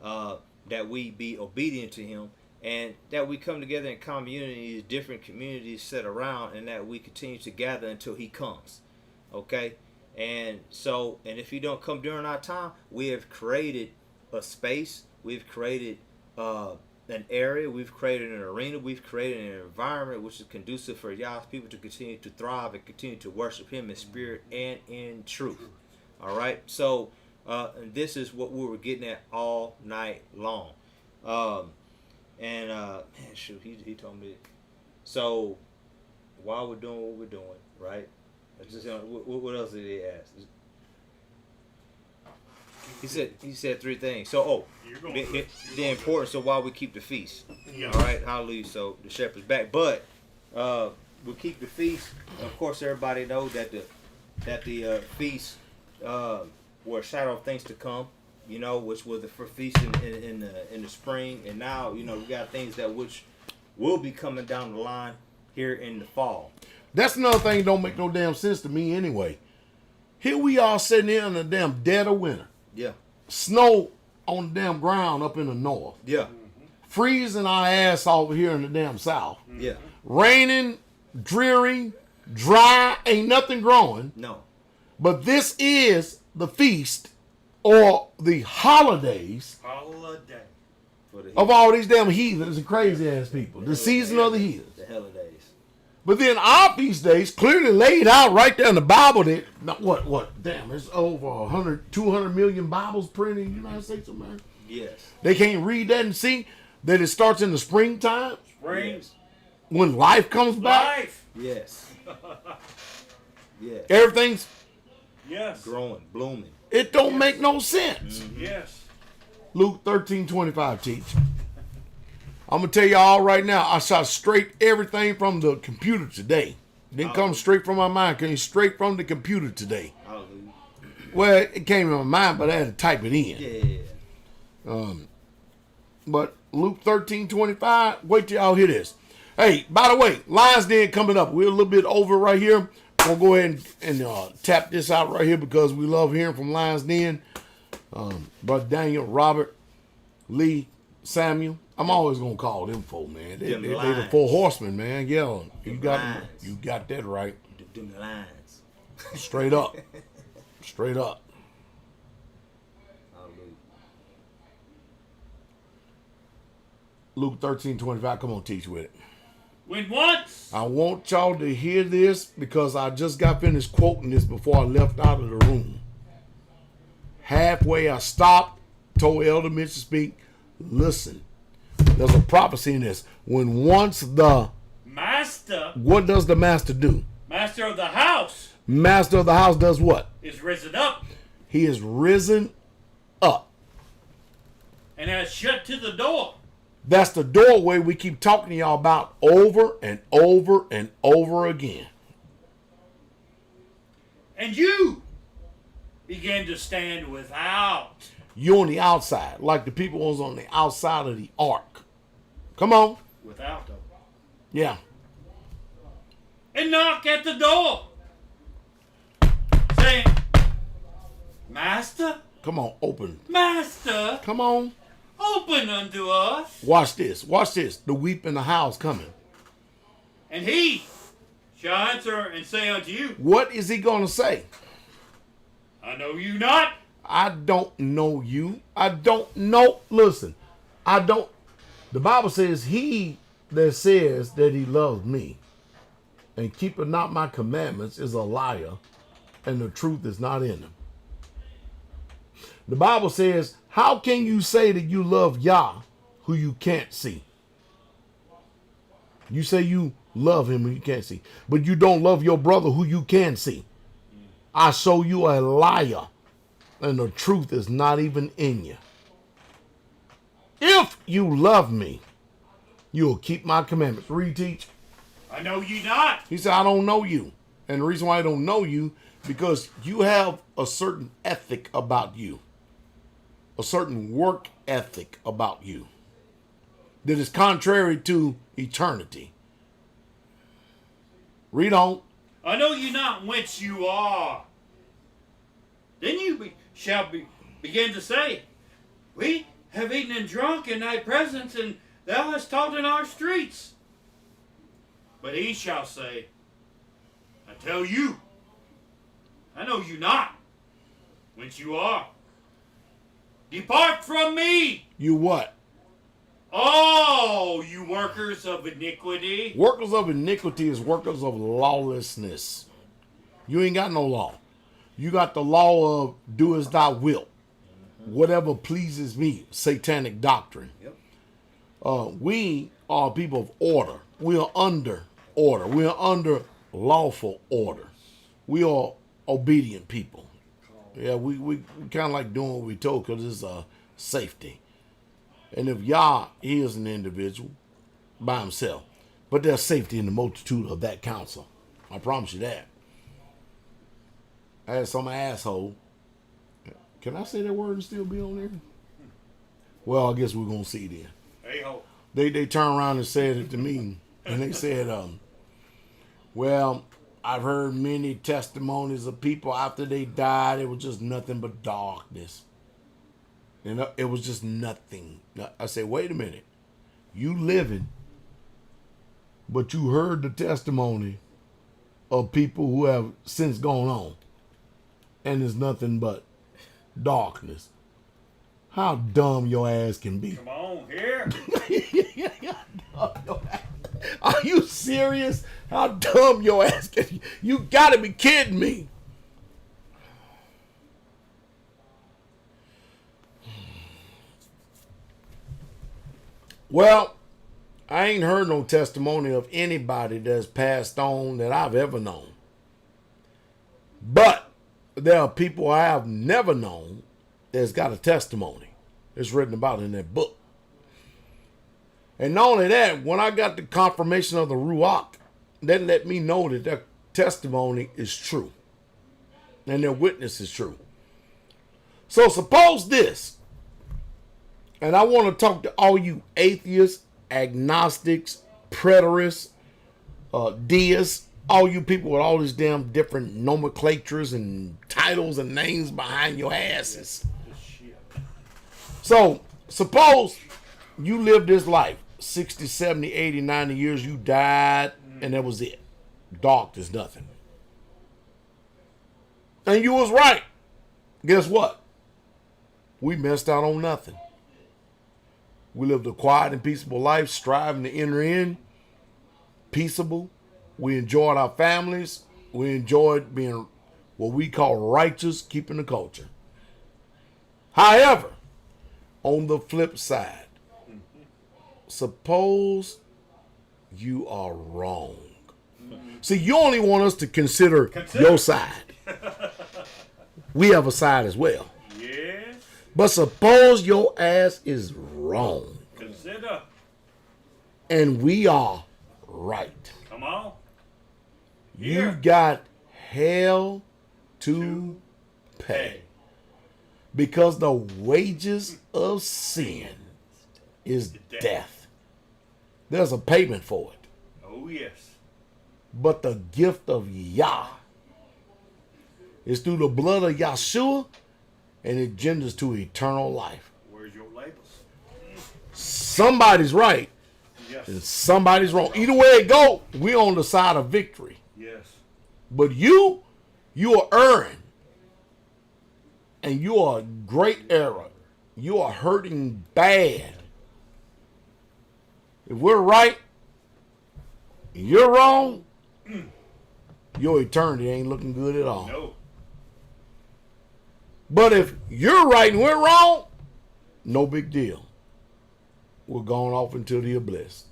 that we be obedient to him, and that we come together in communities, different communities set around, and that we continue to gather until he comes. Okay? And so, and if he don't come during our time, we have created a space, we've created an area, we've created an arena, we've created an environment which is conducive for Yah's people to continue to thrive and continue to worship him in spirit and in truth. All right? So, this is what we were getting at all night long. He told me. So, while we're doing what we're doing, right? What else did he ask? He said three things. So, the importance of why we keep the feast. Yeah. All right, hallelujah. So the shepherd's back, but we keep the feast. Of course, everybody knows that the feast were a shadow of things to come. Which was the feast in the spring, and now we got things that which will be coming down the line here in the fall. That's another thing that don't make no damn sense to me anyway. Here we are sitting here in the damn dead of winter. Yeah. Snow on the damn ground up in the north. Yeah. Freezing our ass over here in the damn south. Yeah. Raining, dreary, dry, ain't nothing growing. No. But this is the feast or the holidays of all these damn heathens and crazy ass people. The season of the heathens. The holidays. But then our feast days clearly laid out right there in the Bible that, damn, it's over 100, 200 million Bibles printed in the United States of America. Yes. They can't read that and see that it starts in the springtime. Springs. When life comes back. Life. Yes. Yes. Everything's growing, blooming. It don't make no sense. Mm-hmm. Yes. Luke 13:25 teach. I'm going to tell y'all right now, I saw straight everything from the computer today. It didn't come straight from my mind. It came straight from the computer today. Hallelujah. Well, it came in my mind, but I had to type it in. Yeah. But Luke 13:25, wait till y'all hear this. Hey, by the way, Lions Den coming up. We're a little bit over right here. We'll go ahead and tap this out right here because we love hearing from Lions Den. Brother Daniel, Robert, Lee, Samuel. I'm always gonna call them four, man. They the four horsemen, man. Yeah, you got that right. Them lines. Straight up. Straight up. Hallelujah. Luke 13:25. Come on, teach with it. When once. I want y'all to hear this because I just got finished quoting this before I left out of the room. Halfway, I stopped, told Elder Mitch to speak. Listen, There's a prophecy in this. When once the master, what does the master do? master of the house, Master of the house does what? is risen up He is risen up. and has shut to the door. That's the doorway we keep talking to y'all about over and over and over again. And you began to stand without. You on the outside, like the people was on the outside of the ark. Come on. Without them. Yeah. And knock at the door, saying, Master, Come on, open. Master, Come on. open unto us. Watch this. Watch this. The weep in the house coming. And he shall answer and say unto you, What is he going to say? I know you not. I don't know you. I don't know. Listen, I don't. The Bible says, he that says that he loves me and keepeth not my commandments is a liar, and the truth is not in him. The Bible says, how can you say that you love Yah who you can't see? You say you love him who you can't see, but you don't love your brother who you can see. I show you a liar, and the truth is not even in you. If you love me, you'll keep my commandments. Read, teach. I know you not. He said, I don't know you. And the reason why I don't know you, because you have a certain ethic about you, a certain work ethic about you that is contrary to eternity. Read on. I know you not whence you are. Then you shall begin to say, We have eaten and drunk in thy presence, and thou hast taught in our streets. But he shall say, I tell you, I know you not whence you are. Depart from me, You what? all you workers of iniquity. Workers of iniquity is workers of lawlessness. You ain't got no law. You got the law of do as thou wilt. Whatever pleases me. Satanic doctrine. Yep. We are people of order. We are under order. We are under lawful order. We are obedient people. Yeah, we kind of like doing what we told because it's safety. And if Yah is an individual by himself, but there's safety in the multitude of that counsel. I promise you that. I had some asshole. Can I say that word and still be on there? Well, I guess we're going to see then. Hey-ho. They turned around and said it to me. And they said, well, I've heard many testimonies of people after they died, it was just nothing but darkness. And it was just nothing. I said, wait a minute. You living, but you heard the testimony of people who have since gone on. And there's nothing but darkness. How dumb your ass can be. Come on, here. Are you serious? How dumb your ass can be? You gotta be kidding me. Well, I ain't heard no testimony of anybody that's passed on that I've ever known. But there are people I have never known that's got a testimony. It's written about in that book. And not only that, when I got the confirmation of the Ruach, that let me know that their testimony is true. And their witness is true. So suppose this, and I want to talk to all you atheists, agnostics, preterists, deists, all you people with all these damn different nomenclatures and titles and names behind your asses. So, suppose you lived this life, 60, 70, 80, 90 years, you died, and that was it. Dark as nothing. And you was right. Guess what? We missed out on nothing. We lived a quiet and peaceable life, striving to enter in, peaceable. We enjoyed our families. We enjoyed being what we call righteous, keeping the culture. However, on the flip side, suppose you are wrong. See, you only want us to consider your side. We have a side as well. Yes. But suppose your ass is wrong. Consider. And we are right. Come on. You got hell to pay. Because the wages of sin is death. There's a payment for it. Oh, yes. But the gift of Yah is through the blood of Yahshua, and it genders to eternal life. Where's your labels? Somebody's right, Yes. and somebody's wrong. Either way it go, we're on the side of victory. Yes. But you are erring, and you are a great error. You are hurting bad. If we're right, and you're wrong, your eternity ain't looking good at all. No. But if you're right and we're wrong, no big deal. We're going off into the abyss.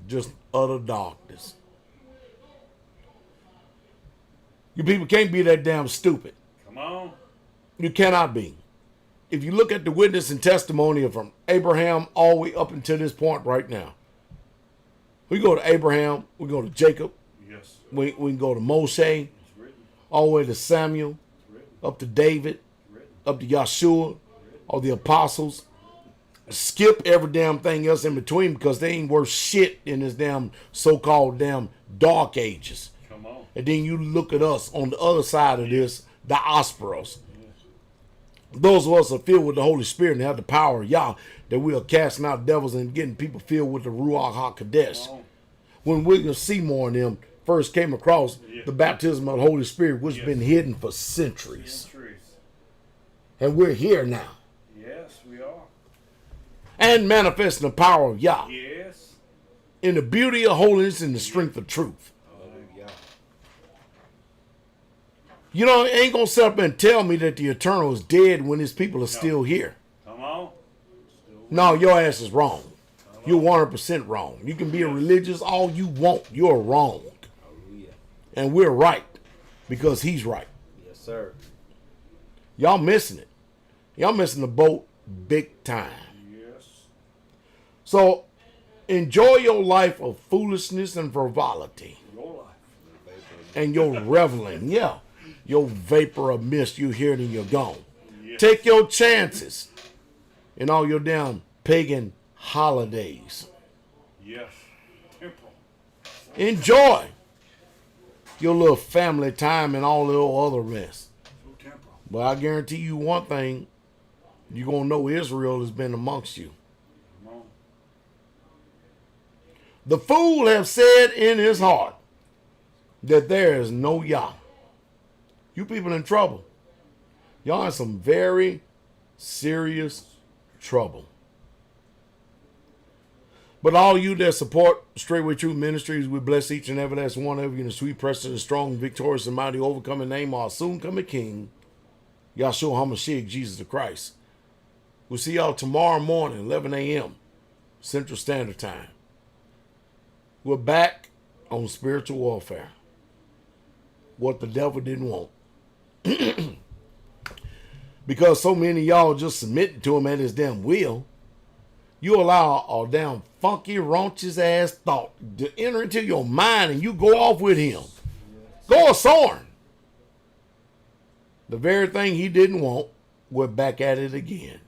Just utter darkness. You people can't be that damn stupid. Come on. You cannot be. If you look at the witness and testimony from Abraham all the way up until this point right now, we go to Abraham, we go to Jacob, Yes. we can go to Moshe, It's written. all the way to Samuel, It's written. up to David, It's written. up to Yahshua, all the apostles. Skip every damn thing else in between because they ain't worth shit in this damn so-called damn dark ages. Come on. And then you look at us on the other side of this, the Osperos. Those of us are filled with the Holy Spirit and have the power of Yah, that we are casting out devils and getting people filled with the Ruach HaKodesh. Come on. When William Seymour and them first came across the baptism of the Holy Spirit, which has been hidden for centuries. And we're here now. Yes, we are. And manifesting the power of Yah Yes. in the beauty of holiness and the strength of truth. Hallelujah. You know, ain't gonna sit up and tell me that the eternal is dead when his people are still here. Come on. No, your ass is wrong. You're 100% wrong. You can be a religious all you want. You're wrong. Hallelujah. And we're right because he's right. Yes, sir. Y'all missing it. Y'all missing the boat big time. Yes. So enjoy your life of foolishness and frivolity Your life. and your reveling. Yeah. Your vapor of mist you hear it and you're gone. Yes. Take your chances in all your damn pagan holidays. Yes. Temple. Enjoy your little family time and all the other mess. So temporal. But I guarantee you one thing, you're going to know Israel has been amongst you. Come on. The fool have said in his heart that there is no Yah. You people in trouble. Y'all in some very serious trouble. But all you that support Straightway Truth Ministries, we bless each and every last one of you in the sweet, precious, and strong, victorious, and mighty, overcoming name of our soon-coming King, Yahshua HaMashiach, Jesus the Christ. We'll see y'all tomorrow morning, 11 a.m. Central Standard Time. We're back on spiritual warfare. What the devil didn't want. Because so many of y'all just submitting to him at his damn will, you allow a damn funky, raunchous ass thought to enter into your mind and you go off with him. Go a-soaring. The very thing he didn't want, we're back at it again.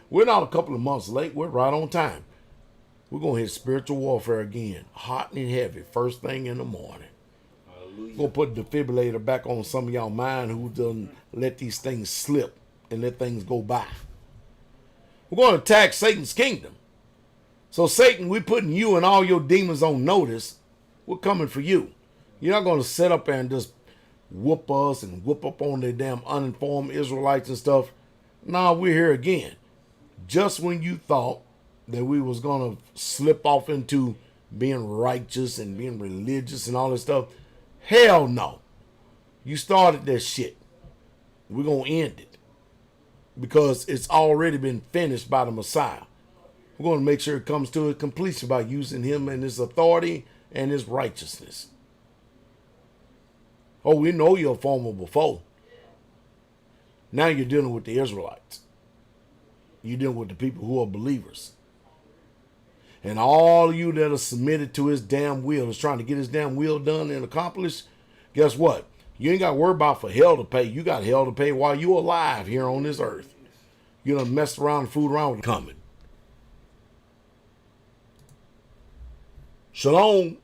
We're not a couple of months late. We're right on time. We're going to hit spiritual warfare again. Hot and heavy. First thing in the morning. Hallelujah. We're going to put the defibrillator back on some of y'all mind who done let these things slip and let things go by. We're going to attack Satan's kingdom. So Satan, we're putting you and all your demons on notice. We're coming for you. You're not going to sit up there and just whoop us and whoop up on the damn uninformed Israelites and stuff. Nah, we're here again. Just when you thought that we was going to slip off into being righteous and being religious and all this stuff, hell no. You started that shit. We're going to end it. Because it's already been finished by the Messiah. We're going to make sure it comes to a completion by using him and his authority and his righteousness. Oh, we know you're a formidable foe. Now you're dealing with the Israelites. You're dealing with the people who are believers. And all of you that are submitted to his damn will, is trying to get his damn will done and accomplished, guess what? You ain't got to worry about for hell to pay. You got hell to pay while you're alive here on this earth. You done messed around and fooled around with coming. Shalom.